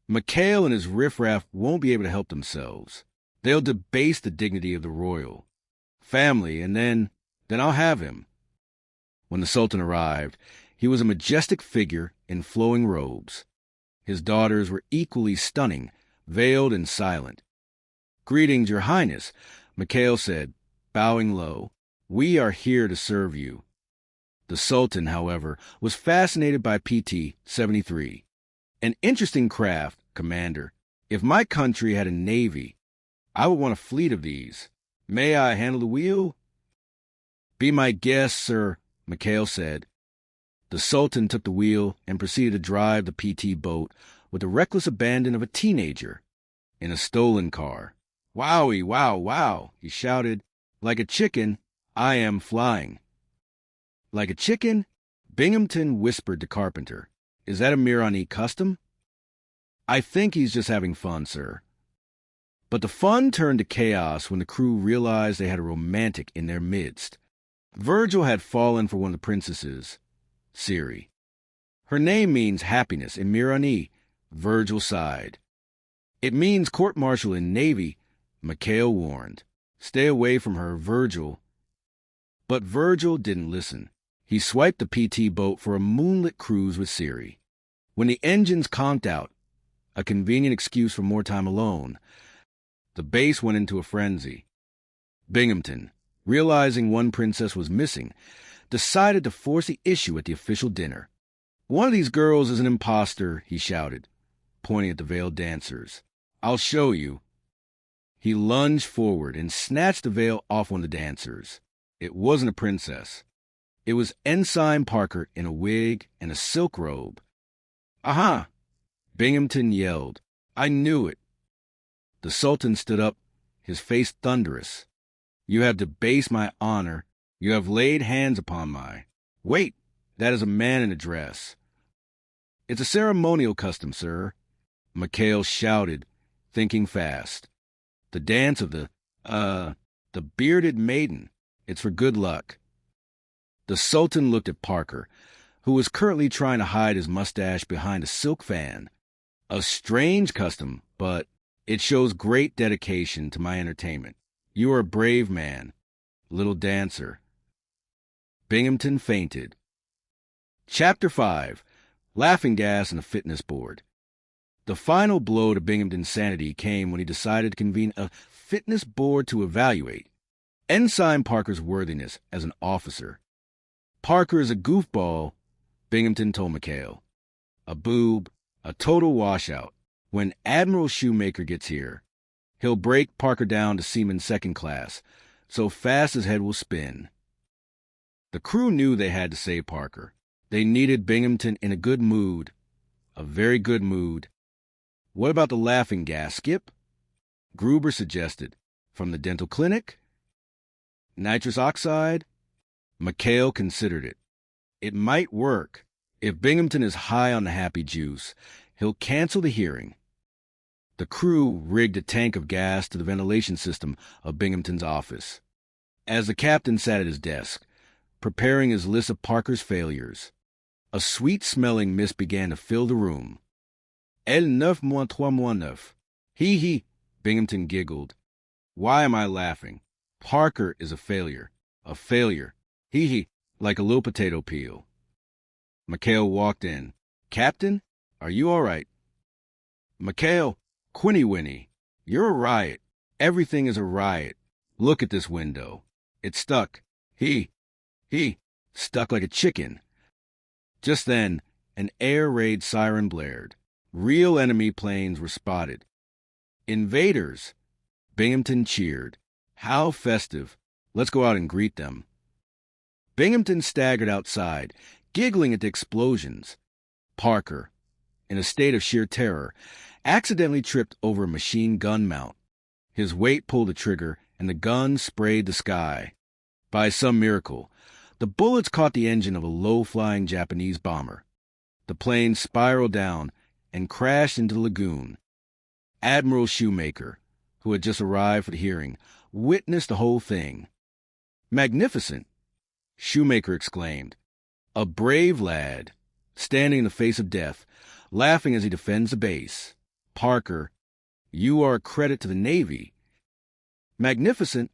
McHale and his riffraff won't be able to help themselves. They'll debase the dignity of the royal family, and then I'll have him. When the Sultan arrived, he was a majestic figure in flowing robes. His daughters were equally stunning, veiled and silent. Greetings, Your Highness, McHale said, bowing low. We are here to serve you. The Sultan, however, was fascinated by PT-73. An interesting craft, Commander. If my country had a navy, I would want a fleet of these. May I handle the wheel? Be my guest, sir, McHale said. The Sultan took the wheel and proceeded to drive the PT boat with the reckless abandon of a teenager in a stolen car. Wowie, wow, wow, he shouted. Like a chicken, I am flying. Like a chicken? Binghamton whispered to Carpenter. Is that a Mirani custom? I think he's just having fun, sir. But the fun turned to chaos when the crew realized they had a romantic in their midst. Virgil had fallen for one of the princesses, Siri. Her name means happiness in Mirani. Virgil sighed. It means court-martial in Navy, McHale warned. Stay away from her, Virgil. But Virgil didn't listen. He swiped the PT boat for a moonlit cruise with Siri. When the engines conked out, a convenient excuse for more time alone, the base went into a frenzy. Binghamton, realizing one princess was missing, decided to force the issue at the official dinner. "One of these girls is an imposter," he shouted, pointing at the veiled dancers. "I'll show you." He lunged forward and snatched the veil off one of the dancers. It wasn't a princess. It was Ensign Parker in a wig and a silk robe. "Aha!" Binghamton yelled. "I knew it." The Sultan stood up, his face thunderous. "You have debased my honor. You have laid hands upon my—" "Wait! That is a man in a dress." "It's a ceremonial custom, sir," McHale shouted, thinking fast. "The dance of the bearded maiden. It's for good luck." The Sultan looked at Parker, who was currently trying to hide his mustache behind a silk fan. "A strange custom, but it shows great dedication to my entertainment. You are a brave man, little dancer." Binghamton fainted. Chapter 5. Laughing Gas and a Fitness Board. The final blow to Binghamton's sanity came when he decided to convene a fitness board to evaluate Ensign Parker's worthiness as an officer. "Parker is a goofball," Binghamton told McHale. "A boob, a total washout. When Admiral Shoemaker gets here, he'll break Parker down to seaman second class, so fast his head will spin." The crew knew they had to save Parker. They needed Binghamton in a good mood, a very good mood. "What about the laughing gas, Skip?" Goober suggested. "From the dental clinic? Nitrous oxide?" McHale considered it. "It might work. If Binghamton is high on the happy juice, he'll cancel the hearing." The crew rigged a tank of gas to the ventilation system of Binghamton's office. As the captain sat at his desk, preparing his list of Parker's failures, a sweet-smelling mist began to fill the room. L9-3-9. Hee, Binghamton giggled. "Why am I laughing? Parker is a failure. A failure. Hee, like a little potato peel." McHale walked in. "Captain, are you all right?" "McHale, Quinny Winnie, you're a riot. Everything is a riot. Look at this window. It's stuck. He, stuck like a chicken." Just then, an air raid siren blared. Real enemy planes were spotted. "Invaders!" Binghamton cheered. "How festive. Let's go out and greet them." Binghamton staggered outside, giggling at the explosions. Parker, in a state of sheer terror, accidentally tripped over a machine gun mount. His weight pulled the trigger, and the gun sprayed the sky. By some miracle, the bullets caught the engine of a low-flying Japanese bomber. The plane spiraled down and crashed into the lagoon. Admiral Shoemaker, who had just arrived for the hearing, witnessed the whole thing. "Magnificent!" Shoemaker exclaimed. "A brave lad, standing in the face of death, laughing as he defends the base. Parker, you are a credit to the Navy." "Magnificent!"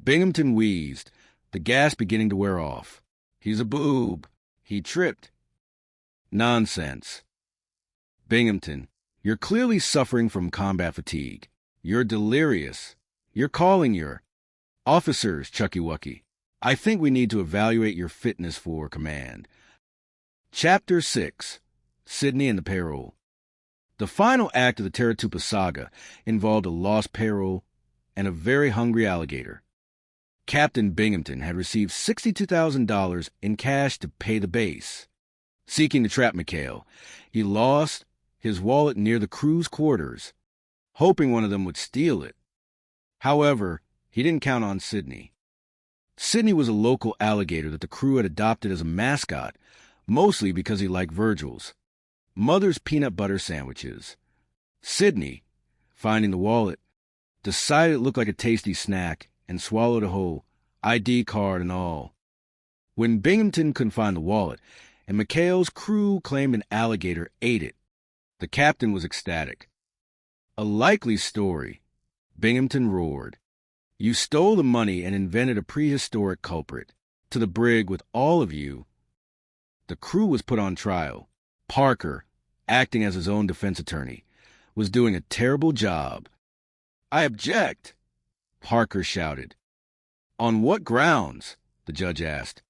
Binghamton wheezed, the gas beginning to wear off. "He's a boob. He tripped." "Nonsense." "Binghamton, you're clearly suffering from combat fatigue. You're delirious. You're calling your officers, Chucky Wucky. I think we need to evaluate your fitness for command." Chapter 6. Sydney and the Payroll. The final act of the Terratupa saga involved a lost payroll and a very hungry alligator. Captain Binghamton had received $62,000 in cash to pay the base. Seeking to trap McHale, he lost his wallet near the crew's quarters, hoping one of them would steal it. However, he didn't count on Sydney. Sydney was a local alligator that the crew had adopted as a mascot, mostly because he liked Virgil's Mother's peanut butter sandwiches. Sydney, finding the wallet, decided it looked like a tasty snack and swallowed a whole ID card and all. When Binghamton couldn't find the wallet, and McHale's crew claimed an alligator ate it, the captain was ecstatic. "A likely story," Binghamton roared. "You stole the money and invented a prehistoric culprit. To the brig with all of you." The crew was put on trial. Parker, acting as his own defense attorney, was doing a terrible job. "I object," Parker shouted. "On what grounds?" the judge asked.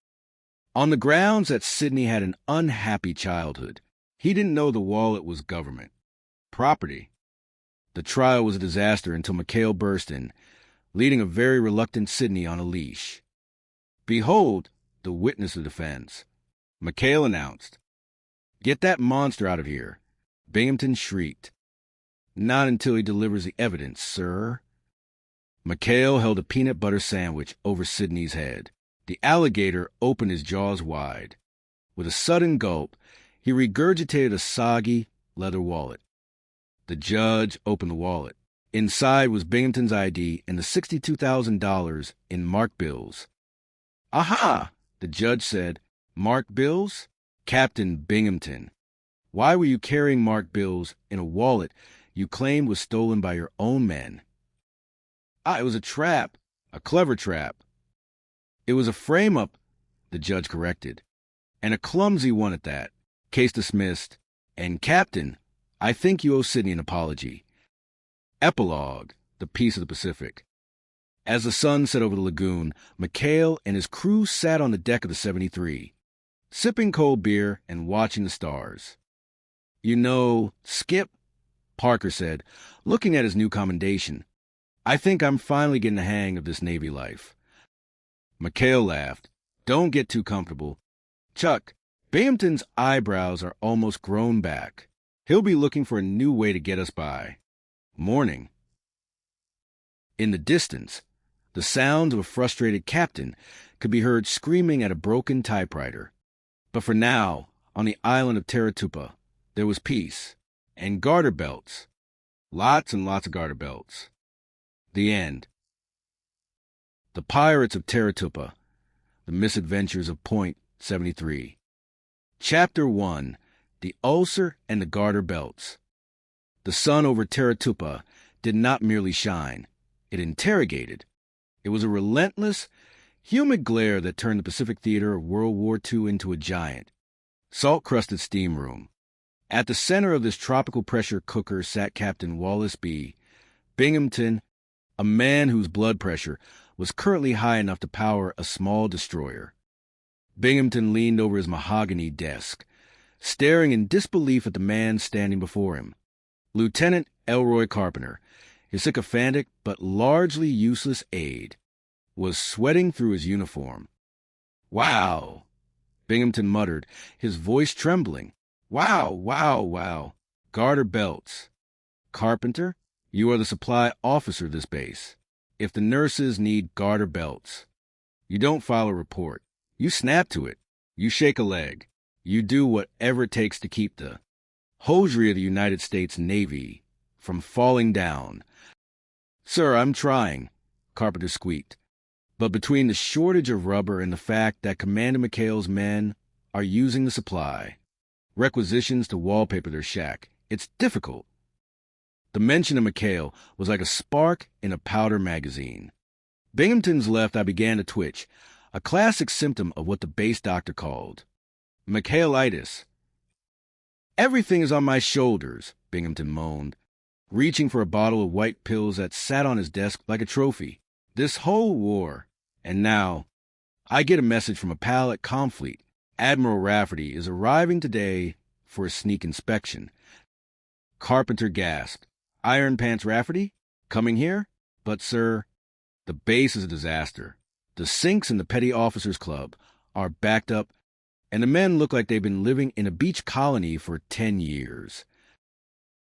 On the grounds that Sidney had an unhappy childhood, he didn't know the wallet was government property. The trial was a disaster until McHale burst in, leading a very reluctant Sidney on a leash. Behold, the witness of defense. McHale announced, "Get that monster out of here." Binghamton shrieked, "Not until he delivers the evidence, sir." McHale held a peanut butter sandwich over Sidney's head. The alligator opened his jaws wide. With a sudden gulp, he regurgitated a soggy leather wallet. The judge opened the wallet. Inside was Binghamton's ID and the $62,000 in marked bills. "Aha!" the judge said. "Marked bills? Captain Binghamton, why were you carrying marked bills in a wallet you claimed was stolen by your own men?" "It was a trap, a clever trap." "It was a frame-up," the judge corrected, "and a clumsy one at that. Case dismissed. And, Captain, I think you owe Sidney an apology." Epilogue, the Peace of the Pacific. As the sun set over the lagoon, McHale and his crew sat on the deck of the 73, sipping cold beer and watching the stars. "You know, Skip," Parker said, looking at his new commendation, "I think I'm finally getting the hang of this Navy life." McHale laughed. "Don't get too comfortable. Chuck, Binghamton's eyebrows are almost grown back. He'll be looking for a new way to get us by." Morning. In the distance, the sounds of a frustrated captain could be heard screaming at a broken typewriter. But for now, on the island of Taratupa, there was peace and garter belts. Lots and lots of garter belts. The end. The Pirates of Taratupa, The Misadventures of Point 73. Chapter 1, The Ulcer and the Garter Belts. The sun over Taratupa did not merely shine. It interrogated. It was a relentless, humid glare that turned the Pacific Theater of World War II into a giant, salt-crusted steam room. At the center of this tropical pressure cooker sat Captain Wallace B. Binghamton, a man whose blood pressure was currently high enough to power a small destroyer. Binghamton leaned over his mahogany desk, staring in disbelief at the man standing before him. Lieutenant Elroy Carpenter, his sycophantic but largely useless aide, was sweating through his uniform. "Wow," Binghamton muttered, his voice trembling. "Wow, wow, wow. Garter belts. Carpenter, you are the supply officer of this base. If the nurses need garter belts, you don't file a report. You snap to it. You shake a leg. You do whatever it takes to keep the hosiery of the United States Navy from falling down." "Sir, I'm trying," Carpenter squeaked. "But between the shortage of rubber and the fact that Commander McHale's men are using the supply requisitions to wallpaper their shack, it's difficult." The mention of McHale was like a spark in a powder magazine. Binghamton's left eye began to twitch, a classic symptom of what the base doctor called McHale-itis. "Everything is on my shoulders," Binghamton moaned, reaching for a bottle of white pills that sat on his desk like a trophy. "This whole war. And now, I get a message from a pal at Comfleet. Admiral Rafferty is arriving today for a sneak inspection." Carpenter gasped. "Iron Pants Rafferty? Coming here? But, sir, the base is a disaster. The sinks in the Petty Officers Club are backed up, and the men look like they've been living in a beach colony for 10 years.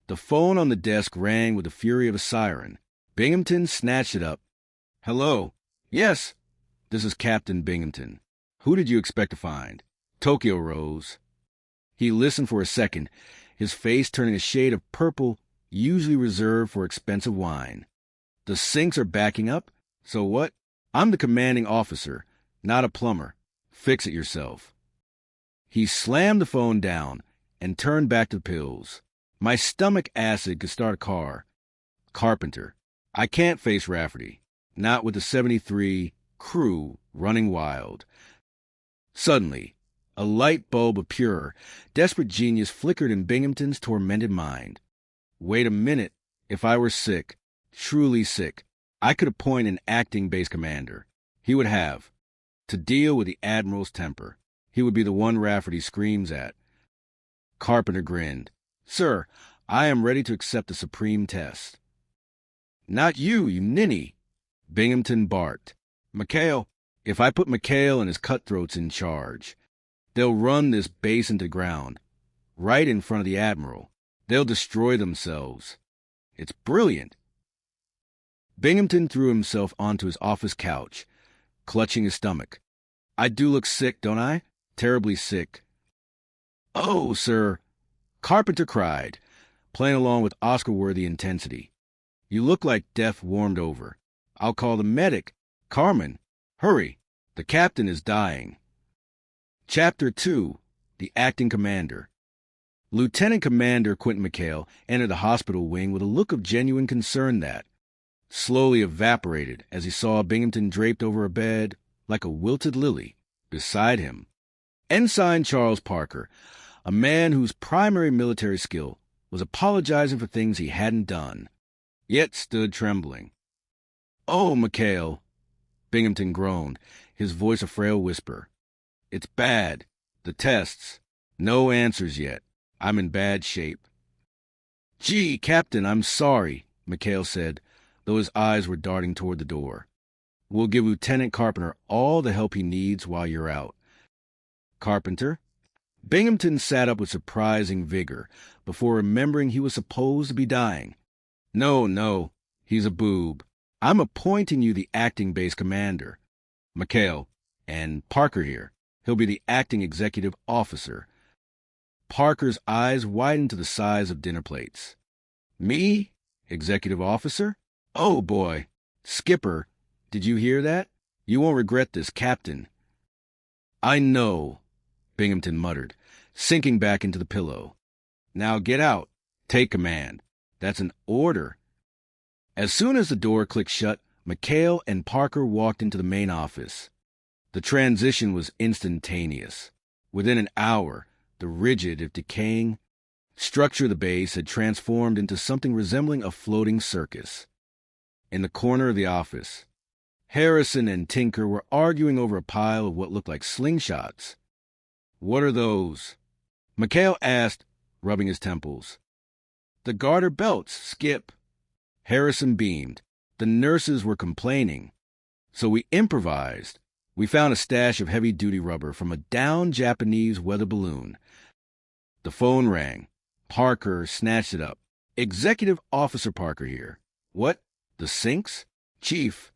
The phone on the desk rang with the fury of a siren. Binghamton snatched it up. "Hello. Yes, this is Captain Binghamton. Who did you expect to find?" "Tokyo Rose." He listened for a second, his face turning a shade of purple usually reserved for expensive wine. "The sinks are backing up? So what? I'm the commanding officer, not a plumber. Fix it yourself." He slammed the phone down and turned back to the pills. "My stomach acid could start a car." Carpenter. "I can't face Rafferty. Not with the 73 crew running wild." Suddenly, a light bulb of pure, desperate genius flickered in Binghamton's tormented mind. Wait a minute. If I were sick, truly sick, I could appoint an acting base commander. He would have to deal with the admiral's temper. He would be the one Rafferty screams at. Carpenter grinned. Sir, I am ready to accept the supreme test. Not you, you ninny, Binghamton barked. McHale, if I put McHale and his cutthroats in charge, they'll run this base into the ground, right in front of the Admiral. They'll destroy themselves. It's brilliant. Binghamton threw himself onto his office couch, clutching his stomach. I do look sick, don't I? Terribly sick. Oh, sir, Carpenter cried, playing along with Oscar-worthy intensity. You look like death warmed over. I'll call the medic. Carmen, hurry. The captain is dying. Chapter 2, The Acting Commander. Lieutenant Commander Quentin McHale entered the hospital wing with a look of genuine concern that slowly evaporated as he saw Binghamton draped over a bed like a wilted lily beside him. Ensign Charles Parker, a man whose primary military skill was apologizing for things he hadn't done, yet stood trembling. Oh, McHale, Binghamton groaned, his voice a frail whisper. It's bad. The tests. No answers yet. I'm in bad shape. Gee, Captain, I'm sorry, McHale said, though his eyes were darting toward the door. We'll give Lieutenant Carpenter all the help he needs while you're out. Carpenter? Binghamton sat up with surprising vigor before remembering he was supposed to be dying. No, he's a boob. I'm appointing you the acting base commander. McHale, and Parker here. He'll be the acting executive officer. Parker's eyes widened to the size of dinner plates. Me? Executive officer? Oh, boy. Skipper, did you hear that? You won't regret this, Captain. I know, Binghamton muttered, sinking back into the pillow. Now get out. Take command. That's an order. As soon as the door clicked shut, McHale and Parker walked into the main office. The transition was instantaneous. Within an hour, the rigid, if decaying, structure of the base had transformed into something resembling a floating circus. In the corner of the office, Harrison and Tinker were arguing over a pile of what looked like slingshots. What are those? McHale asked, rubbing his temples. The garter belts, Skip. Harrison beamed. The nurses were complaining. So we improvised. We found a stash of heavy-duty rubber from a downed Japanese weather balloon. The phone rang. Parker snatched it up. Executive Officer Parker here. What? The sinks? Chief,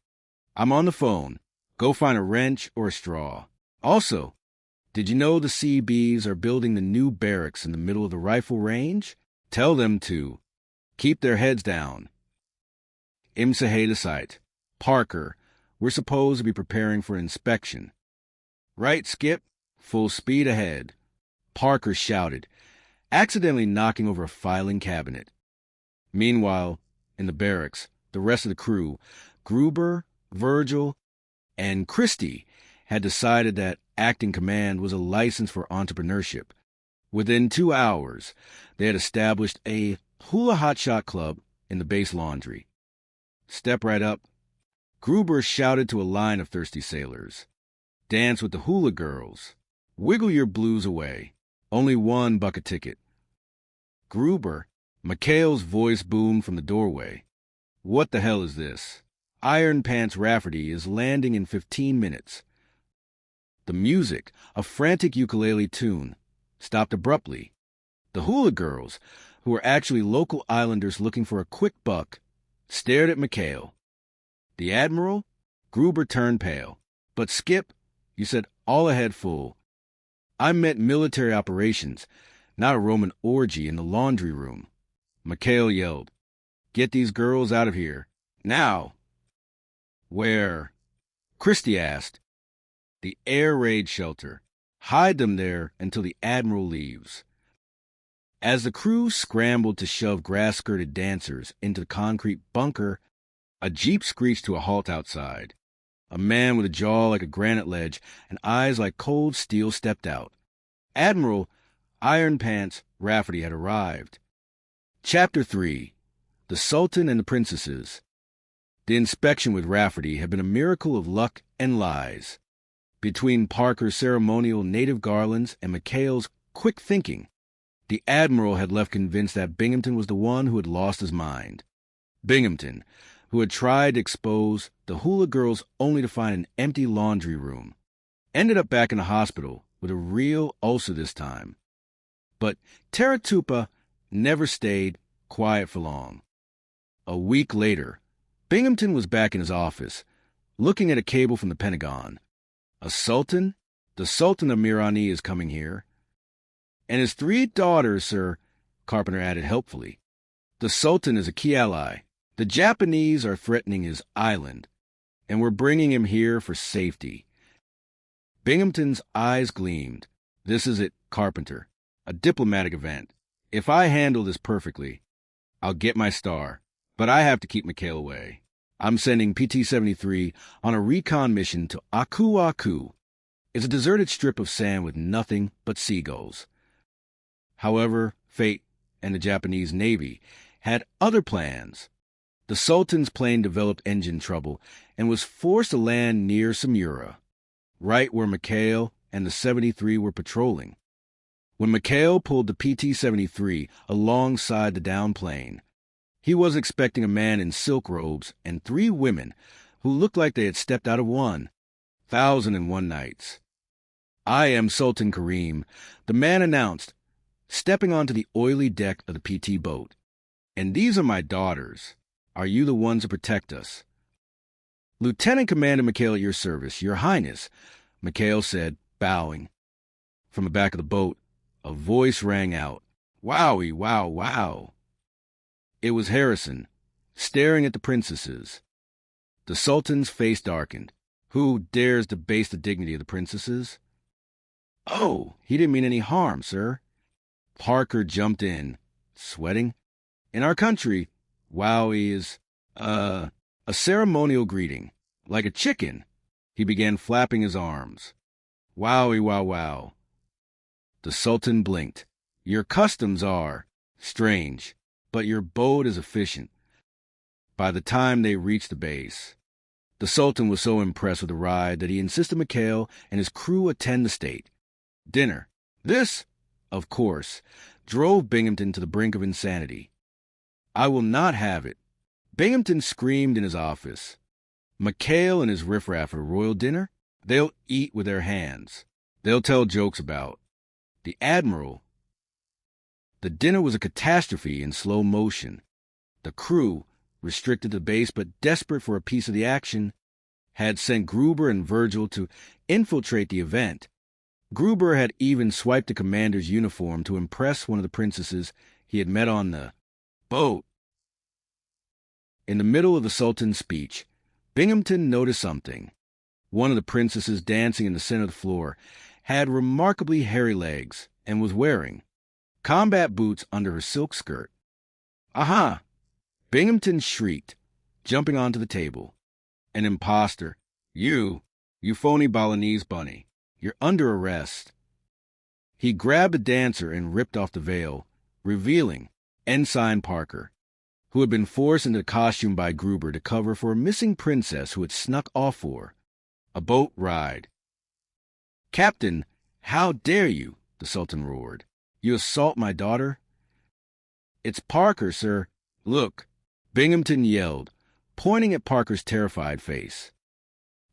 I'm on the phone. Go find a wrench or a straw. Also, did you know the CBs are building the new barracks in the middle of the rifle range? Tell them to. Keep their heads down. Imsaheda site. Parker, we're supposed to be preparing for inspection. Right, Skip? Full speed ahead. Parker shouted, accidentally knocking over a filing cabinet. Meanwhile, in the barracks, the rest of the crew, Goober, Virgil, and Christie, had decided that acting command was a license for entrepreneurship. Within 2 hours, they had established a hula hotshot club in the base laundry. Step right up. Goober shouted to a line of thirsty sailors. Dance with the hula girls. Wiggle your blues away. Only one bucket ticket. Goober, McHale's voice boomed from the doorway. What the hell is this? Iron Pants Rafferty is landing in 15 minutes. The music, a frantic ukulele tune, stopped abruptly. The hula girls, who were actually local islanders looking for a quick buck, stared at McHale. The Admiral? Goober turned pale. But Skip, you said all ahead full. I meant military operations, not a Roman orgy in the laundry room. McHale yelled, Get these girls out of here. Now! Where? Christie asked. The air raid shelter. Hide them there until the Admiral leaves. As the crew scrambled to shove grass-skirted dancers into the concrete bunker, a jeep screeched to a halt outside. A man with a jaw like a granite ledge and eyes like cold steel stepped out. Admiral Iron Pants Rafferty had arrived. Chapter 3. The Sultan and the Princesses. The inspection with Rafferty had been a miracle of luck and lies. Between Parker's ceremonial native garlands and McHale's quick thinking, the Admiral had left convinced that Binghamton was the one who had lost his mind. Binghamton, who had tried to expose the hula girls only to find an empty laundry room, ended up back in the hospital with a real ulcer this time. But Taratupa never stayed quiet for long. A week later, Binghamton was back in his office, looking at a cable from the Pentagon. A sultan? The Sultan of Mirani is coming here. And his 3 daughters, sir, Carpenter added helpfully. The Sultan is a key ally. The Japanese are threatening his island, and we're bringing him here for safety. Binghamton's eyes gleamed. This is it, Carpenter. A diplomatic event. If I handle this perfectly, I'll get my star. But I have to keep McHale away. I'm sending PT-73 on a recon mission to Aku Aku. It's a deserted strip of sand with nothing but seagulls. However, fate and the Japanese Navy had other plans. The Sultan's plane developed engine trouble and was forced to land near Samura, right where McHale and the 73 were patrolling. When McHale pulled the PT-73 alongside the downed plane, he was expecting a man in silk robes and 3 women who looked like they had stepped out of 1,001 Nights. I am Sultan Kareem, the man announced, stepping onto the oily deck of the PT boat. And these are my daughters. Are you the ones to protect us? Lieutenant Commander McHale at your service, Your Highness, McHale said, bowing. From the back of the boat, a voice rang out. Wowie, wow, wow. It was Harrison, staring at the princesses. The Sultan's face darkened. Who dares debase the dignity of the princesses? Oh, he didn't mean any harm, sir. Parker jumped in, sweating. In our country, wowie is, a ceremonial greeting, like a chicken. He began flapping his arms. Wowie, wow, wow. The Sultan blinked. Your customs are strange, but your boat is efficient. By the time they reached the base, the Sultan was so impressed with the ride that he insisted McHale and his crew attend the state. Dinner. This, of course, drove Binghamton to the brink of insanity. I will not have it. Binghamton screamed in his office. McHale and his riffraff at a royal dinner? They'll eat with their hands. They'll tell jokes about the Admiral. The dinner was a catastrophe in slow motion. The crew, restricted to base but desperate for a piece of the action, had sent Goober and Virgil to infiltrate the event. Goober had even swiped the commander's uniform to impress one of the princesses he had met on the boat. In the middle of the Sultan's speech, Binghamton noticed something. One of the princesses dancing in the center of the floor had remarkably hairy legs and was wearing combat boots under her silk skirt. Aha! Binghamton shrieked, jumping onto the table. An imposter. You phony Balinese bunny. You're under arrest. He grabbed the dancer and ripped off the veil, revealing Ensign Parker, who had been forced into costume by Goober to cover for a missing princess who had snuck off for a boat ride. Captain, how dare you? The Sultan roared. You assault my daughter? It's Parker, sir. Look, Binghamton yelled, pointing at Parker's terrified face.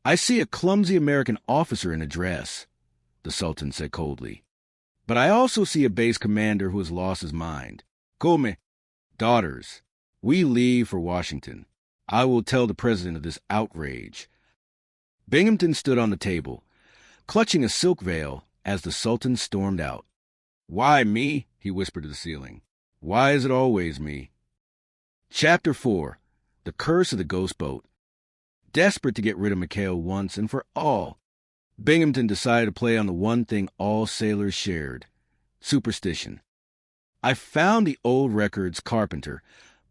I see a clumsy American officer in a dress, the Sultan said coldly. But I also see a base commander who has lost his mind. Gomer, daughters, we leave for Washington. I will tell the president of this outrage. Binghamton stood on the table, clutching a silk veil as the Sultan stormed out. Why me? He whispered to the ceiling. Why is it always me? Chapter 4. The Curse of the Ghost Boat. Desperate to get rid of McHale once and for all, Binghamton decided to play on the one thing all sailors shared, superstition. I found the old records, Carpenter,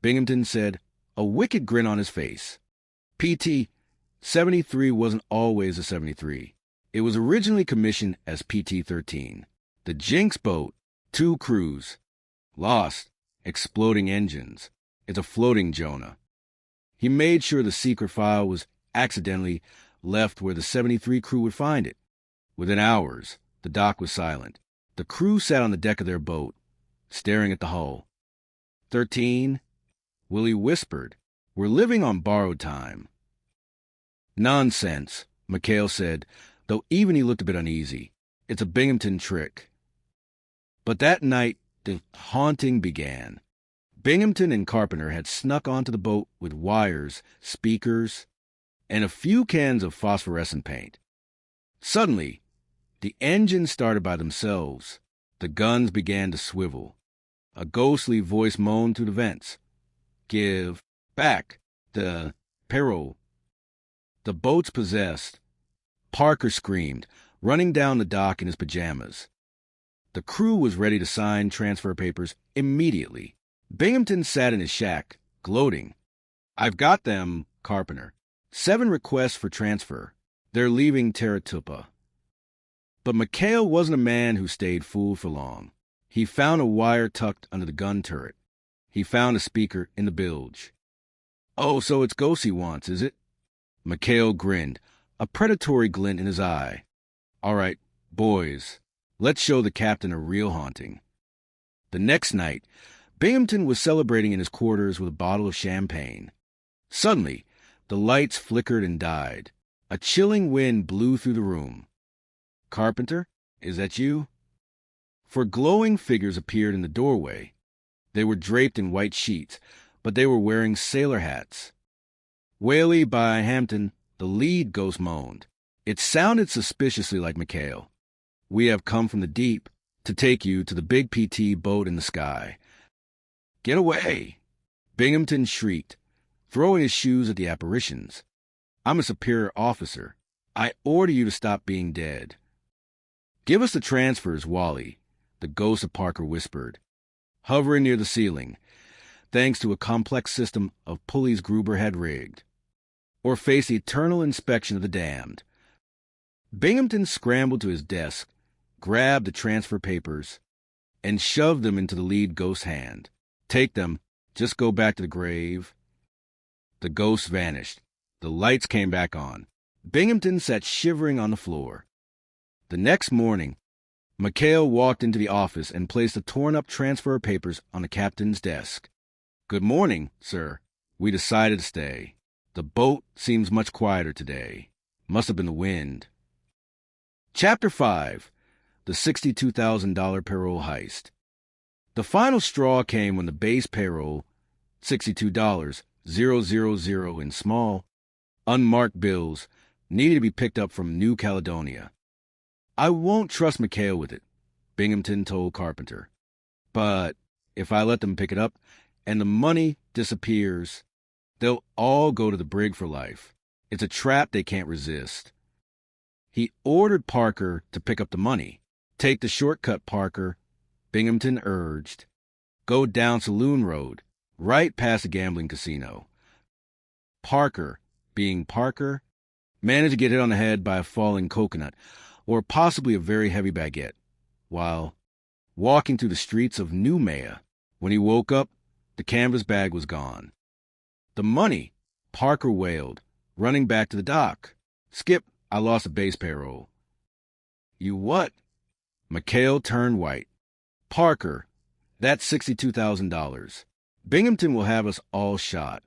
Binghamton said, a wicked grin on his face. PT-73 wasn't always a 73. It was originally commissioned as PT-13. The Jinx boat, 2 crews. Lost, exploding engines. It's a floating Jonah. He made sure the secret file was accidentally left where the 73 crew would find it. Within hours, the dock was silent. The crew sat on the deck of their boat, staring at the hull. 13, Willie whispered, "We're living on borrowed time." "Nonsense," McHale said, though even he looked a bit uneasy. "It's a Binghamton trick." But that night, the haunting began. Binghamton and Carpenter had snuck onto the boat with wires, speakers, and a few cans of phosphorescent paint. Suddenly, the engines started by themselves. The guns began to swivel. A ghostly voice moaned through the vents. "Give back the payroll." The boat's possessed. Parker screamed, running down the dock in his pajamas. The crew was ready to sign transfer papers immediately. Binghamton sat in his shack, gloating. "I've got them, Carpenter. 7 requests for transfer. They're leaving Teratupa." But McHale wasn't a man who stayed fooled for long. He found a wire tucked under the gun turret. He found a speaker in the bilge. "Oh, so it's ghosts he wants, is it?" McHale grinned, a predatory glint in his eye. "All right, boys, let's show the captain a real haunting." The next night, Binghamton was celebrating in his quarters with a bottle of champagne. Suddenly, the lights flickered and died. A chilling wind blew through the room. "Carpenter, is that you?" 4 glowing figures appeared in the doorway. They were draped in white sheets, but they were wearing sailor hats. "Whaley by Hampton," the lead ghost moaned. It sounded suspiciously like McHale. "We have come from the deep to take you to the big PT boat in the sky." "Get away!" Binghamton shrieked, throwing his shoes at the apparitions. "I'm a superior officer. I order you to stop being dead." "Give us the transfers, Wally," the ghost of Parker whispered, hovering near the ceiling, thanks to a complex system of pulleys Goober had rigged, "or face the eternal inspection of the damned." Binghamton scrambled to his desk, grabbed the transfer papers, and shoved them into the lead ghost's hand. "Take them. Just go back to the grave." The ghost vanished. The lights came back on. Binghamton sat shivering on the floor. The next morning, McHale walked into the office and placed the torn-up transfer papers on the captain's desk. "Good morning, sir. We decided to stay. The boat seems much quieter today. Must have been the wind." Chapter 5. The $62,000 payroll heist. The final straw came when the base payroll, $62,000 in small, unmarked bills, needed to be picked up from New Caledonia. "I won't trust McHale with it," Binghamton told Carpenter. "But if I let them pick it up and the money disappears, they'll all go to the brig for life. It's a trap they can't resist." He ordered Parker to pick up the money. "Take the shortcut, Parker," Binghamton urged. "Go down Saloon Road, right past the gambling casino." Parker, being Parker, managed to get hit on the head by a falling coconut, or possibly a very heavy baguette, while walking through the streets of New Maya. When he woke up, the canvas bag was gone. "The money," Parker wailed, running back to the dock. "Skip, I lost a base payroll." "You what?" McHale turned white. "Parker, that's $62,000. Binghamton will have us all shot."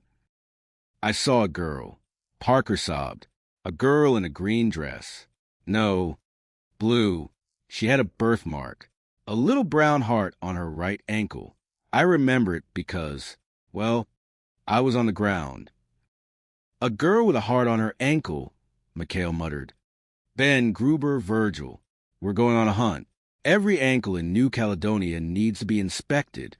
"I saw a girl," Parker sobbed. "A girl in a green dress. No, blue. She had a birthmark. A little brown heart on her right ankle. I remember it because, well, I was on the ground." "A girl with a heart on her ankle," McHale muttered. "Ben, Goober, Virgil. We're going on a hunt. Every ankle in New Caledonia needs to be inspected."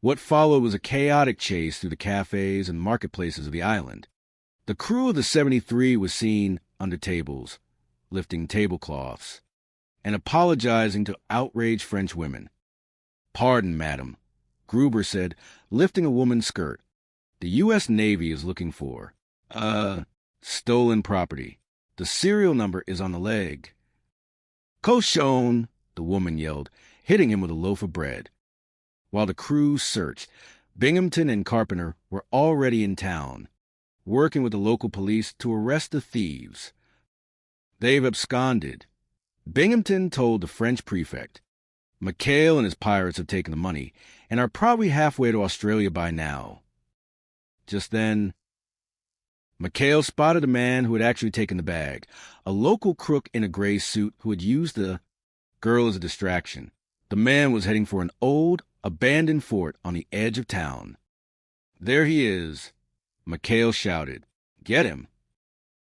What followed was a chaotic chase through the cafes and marketplaces of the island. The crew of the 73 was seen under tables, lifting tablecloths, and apologizing to outraged French women. "Pardon, madam," Goober said, lifting a woman's skirt. "The U.S. Navy is looking for, stolen property. The serial number is on the leg." "Cochon," the woman yelled, hitting him with a loaf of bread. While the crew searched, Binghamton and Carpenter were already in town, working with the local police to arrest the thieves. "They've absconded," Binghamton told the French prefect, McHale and his pirates have taken the money and are probably halfway to Australia by now. Just then, McHale spotted a man who had actually taken the bag, a local crook in a gray suit who had used the girl as a distraction. The man was heading for an old, abandoned fort on the edge of town. There he is, McHale shouted. Get him.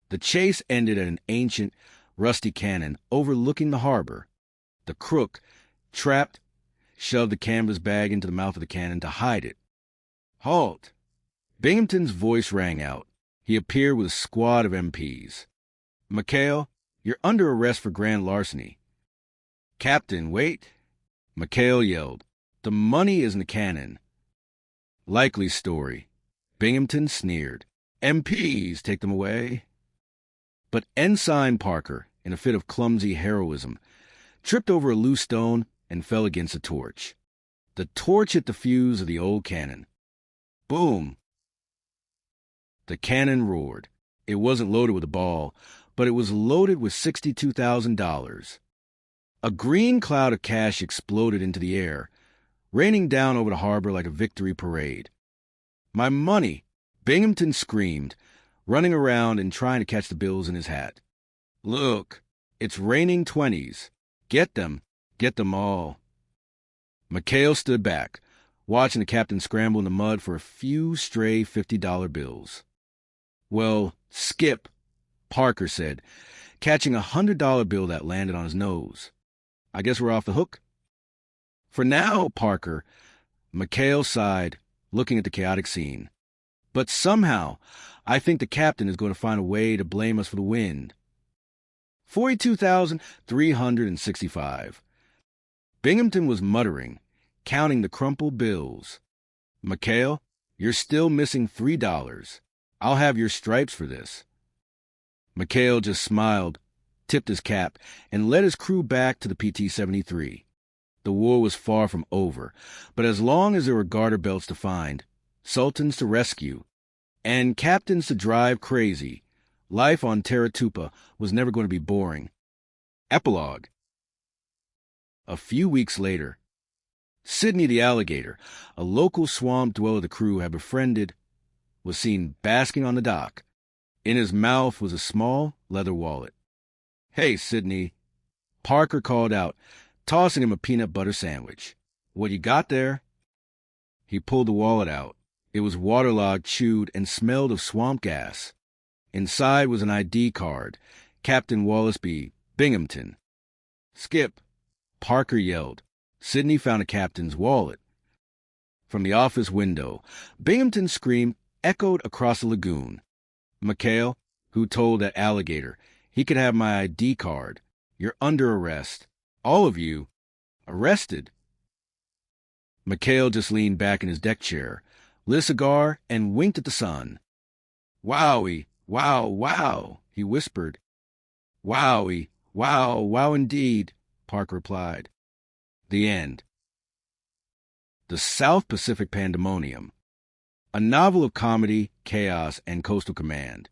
The chase ended at an ancient, rusty cannon overlooking the harbor. The crook, trapped, shoved the canvas bag into the mouth of the cannon to hide it. Halt! Binghamton's voice rang out. He appeared with a squad of MPs. McHale, you're under arrest for grand larceny. Captain, wait! McHale yelled. The money is in the cannon. Likely story. Binghamton sneered. MPs, take them away. But Ensign Parker, in a fit of clumsy heroism, tripped over a loose stone and fell against a torch. The torch hit the fuse of the old cannon. Boom! The cannon roared. It wasn't loaded with a ball, but it was loaded with $62,000. A green cloud of cash exploded into the air, raining down over the harbor like a victory parade. My money! Binghamton screamed, running around and trying to catch the bills in his hat. Look, it's raining 20s. Get them all. McHale stood back, watching the captain scramble in the mud for a few stray $50 bills. Well, Skip, Parker said, catching a $100 bill that landed on his nose. I guess we're off the hook? For now, Parker, McHale sighed, looking at the chaotic scene. But somehow, I think the captain is going to find a way to blame us for the wind. 42,365. Binghamton was muttering, counting the crumpled bills. McHale, you're still missing $3. I'll have your stripes for this. McHale just smiled, tipped his cap, and led his crew back to the PT-73. The war was far from over, but as long as there were garter belts to find, sultans to rescue, and captains to drive crazy, life on Taratupa was never going to be boring. Epilogue. A few weeks later, Sidney the alligator, a local swamp dweller the crew had befriended, was seen basking on the dock. In his mouth was a small leather wallet. Hey, Sidney, Parker called out, tossing him a peanut butter sandwich. What you got there? He pulled the wallet out. It was waterlogged, chewed, and smelled of swamp gas. Inside was an ID card, Captain Wallace B. Binghamton. Skip, Parker yelled. Sidney found a captain's wallet. From the office window, Binghamton's scream echoed across the lagoon. McHale, who told that alligator he could have my ID card. You're under arrest. All of you. Arrested. McHale just leaned back in his deck chair, lit a cigar, and winked at the sun. Wowie, wow, wow, he whispered. Wowie, wow, wow indeed, Parker replied. The end. The South Pacific Pandemonium, a novel of comedy, chaos, and coastal command,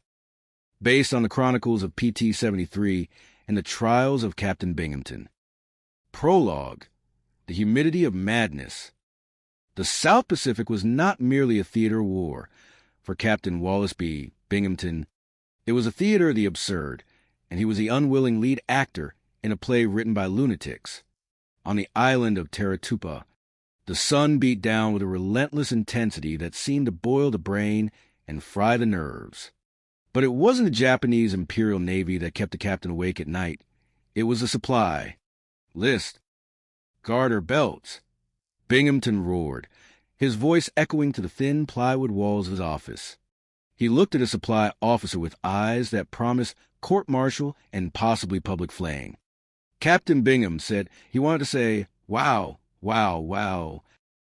based on the chronicles of PT-73 and the trials of Captain Binghamton. Prologue, the humidity of madness. The South Pacific was not merely a theater of war. For Captain Wallace B. Binghamton, it was a theater of the absurd, and he was the unwilling lead actor in a play written by lunatics. On the island of Taratupa, the sun beat down with a relentless intensity that seemed to boil the brain and fry the nerves. But it wasn't the Japanese Imperial Navy that kept the captain awake at night. It was the supply. List. Garter belts. Binghamton roared, his voice echoing to the thin plywood walls of his office. He looked at a supply officer with eyes that promised court-martial and possibly public flaying. Captain Bingham said he wanted to say, wow, wow, wow,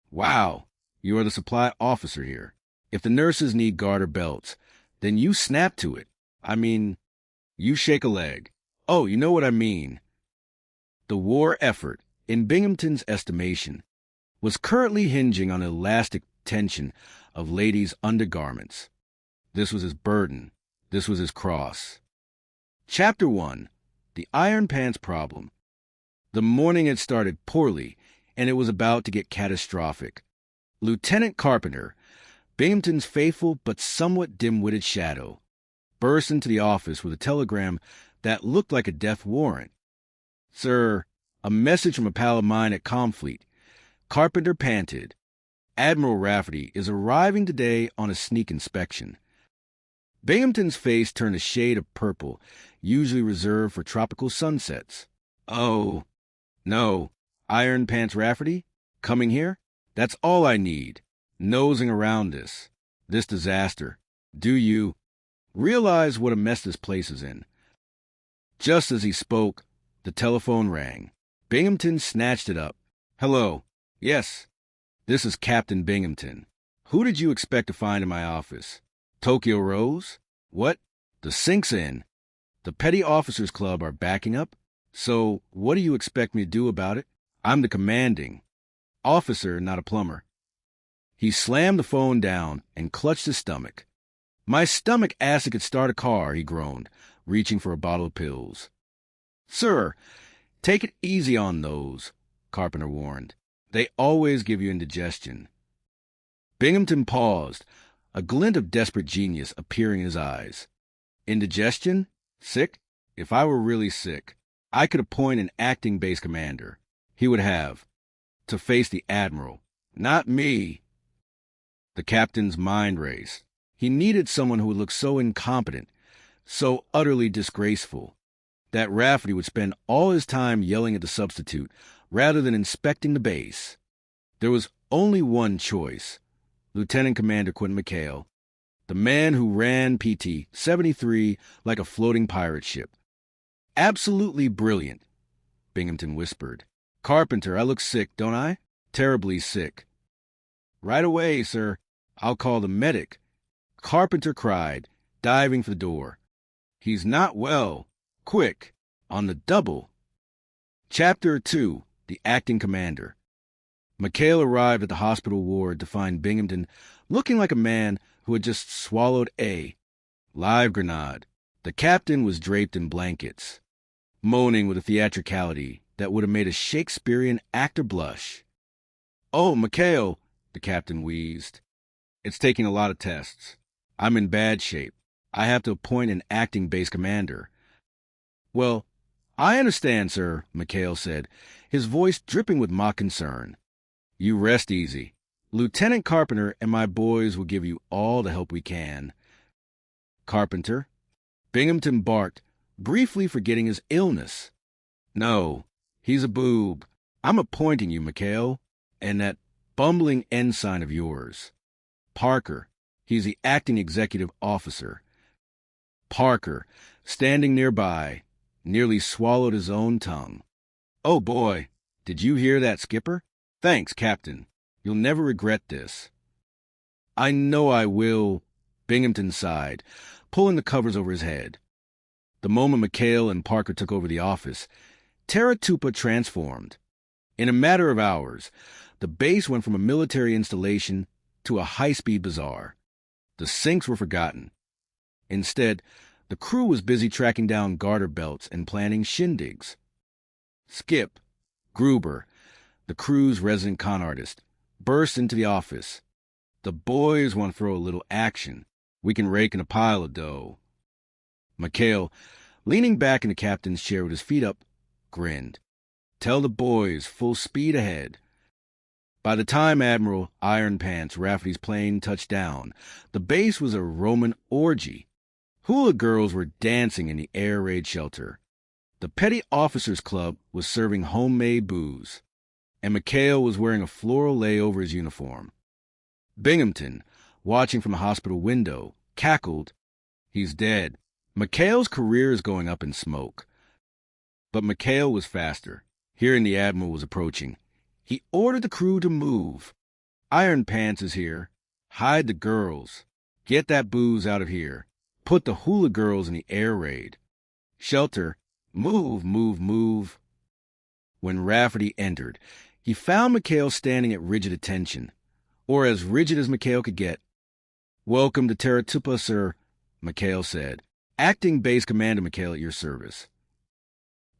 wow, you are the supply officer here. If the nurses need garter belts, then you snap to it. I mean, you shake a leg. Oh, you know what I mean. The war effort, in Binghamton's estimation, was currently hinging on elastic tension of ladies' undergarments. This was his burden. This was his cross. Chapter 1. the Iron Pants problem. The morning had started poorly, and it was about to get catastrophic. Lieutenant Carpenter, Binghamton's faithful but somewhat dim-witted shadow, burst into the office with a telegram that looked like a death warrant. "Sir, a message from a pal of mine at Comfleet." Carpenter panted. "Admiral Rafferty is arriving today on a sneak inspection." Binghamton's face turned a shade of purple, usually reserved for tropical sunsets. "Oh, no. Iron Pants Rafferty? Coming here? That's all I need. Nosing around this disaster. Do you realize what a mess this place is in?" Just as he spoke, the telephone rang. Binghamton snatched it up. "Hello. Yes. This is Captain Binghamton. Who did you expect to find in my office? Tokyo Rose? What? The sink's in. The Petty Officers Club are backing up? So what do you expect me to do about it? I'm the commanding officer, not a plumber." He slammed the phone down and clutched his stomach. "My stomach asked it could start a car," he groaned, reaching for a bottle of pills. "Sir, take it easy on those," Carpenter warned. "They always give you indigestion." Binghamton paused, a glint of desperate genius appearing in his eyes. "Indigestion? Sick? If I were really sick, I could appoint an acting base commander. He would have to face the Admiral, not me." The captain's mind raced. He needed someone who would look so incompetent, so utterly disgraceful, that Rafferty would spend all his time yelling at the substitute rather than inspecting the base. There was only one choice: Lieutenant Commander Quentin McHale, the man who ran PT 73 like a floating pirate ship. "Absolutely brilliant," Binghamton whispered. "Carpenter, I look sick, don't I? Terribly sick." "Right away, sir. I'll call the medic," Carpenter cried, diving for the door. "He's not well. Quick, on the double." Chapter 2, The Acting Commander. McHale arrived at the hospital ward to find Binghamton looking like a man who had just swallowed a live grenade. The captain was draped in blankets, moaning with a theatricality that would have made a Shakespearean actor blush. "Oh, McHale," the captain wheezed. "It's taking a lot of tests. I'm in bad shape. I have to appoint an acting base commander." "Well, I understand, sir," McHale said, his voice dripping with mock concern. "You rest easy. Lieutenant Carpenter and my boys will give you all the help we can." "Carpenter?" Binghamton barked, briefly forgetting his illness. "No, he's a boob. I'm appointing you, McHale, and that bumbling ensign of yours. Parker, he's the acting executive officer." Parker, standing nearby, nearly swallowed his own tongue. "Oh, boy, did you hear that, Skipper? Thanks, Captain. You'll never regret this." "I know I will," Binghamton sighed, pulling the covers over his head. The moment McHale and Parker took over the office, Teratupa transformed. In a matter of hours, the base went from a military installation to a high-speed bazaar. The sinks were forgotten. Instead, the crew was busy tracking down garter belts and planning shindigs. Skip, Goober, the crew's resident con artist, burst into the office. "The boys want to throw a little action. We can rake in a pile of dough." McHale, leaning back in the captain's chair with his feet up, grinned. "Tell the boys full speed ahead." By the time Admiral Iron Pants Rafferty's plane touched down, the base was a Roman orgy. Hula girls were dancing in the air raid shelter. The Petty Officers Club was serving homemade booze, and McHale was wearing a floral lei over his uniform. Binghamton, watching from the hospital window, cackled, "He's dead. McHale's career is going up in smoke." But McHale was faster. Hearing the Admiral was approaching, he ordered the crew to move. "Iron Pants is here. Hide the girls. Get that booze out of here. Put the hula girls in the air raid. Shelter, move, move, move." When Rafferty entered, he found McHale standing at rigid attention, or as rigid as McHale could get. "Welcome to Teratupa, sir," McHale said. "Acting Base Commander McHale at your service."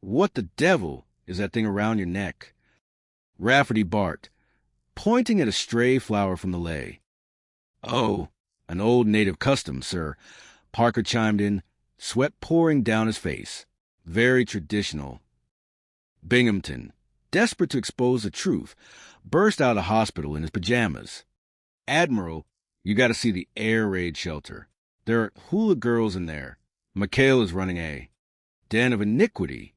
What the devil is that thing around your neck? Rafferty barked, pointing at a stray flower from the lei. Oh, an old native custom, sir, Parker chimed in, sweat pouring down his face. Very traditional. Binghamton, desperate to expose the truth, burst out of the hospital in his pajamas. Admiral, you got to see the air raid shelter. There are hula girls in there. McHale is running a den of iniquity.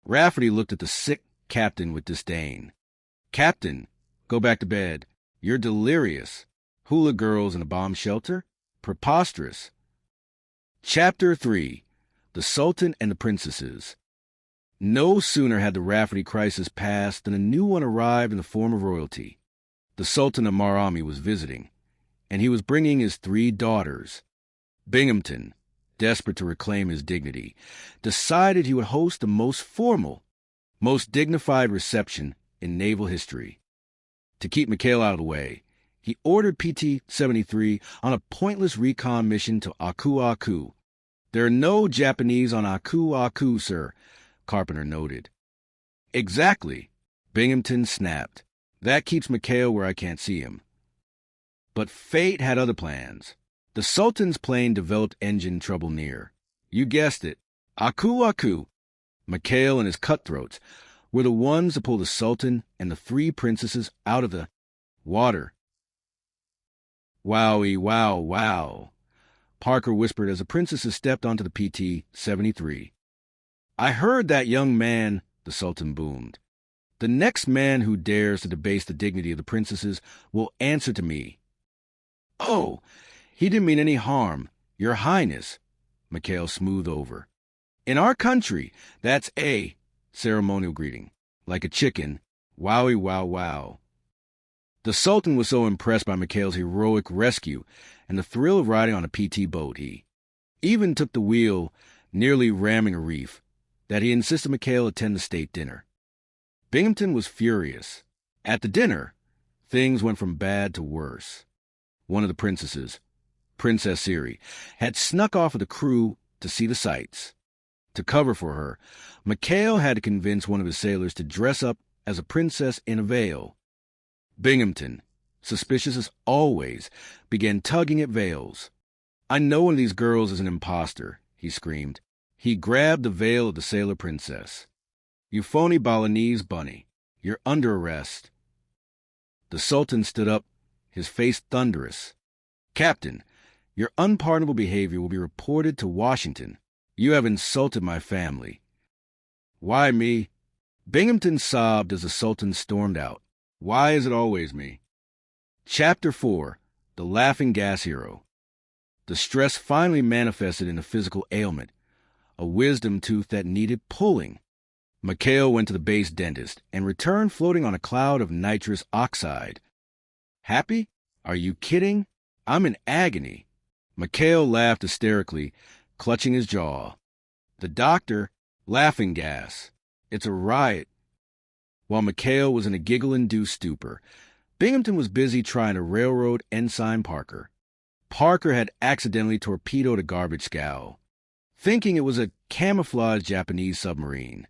Rafferty looked at the sick captain with disdain. Captain, go back to bed. You're delirious. Hula girls in a bomb shelter? Preposterous. Chapter 3. The Sultan and the Princesses. No sooner had the Rafferty crisis passed than a new one arrived in the form of royalty. The Sultan of Marami was visiting, and he was bringing his 3 daughters. Binghamton, desperate to reclaim his dignity, decided he would host the most formal, most dignified reception in naval history. To keep McHale out of the way, he ordered PT-73 on a pointless recon mission to Aku-Aku. There are no Japanese on Aku-Aku, sir, Carpenter noted. Exactly, Binghamton snapped. That keeps McHale where I can't see him. But fate had other plans. The Sultan's plane developed engine trouble near. You guessed it, Aku-Aku. McHale and his cutthroats were the ones to pull the Sultan and the 3 princesses out of the water. Wowie, wow, wow, Parker whispered as the princesses stepped onto the PT-73. I heard that young man, the Sultan boomed. The next man who dares to debase the dignity of the princesses will answer to me. Oh, he didn't mean any harm, Your Highness, McHale smoothed over. In our country, that's a ceremonial greeting. Like a chicken, wowie, wow, wow. The Sultan was so impressed by McHale's heroic rescue and the thrill of riding on a PT boat, he even took the wheel, nearly ramming a reef, that he insisted McHale attend the state dinner. Binghamton was furious. At the dinner, things went from bad to worse. One of the princesses, Princess Siri, had snuck off with the crew to see the sights. To cover for her, McHale had to convince one of his sailors to dress up as a princess in a veil. Binghamton, suspicious as always, began tugging at veils. I know one of these girls is an imposter, he screamed. He grabbed the veil of the sailor princess. You phony Balinese bunny, you're under arrest. The Sultan stood up, his face thunderous. Captain, your unpardonable behavior will be reported to Washington. You have insulted my family. Why me? Binghamton sobbed as the Sultan stormed out. Why is it always me? Chapter 4. The Laughing Gas Hero. The stress finally manifested in a physical ailment, a wisdom tooth that needed pulling. McHale went to the base dentist and returned floating on a cloud of nitrous oxide. Happy? Are you kidding? I'm in agony. McHale laughed hysterically, clutching his jaw. The doctor, laughing gas. It's a riot. While McHale was in a giggle-induced stupor, Binghamton was busy trying to railroad Ensign Parker. Parker had accidentally torpedoed a garbage scow, thinking it was a camouflaged Japanese submarine.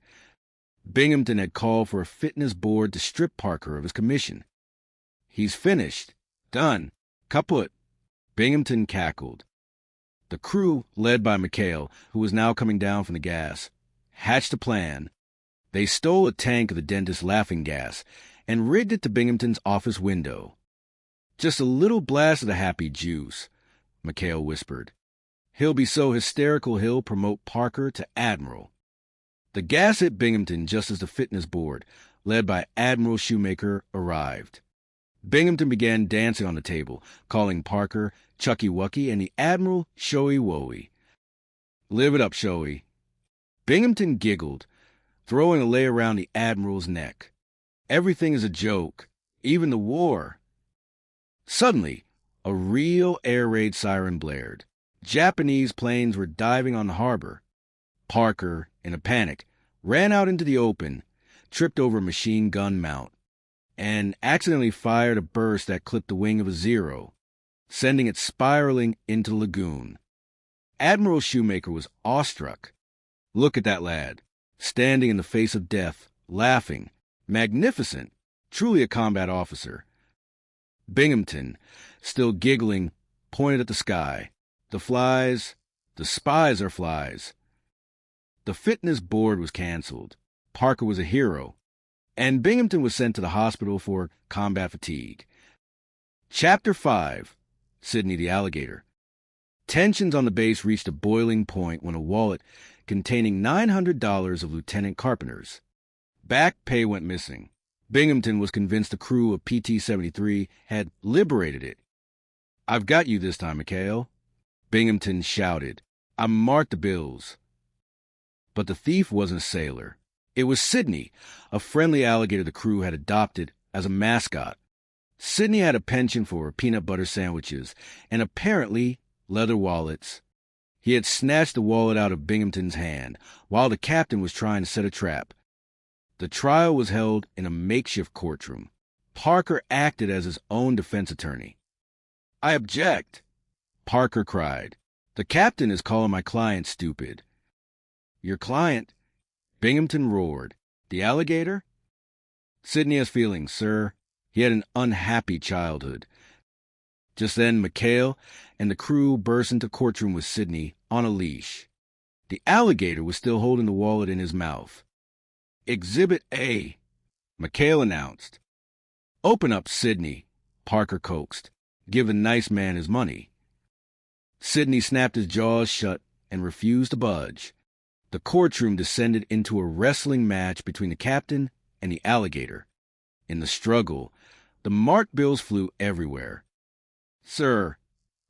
Binghamton had called for a fitness board to strip Parker of his commission. He's finished. Done. Kaput. Binghamton cackled. The crew, led by McHale, who was now coming down from the gas, hatched a plan. They stole a tank of the dentist's laughing gas and rigged it to Binghamton's office window. Just a little blast of the happy juice, McHale whispered. He'll be so hysterical he'll promote Parker to Admiral. The gas hit Binghamton just as the fitness board, led by Admiral Shoemaker, arrived. Binghamton began dancing on the table, calling Parker Chucky Wucky and the Admiral Showy Wowy. Live it up, Showy. Binghamton giggled, throwing a lei around the Admiral's neck. Everything is a joke, even the war. Suddenly, a real air raid siren blared. Japanese planes were diving on the harbor. Parker, in a panic, ran out into the open, tripped over a machine gun mount, and accidentally fired a burst that clipped the wing of a Zero, sending it spiraling into the lagoon. Admiral Shoemaker was awestruck. Look at that lad. standing in the face of death, laughing, magnificent, truly a combat officer. Binghamton, still giggling, pointed at the sky. The flies, the spies are flies. The fitness board was canceled. Parker was a hero, and Binghamton was sent to the hospital for combat fatigue. Chapter 5, Sidney the Alligator. Tensions on the base reached a boiling point when a wallet containing $900 of Lieutenant Carpenter's back pay went missing. Binghamton was convinced the crew of PT-73 had liberated it. "I've got you this time, McHale," Binghamton shouted. "I marked the bills." But the thief wasn't a sailor. It was Sidney, a friendly alligator the crew had adopted as a mascot. Sidney had a penchant for peanut butter sandwiches and apparently leather wallets. He had snatched the wallet out of Binghamton's hand while the captain was trying to set a trap. The trial was held in a makeshift courtroom. Parker acted as his own defense attorney. "I object," Parker cried. "The captain is calling my client stupid." "Your client?" Binghamton roared. "The alligator?" "Sidney has feelings, sir. He had an unhappy childhood." Just then, McHale and the crew burst into the courtroom with Sidney on a leash. The alligator was still holding the wallet in his mouth. "Exhibit A," McHale announced. "Open up, Sidney," Parker coaxed. "Give the nice man his money." Sidney snapped his jaws shut and refused to budge. The courtroom descended into a wrestling match between the captain and the alligator. In the struggle, the marked bills flew everywhere. "Sir,"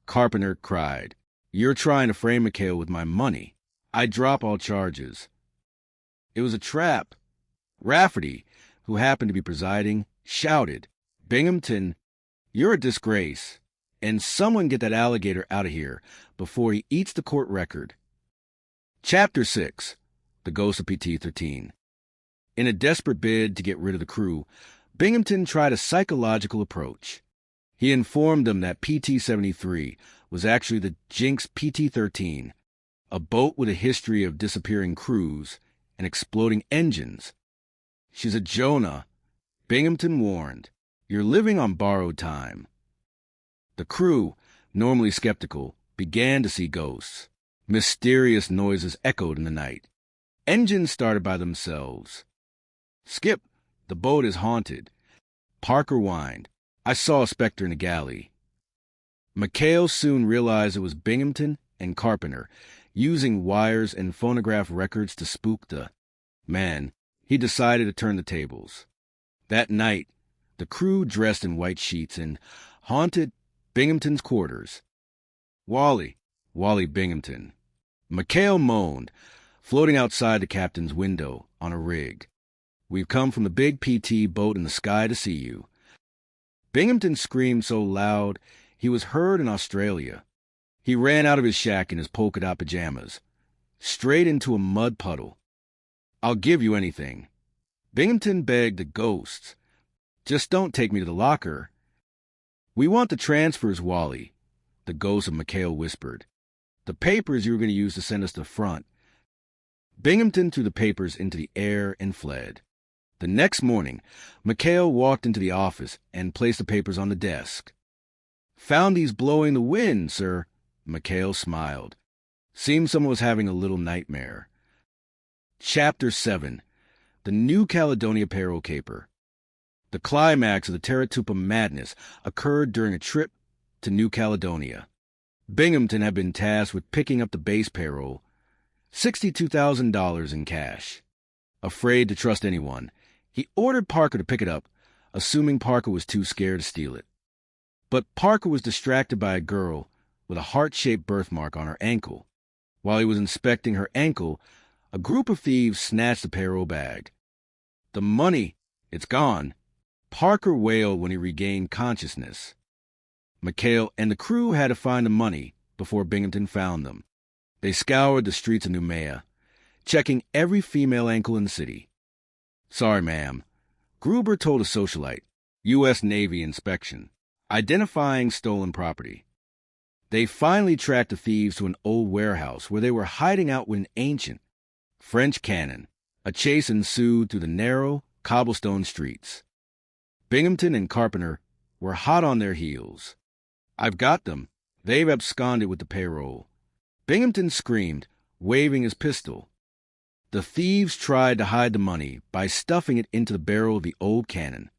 Carpenter cried, "you're trying to frame McHale with my money. I drop all charges." "It was a trap." Rafferty, who happened to be presiding, shouted, "Binghamton, you're a disgrace. And someone get that alligator out of here before he eats the court record." Chapter 6, The Ghost of PT-13. In a desperate bid to get rid of the crew, Binghamton tried a psychological approach. He informed them that PT-73 was actually the Jinx PT-13, a boat with a history of disappearing crews and exploding engines. "She's a Jonah," Binghamton warned. "You're living on borrowed time." The crew, normally skeptical, began to see ghosts. Mysterious noises echoed in the night. Engines started by themselves. "Skip, the boat is haunted." Parker whined. "I saw a specter in the galley." McHale soon realized it was Binghamton and Carpenter, using wires and phonograph records to spook the man. He decided to turn the tables. That night, the crew dressed in white sheets and haunted Binghamton's quarters. Wally Binghamton." McHale moaned, floating outside the captain's window on a rig. "We've come from the big PT boat in the sky to see you." Binghamton screamed so loud he was heard in Australia. He ran out of his shack in his polka dot pajamas, straight into a mud puddle. "I'll give you anything." Binghamton begged the ghosts. "Just don't take me to the locker." "We want the transfers, Wally," the ghost of McHale whispered. "The papers you were going to use to send us to the front." Binghamton threw the papers into the air and fled. The next morning, McHale walked into the office and placed the papers on the desk. "Found these blowing the wind, sir." McHale smiled. Seemed someone was having a little nightmare. Chapter 7, The New Caledonia Payroll Caper. The climax of the Terratupa madness occurred during a trip to New Caledonia. Binghamton had been tasked with picking up the base payroll, $62,000 in cash. Afraid to trust anyone, he ordered Parker to pick it up, assuming Parker was too scared to steal it. But Parker was distracted by a girl with a heart-shaped birthmark on her ankle. While he was inspecting her ankle, a group of thieves snatched the payroll bag. "The money, it's gone," Parker wailed when he regained consciousness. McHale and the crew had to find the money before Binghamton found them. They scoured the streets of Noumea, checking every female ankle in the city. "Sorry, ma'am." Goober told a socialite, U.S. Navy inspection, identifying stolen property. They finally tracked the thieves to an old warehouse where they were hiding out with an ancient French cannon, A chase ensued through the narrow, cobblestone streets. Binghamton and Carpenter were hot on their heels. "I've got them. They've absconded with the payroll." Binghamton screamed, waving his pistol. The thieves tried to hide the money by stuffing it into the barrel of the old cannon.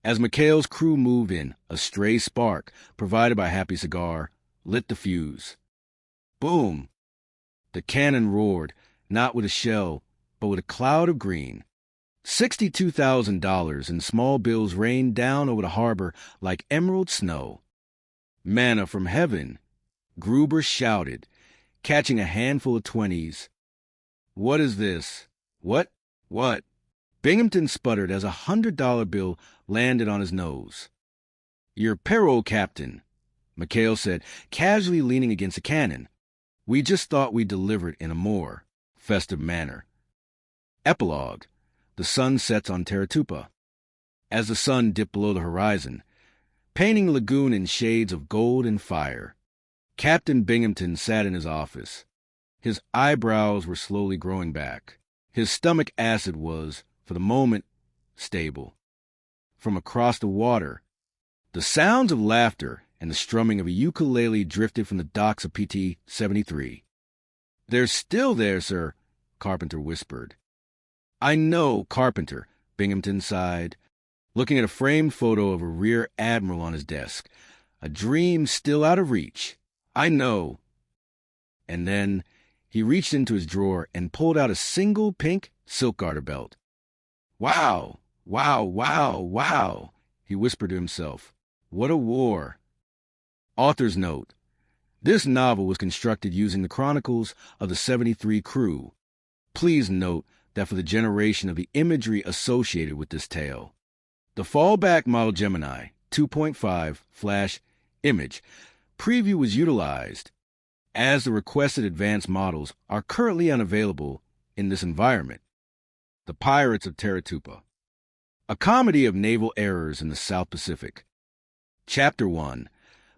As McHale's crew moved in, a stray spark, provided by Happy Cigar, lit the fuse. Boom! The cannon roared, not with a shell, but with a cloud of green. $62,000 in small bills rained down over the harbor like emerald snow. "Manna from heaven," Goober shouted, catching a handful of 20s. "What is this? What? Binghamton sputtered as a $100 bill landed on his nose. "Your payroll captain," McHale said, casually leaning against a cannon. "We just thought we'd deliver it in a more festive manner." Epilogue. The sun sets on Taratupa. As the sun dipped below the horizon, painting the lagoon in shades of gold and fire, Captain Binghamton sat in his office. His eyebrows were slowly growing back. His stomach acid was, for the moment, stable. From across the water, the sounds of laughter and the strumming of a ukulele drifted from the docks of PT 73. "They're still there, sir," Carpenter whispered. "I know, Carpenter," Binghamton sighed, looking at a framed photo of a rear admiral on his desk. "A dream still out of reach. I know." And then he reached into his drawer and pulled out a single pink silk garter belt. "Wow, wow, wow, wow," he whispered to himself. "What a war." Author's note. This novel was constructed using the chronicles of the 73 crew. Please note that for the generation of the imagery associated with this tale, the fallback model Gemini 2.5 flash image preview was utilized, as the requested advanced models are currently unavailable in this environment. The Pirates of Taratupa. A comedy of naval errors in the South Pacific. Chapter 1.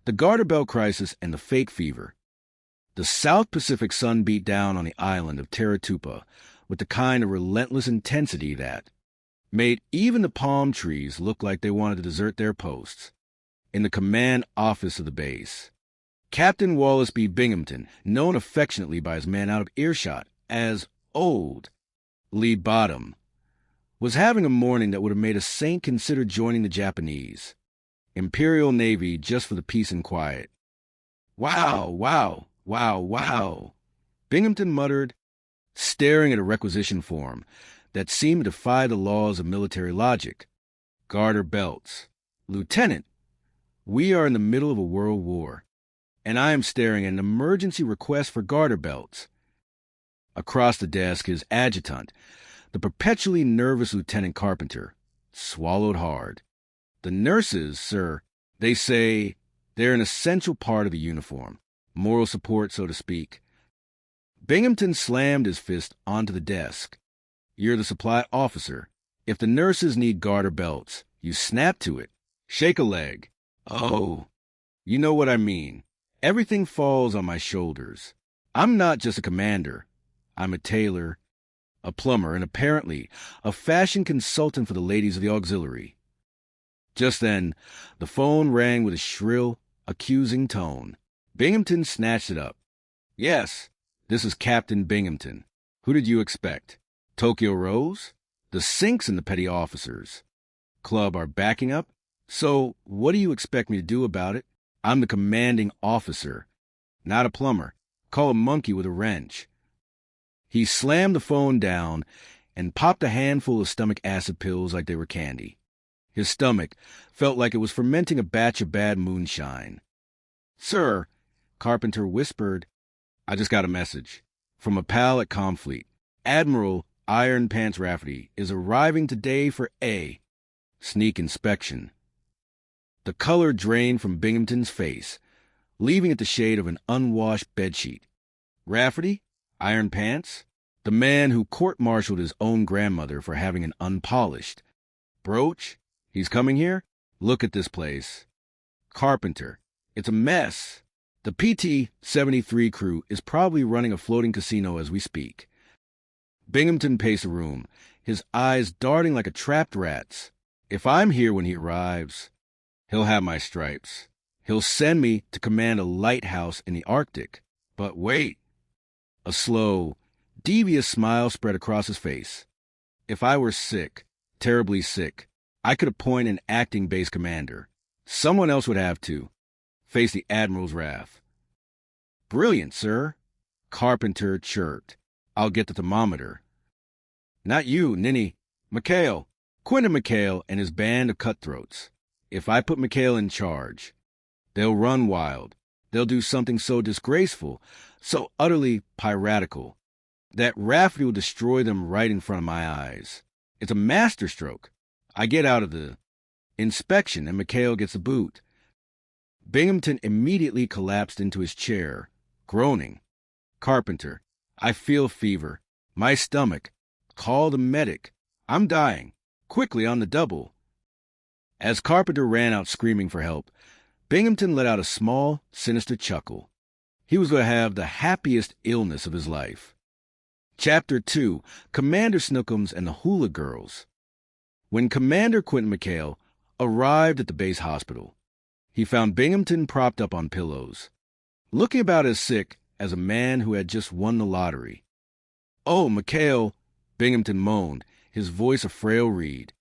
The Garter Belt Crisis and the Fake Fever. The South Pacific sun beat down on the island of Taratupa with the kind of relentless intensity that made even the palm trees look like they wanted to desert their posts. In the command office of the base, Captain Wallace B. Binghamton, known affectionately by his men out of earshot as Old Lead Bottom, was having a morning that would have made a saint consider joining the Japanese Imperial Navy just for the peace and quiet. "Wow, wow, wow, wow," Binghamton muttered, staring at a requisition form that seemed to defy the laws of military logic. "Garter belts. Lieutenant, we are in the middle of a world war, and I am staring at an emergency request for garter belts." Across the desk, his adjutant, the perpetually nervous Lieutenant Carpenter, swallowed hard. "The nurses, sir, they say they're an essential part of the uniform. Moral support, so to speak." Binghamton slammed his fist onto the desk. "You're the supply officer. If the nurses need garter belts, you snap to it. Shake a leg. Oh, you know what I mean. Everything falls on my shoulders. I'm not just a commander. I'm a tailor, a plumber, and apparently a fashion consultant for the ladies of the auxiliary." Just then, the phone rang with a shrill, accusing tone. Binghamton snatched it up. "Yes, this is Captain Binghamton. Who did you expect? Tokyo Rose? The Sinks and the petty officers club are backing up? So what do you expect me to do about it? I'm the commanding officer, not a plumber. Call a monkey with a wrench." He slammed the phone down and popped a handful of stomach acid pills like they were candy. His stomach felt like it was fermenting a batch of bad moonshine. "Sir," Carpenter whispered, "I just got a message from a pal at Comfleet. Admiral Iron Pants Rafferty is arriving today for a sneak inspection." The color drained from Binghamton's face, leaving it the shade of an unwashed bedsheet. Rafferty? Iron Pants? The man who court-martialed his own grandmother for having an unpolished brooch? He's coming here? Look at this place. Carpenter. It's a mess. The PT-73 crew is probably running a floating casino as we speak. Binghamton paced the room, his eyes darting like a trapped rat's. If I'm here when he arrives, he'll have my stripes. He'll send me to command a lighthouse in the Arctic. But wait. A slow, devious smile spread across his face. If I were sick, terribly sick, I could appoint an acting base commander. Someone else would have to face the Admiral's wrath. Brilliant, sir. Carpenter chirped. I'll get the thermometer. Not you, Ninny. McHale. Quentin McHale and his band of cutthroats. If I put McHale in charge, they'll run wild. They'll do something so disgraceful, so utterly piratical, that Rafferty will destroy them right in front of my eyes. It's a masterstroke. I get out of the inspection and McHale gets the boot. Binghamton immediately collapsed into his chair, groaning. Carpenter, I feel fever. My stomach. Call the medic. I'm dying. Quickly on the double. As Carpenter ran out screaming for help, Binghamton let out a small, sinister chuckle. He was going to have the happiest illness of his life. Chapter 2, Commander Snookums and the Hula Girls. When Commander Quentin McHale arrived at the base hospital, he found Binghamton propped up on pillows, looking about as sick as a man who had just won the lottery. Oh, McHale, Binghamton moaned, his voice a frail reed.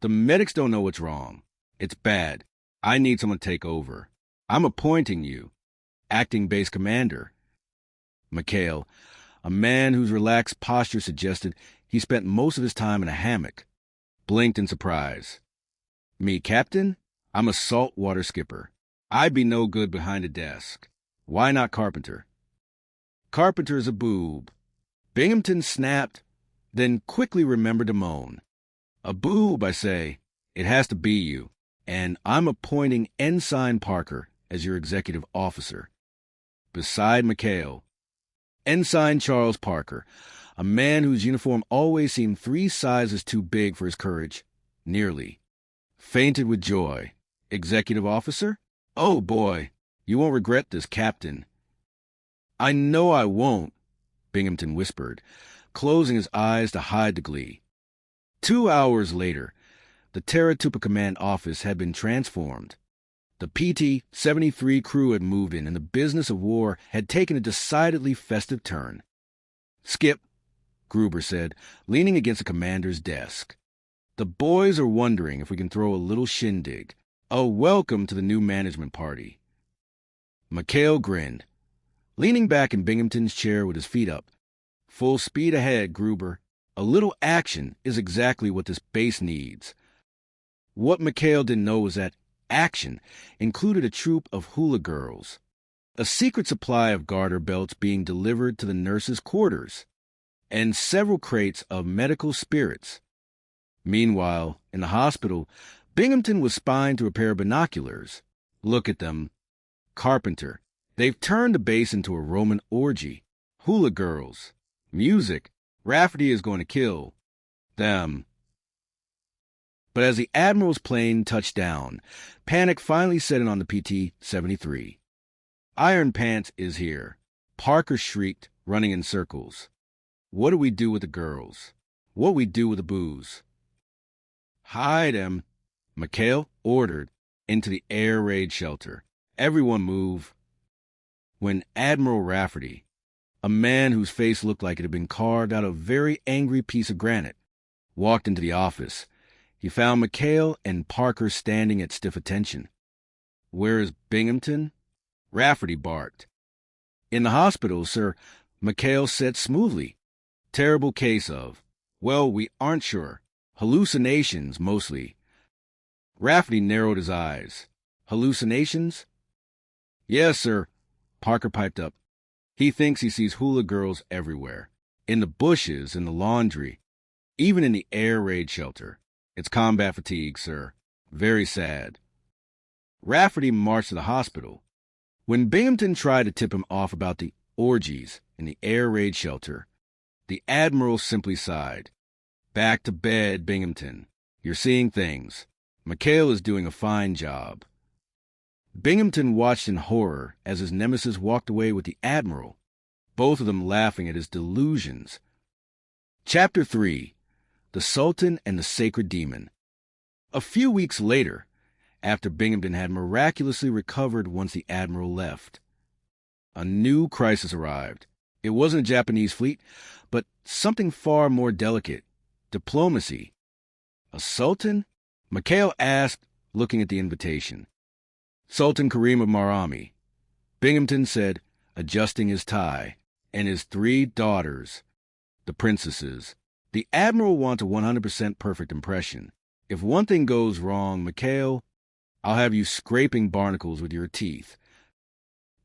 The medics don't know what's wrong. It's bad. I need someone to take over. I'm appointing you acting base commander. McHale, a man whose relaxed posture suggested he spent most of his time in a hammock, blinked in surprise. Me, Captain? I'm a saltwater skipper. I'd be no good behind a desk. Why not Carpenter? Carpenter's a boob. Binghamton snapped, then quickly remembered to moan. A boob, I say. It has to be you. And I'm appointing Ensign Parker as your executive officer. Beside McHale, Ensign Charles Parker, a man whose uniform always seemed 3 sizes too big for his courage, nearly. Fainted with joy. Executive officer? Oh, boy, you won't regret this, Captain. I know I won't, Binghamton whispered, closing his eyes to hide the glee. 2 hours later, the Terratupa Command office had been transformed. The PT-73 crew had moved in, and the business of war had taken a decidedly festive turn. Skip, Goober said, leaning against the commander's desk. The boys are wondering if we can throw a little shindig. A welcome to the new management party. McHale grinned, leaning back in Binghamton's chair with his feet up. Full speed ahead, Goober. A little action is exactly what this base needs. What McHale didn't know was that action included a troop of hula girls, a secret supply of garter belts being delivered to the nurses' quarters, and several crates of medical spirits. Meanwhile, in the hospital, Binghamton was spying through a pair of binoculars. Look at them. Carpenter. They've turned the base into a Roman orgy. Hula girls. Music. Rafferty is going to kill them. But as the Admiral's plane touched down, panic finally set in on the PT-73. Iron Pants is here. Parker shrieked, running in circles. What do we do with the girls? What do we do with the booze? Hide 'em, McHale ordered, into the air raid shelter. Everyone move. When Admiral Rafferty, a man whose face looked like it had been carved out of a very angry piece of granite, walked into the office, he found McHale and Parker standing at stiff attention. Where is Binghamton? Rafferty barked. In the hospital, sir, McHale said smoothly. Terrible case of, well, we aren't sure. Hallucinations, mostly. Rafferty narrowed his eyes. Hallucinations? Yes, sir, Parker piped up. He thinks he sees hula girls everywhere. In the bushes, in the laundry, even in the air raid shelter. It's combat fatigue, sir. Very sad. Rafferty marched to the hospital. When Binghamton tried to tip him off about the orgies in the air raid shelter, the Admiral simply sighed. Back to bed, Binghamton. You're seeing things. McHale is doing a fine job. Binghamton watched in horror as his nemesis walked away with the Admiral, both of them laughing at his delusions. Chapter 3. The Sultan and the Sacred Demon. A few weeks later, after Binghamton had miraculously recovered once the admiral left, a new crisis arrived. It wasn't a Japanese fleet, but something far more delicate. Diplomacy. A sultan? Mikhail asked, looking at the invitation. Sultan Karim of Marami. Binghamton said, adjusting his tie, and his 3 daughters, the princesses. The admiral wants a 100% perfect impression. If one thing goes wrong, Mikhail, I'll have you scraping barnacles with your teeth.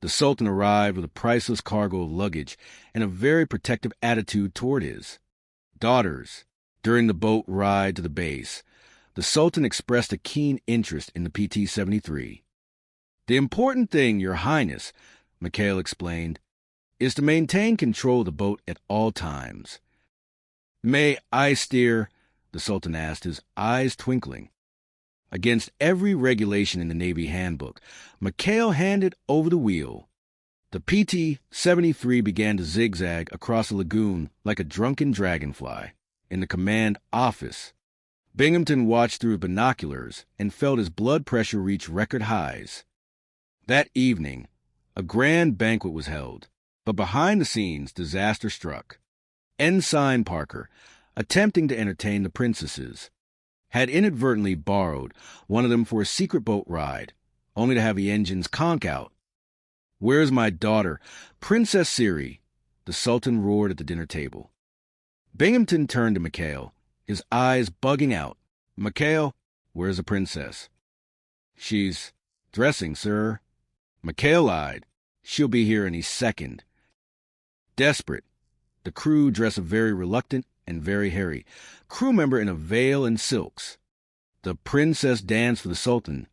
The sultan arrived with a priceless cargo of luggage and a very protective attitude toward his daughters. During the boat ride to the base, the sultan expressed a keen interest in the PT-73. The important thing, Your Highness, Mikhail explained, is to maintain control of the boat at all times. May I steer? The sultan asked, his eyes twinkling. Against every regulation in the Navy handbook, Mikhail handed over the wheel. The PT-73 began to zigzag across the lagoon like a drunken dragonfly. In the command office, Binghamton watched through binoculars and felt his blood pressure reach record highs. That evening, a grand banquet was held, but behind the scenes, disaster struck. Ensign Parker, attempting to entertain the princesses, had inadvertently borrowed one of them for a secret boat ride, only to have the engines conk out. "Where's my daughter, Princess Siri?" the Sultan roared at the dinner table. Binghamton turned to Mikhail, his eyes bugging out. "Mikhail, where's the princess?" "She's dressing, sir." Mikhail lied. "She'll be here any second." Desperate, the crew dressed very reluctant and very hairy, crew member in a veil and silks. The princess danced for the Sultan,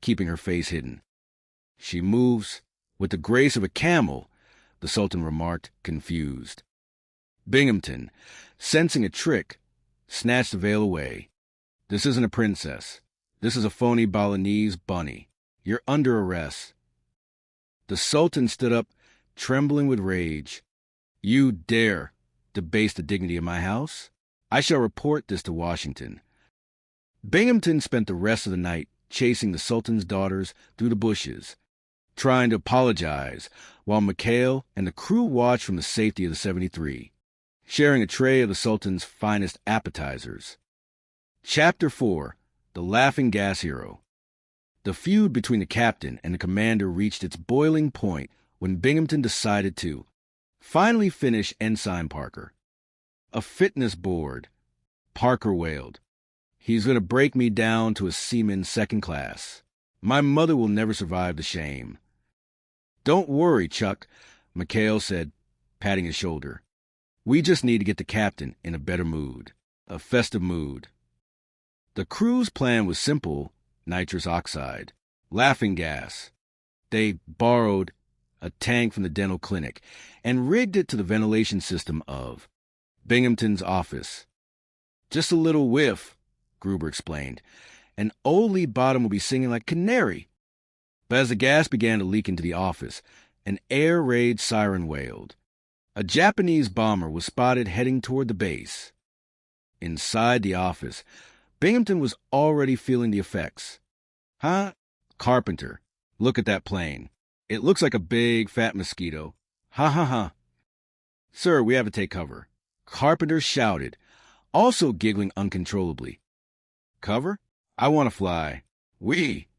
keeping her face hidden. "She moves with the grace of a camel," the Sultan remarked, confused. Binghamton, sensing a trick, snatched the veil away. "This isn't a princess. This is a phony Balinese bunny. You're under arrest." The Sultan stood up, trembling with rage. "You dare debase the dignity of my house? I shall report this to Washington." Binghamton spent the rest of the night chasing the Sultan's daughters through the bushes, trying to apologize, while Mikhail and the crew watched from the safety of the 73, sharing a tray of the Sultan's finest appetizers. Chapter 4. The Laughing Gas Hero. The feud between the captain and the commander reached its boiling point when Binghamton decided to finally finish Ensign Parker. "A fitness board," Parker wailed. "He's going to break me down to a seaman second class. My mother will never survive the shame." "Don't worry, Chuck," Mikhail said, patting his shoulder. "We just need to get the captain in a better mood, a festive mood." The crew's plan was simple: nitrous oxide, laughing gas. They borrowed a tank from the dental clinic and rigged it to the ventilation system of Binghamton's office. "Just a little whiff," Goober explained, "and old Lee Bottom will be singing like canary." But as the gas began to leak into the office, an air raid siren wailed. A Japanese bomber was spotted heading toward the base. Inside the office, Binghamton was already feeling the effects. "Huh? Carpenter, look at that plane. It looks like a big, fat mosquito. Ha ha ha." "Sir, we have to take cover," Carpenter shouted, also giggling uncontrollably. "Cover? I want to fly. We."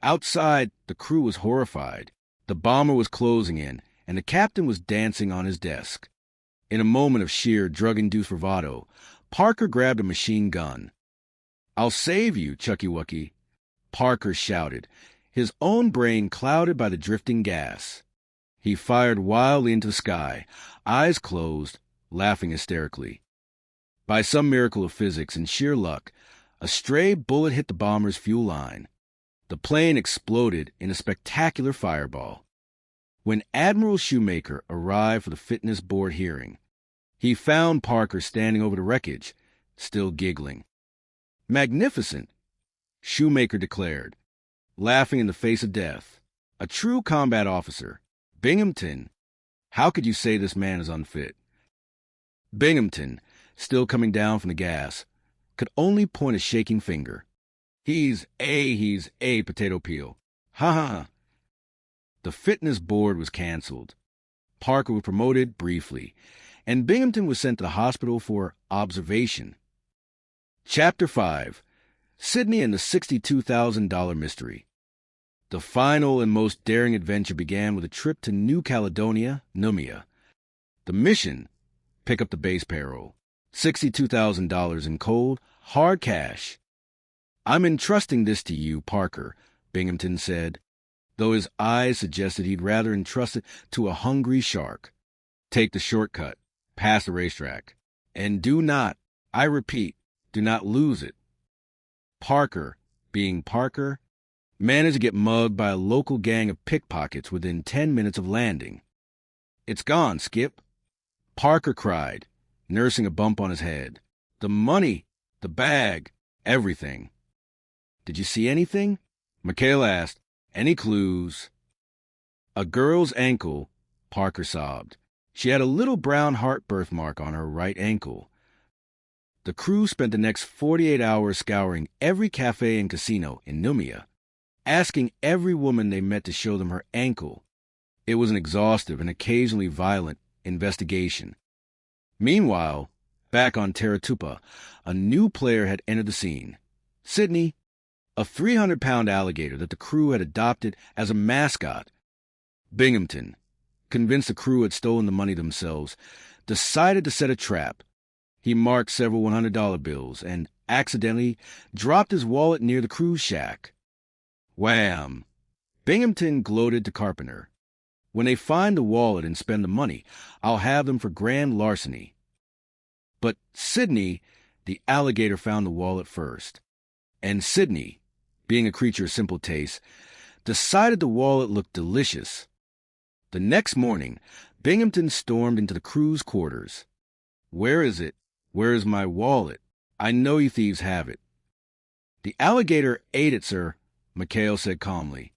Outside, the crew was horrified. The bomber was closing in, and the captain was dancing on his desk. In a moment of sheer drug-induced bravado, Parker grabbed a machine gun. "I'll save you, Chucky Wucky," Parker shouted, his own brain clouded by the drifting gas. He fired wildly into the sky, eyes closed, laughing hysterically. By some miracle of physics and sheer luck, a stray bullet hit the bomber's fuel line. The plane exploded in a spectacular fireball. When Admiral Shoemaker arrived for the fitness board hearing, he found Parker standing over the wreckage, still giggling. "Magnificent," Shoemaker declared, laughing in the face of death. "A true combat officer. Binghamton, how could you say this man is unfit?" Binghamton, still coming down from the gas, could only point a shaking finger. He's a potato peel. Ha ha ha. The fitness board was canceled. Parker was promoted briefly, and Binghamton was sent to the hospital for observation. Chapter 5. Sidney and the $62,000 Mystery. The final and most daring adventure began with a trip to New Caledonia, Numia. The mission: pick up the base payroll. $62,000 in cold, hard cash. "I'm entrusting this to you, Parker," Binghamton said, though his eyes suggested he'd rather entrust it to a hungry shark. "Take the shortcut, past the racetrack, and do not, I repeat, do not lose it." Parker, being Parker, managed to get mugged by a local gang of pickpockets within 10 minutes of landing. "It's gone, Skip," Parker cried, nursing a bump on his head. "The money, the bag, everything." "Did you see anything?" Mikhail asked. "Any clues?" "A girl's ankle," Parker sobbed. "She had a little brown heart birthmark on her right ankle." The crew spent the next 48 hours scouring every cafe and casino in Numia, asking every woman they met to show them her ankle. It was an exhaustive and occasionally violent investigation. Meanwhile, back on Teratupa, a new player had entered the scene. Sidney, a 300-pound alligator that the crew had adopted as a mascot. Binghamton, convinced the crew had stolen the money themselves, decided to set a trap. He marked several $100 bills and accidentally dropped his wallet near the cruise shack. Wham! Binghamton gloated to Carpenter. "When they find the wallet and spend the money, I'll have them for grand larceny." But Sidney, the alligator, found the wallet first. And Sidney, being a creature of simple taste, decided the wallet looked delicious. The next morning, Binghamton stormed into the crew's quarters. "Where is it? Where is my wallet? I know you thieves have it." "The alligator ate it, sir," Mikhail said calmly.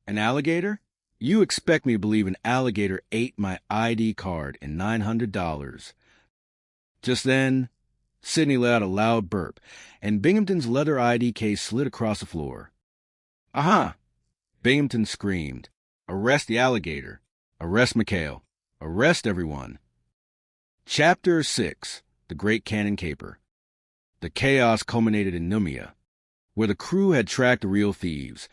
"An alligator? You expect me to believe an alligator ate my ID card and $900. Just then, Sidney let out a loud burp, and Binghamton's leather ID case slid across the floor. "Aha!" Binghamton screamed. "Arrest the alligator. Arrest Mikhail. Arrest everyone." Chapter 6. The Great Cannon Caper. The chaos culminated in Numia, where the crew had tracked the real thieves,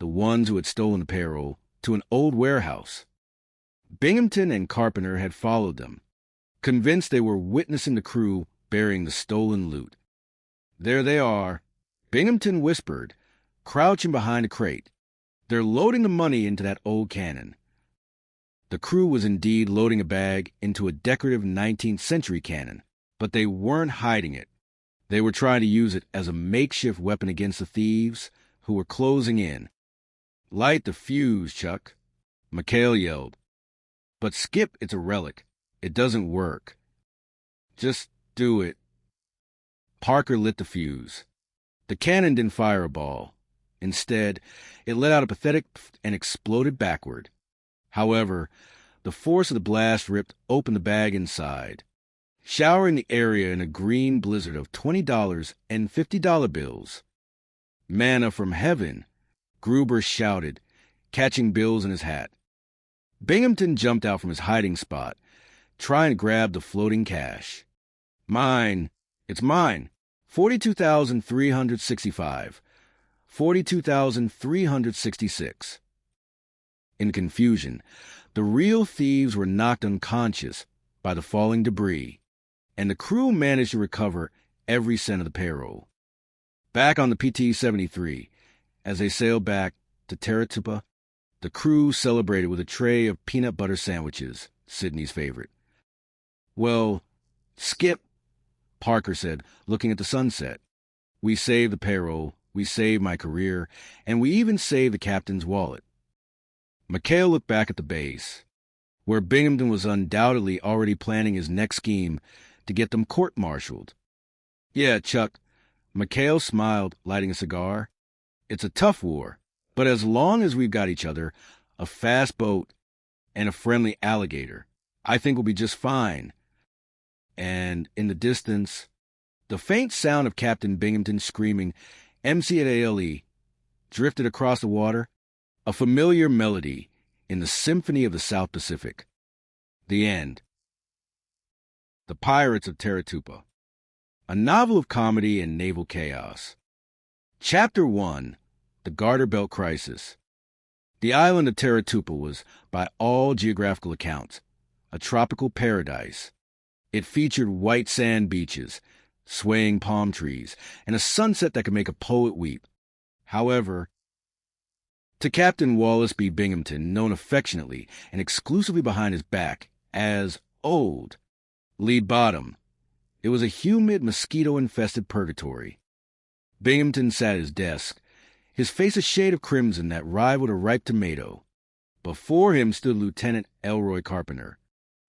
the ones who had stolen the payroll, to an old warehouse. Binghamton and Carpenter had followed them, convinced they were witnessing the crew burying the stolen loot. "There they are," Binghamton whispered, crouching behind a crate. "They're loading the money into that old cannon." The crew was indeed loading a bag into a decorative 19th century cannon, but they weren't hiding it. They were trying to use it as a makeshift weapon against the thieves who were closing in. "Light the fuse, Chuck," Mikhail yelled. "But Skip, it's a relic. It doesn't work." "Just do it." Parker lit the fuse. The cannon didn't fire a ball. Instead, it let out a pathetic and exploded backward. However, the force of the blast ripped open the bag inside, showering the area in a green blizzard of $20 and $50 bills. "Manna from heaven," Goober shouted, catching bills in his hat. Binghamton jumped out from his hiding spot, trying to grab the floating cash. "Mine. It's mine. 42,365. 42,366. In confusion, the real thieves were knocked unconscious by the falling debris, and the crew managed to recover every cent of the payroll. Back on the PT-73, as they sailed back to Teratupa, the crew celebrated with a tray of peanut butter sandwiches, Sidney's favorite. "Well, Skip," Parker said, looking at the sunset, "we saved the payroll, we saved my career, and we even saved the captain's wallet." Mikhail looked back at the base, where Binghamton was undoubtedly already planning his next scheme to get them court-martialed. "Yeah, Chuck," Mikhail smiled, lighting a cigar. "It's a tough war, but as long as we've got each other, a fast boat, and a friendly alligator, I think we'll be just fine." and in the distance, the faint sound of Captain Binghamton screaming MCALE drifted across the water, a familiar melody in the symphony of the South Pacific. The end. The Pirates of Taratupa, a novel of comedy and naval chaos. Chapter 1, The Garter Belt Crisis. The island of Taratupa was, by all geographical accounts, a tropical paradise. It featured white sand beaches, swaying palm trees, and a sunset that could make a poet weep. However, to Captain Wallace B. Binghamton, known affectionately and exclusively behind his back as Old Lead Bottom, it was a humid, mosquito-infested purgatory. Binghamton sat at his desk, his face a shade of crimson that rivaled a ripe tomato. Before him stood Lieutenant Elroy Carpenter,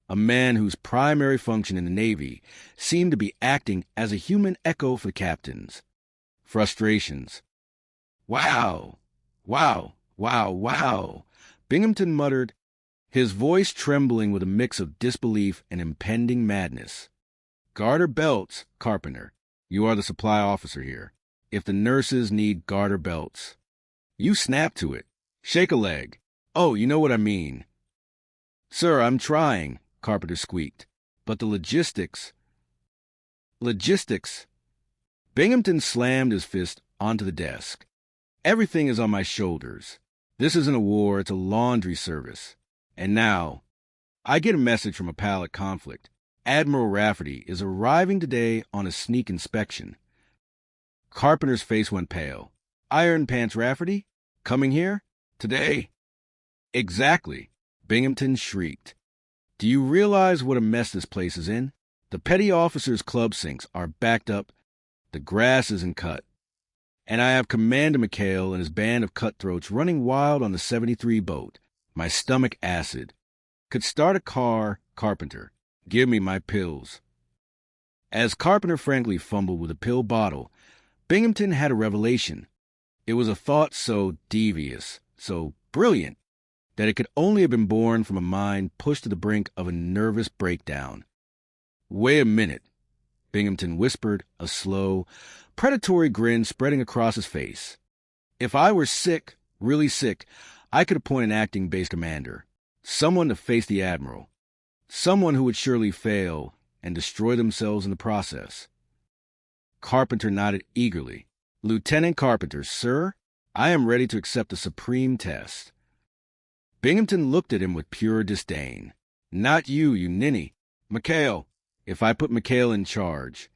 a man whose primary function in the Navy seemed to be acting as a human echo for the captain's frustrations. Wow, wow, wow, wow, Binghamton muttered, his voice trembling with a mix of disbelief and impending madness. Garter belts, Carpenter. You are the supply officer here. If the nurses need garter belts, you snap to it. Shake a leg. Oh, you know what I mean. Sir, I'm trying, Carpenter squeaked. But the logistics. Binghamton slammed his fist onto the desk. Everything is on my shoulders. This isn't a war, it's a laundry service. And now, I get a message from a pal at Conflict. Admiral Rafferty is arriving today on a sneak inspection. Carpenter's face went pale. Iron Pants Rafferty? Coming here? Today? Exactly, Binghamton shrieked. Do you realize what a mess this place is in? The petty officers' club sinks are backed up. The grass isn't cut. And I have Commander McHale and his band of cutthroats running wild on the 73 boat. My stomach acid. Could start a car, Carpenter. Give me my pills. As Carpenter frankly fumbled with a pill bottle, Binghamton had a revelation. It was a thought so devious, so brilliant, that it could only have been born from a mind pushed to the brink of a nervous breakdown. Wait a minute, Binghamton whispered, a slow, predatory grin spreading across his face. If I were sick, really sick, I could appoint an acting base commander, someone to face the admiral, someone who would surely fail and destroy themselves in the process. Carpenter nodded eagerly. Lieutenant Carpenter, sir, I am ready to accept the supreme test. Binghamton looked at him with pure disdain. Not you, you ninny. McHale. If I put McHale in charge,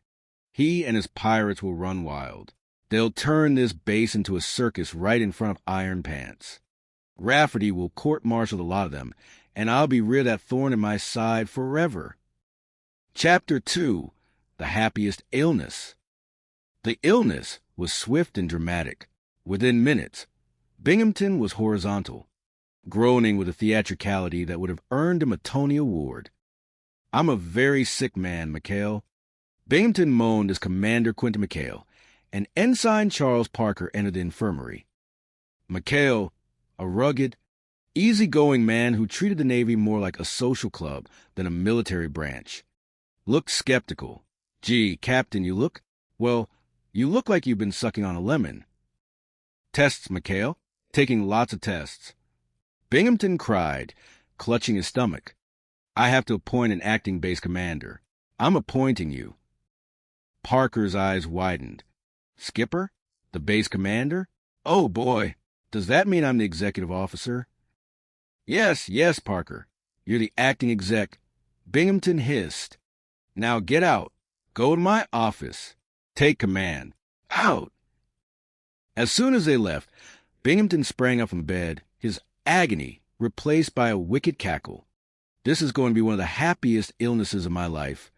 he and his pirates will run wild. They'll turn this base into a circus right in front of Iron Pants. Rafferty will court-martial a lot of them, and I'll be rid of that thorn in my side forever. Chapter 2, The Happiest Illness. The illness was swift and dramatic. Within minutes, Binghamton was horizontal, groaning with a theatricality that would have earned him a Tony Award. I'm a very sick man, McHale. Binghamton moaned as Commander Quentin McHale and Ensign Charles Parker entered the infirmary. McHale, a rugged, easy-going man who treated the Navy more like a social club than a military branch, looked skeptical. Gee, Captain, you look like you've been sucking on a lemon. Tests, McHale. Taking lots of tests. Binghamton cried, clutching his stomach. I have to appoint an acting base commander. I'm appointing you. Parker's eyes widened. Skipper? The base commander? Oh, boy. Does that mean I'm the executive officer? Yes, Parker. You're the acting exec. Binghamton hissed. Now get out. Go to my office. Take command. Out! As soon as they left, Binghamton sprang up from bed, his agony replaced by a wicked cackle. This is going to be one of the happiest illnesses of my life.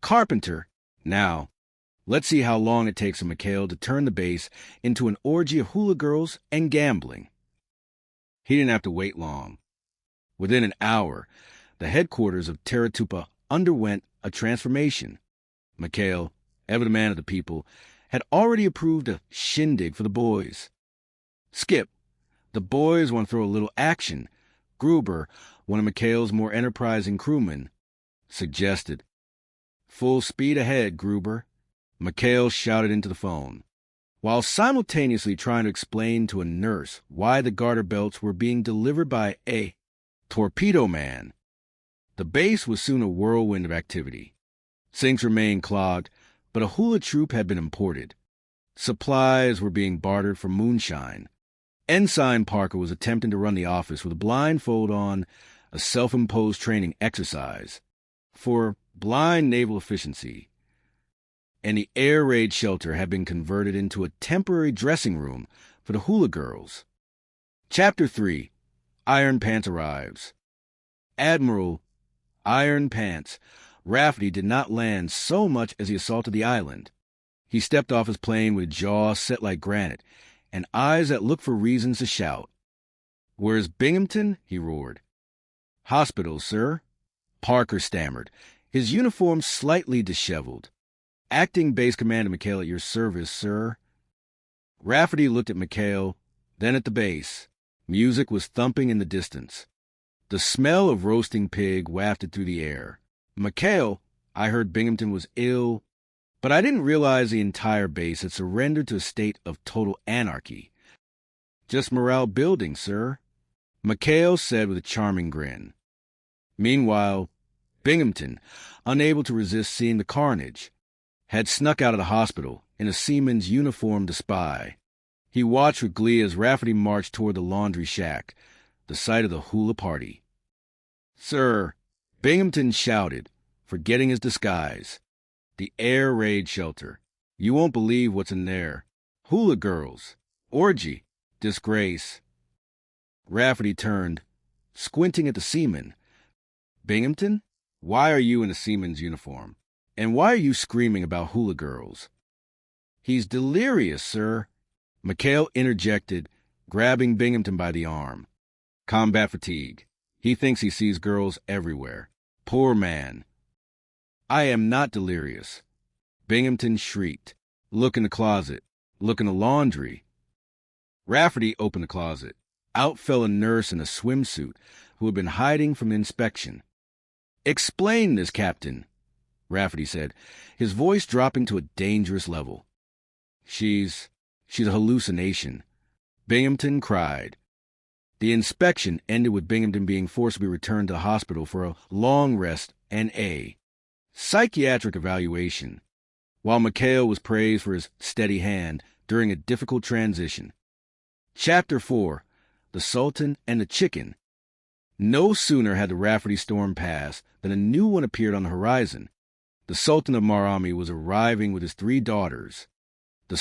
Carpenter! Now, let's see how long it takes for McHale to turn the base into an orgy of hula girls and gambling. He didn't have to wait long. Within an hour, the headquarters of Taratupa underwent a transformation. McHale, ever the man of the people, had already approved a shindig for the boys. Skip, the boys want to throw a little action. Goober, one of McHale's more enterprising crewmen, suggested. Full speed ahead, Goober, McHale shouted into the phone, while simultaneously trying to explain to a nurse why the garter belts were being delivered by a torpedo man. The base was soon a whirlwind of activity. Sinks remained clogged, but a hula troop had been imported. Supplies were being bartered for moonshine. Ensign Parker was attempting to run the office with a blindfold on, a self-imposed training exercise for blind naval efficiency. And the air raid shelter had been converted into a temporary dressing room for the hula girls. Chapter 3, Iron Pants Arrives. Admiral Iron Pants Rafferty did not land so much as he assaulted the island. He stepped off his plane with jaws set like granite and eyes that looked for reasons to shout. "Where's Binghamton?" he roared. "Hospital, sir," Parker stammered, his uniform slightly disheveled. "Acting Base Commander McHale at your service, sir." Rafferty looked at McHale, then at the base. Music was thumping in the distance. The smell of roasting pig wafted through the air. "McHale, I heard Binghamton was ill, but I didn't realize the entire base had surrendered to a state of total anarchy." "Just morale building, sir," McHale said with a charming grin. Meanwhile, Binghamton, unable to resist seeing the carnage, had snuck out of the hospital in a seaman's uniform to spy. He watched with glee as Rafferty marched toward the laundry shack, the site of the hula party. "Sir," Binghamton shouted, forgetting his disguise. "The air raid shelter. You won't believe what's in there. Hula girls. Orgy. Disgrace." Rafferty turned, squinting at the seaman. "Binghamton, why are you in a seaman's uniform? And why are you screaming about hula girls?" "He's delirious, sir," McHale interjected, grabbing Binghamton by the arm. "Combat fatigue. He thinks he sees girls everywhere. Poor man." "I am not delirious," Binghamton shrieked. "Look in the closet. Look in the laundry." Rafferty opened the closet. Out fell a nurse in a swimsuit who had been hiding from inspection. "Explain this, Captain," Rafferty said, his voice dropping to a dangerous level. She's a hallucination," Binghamton cried. The inspection ended with Binghamton being forcibly returned to the hospital for a long rest and a psychiatric evaluation, while McHale was praised for his steady hand during a difficult transition. Chapter 4, The Sultan and the Chicken. No sooner had the Rafferty storm passed than a new one appeared on the horizon. The Sultan of Marami was arriving with his 3 daughters. The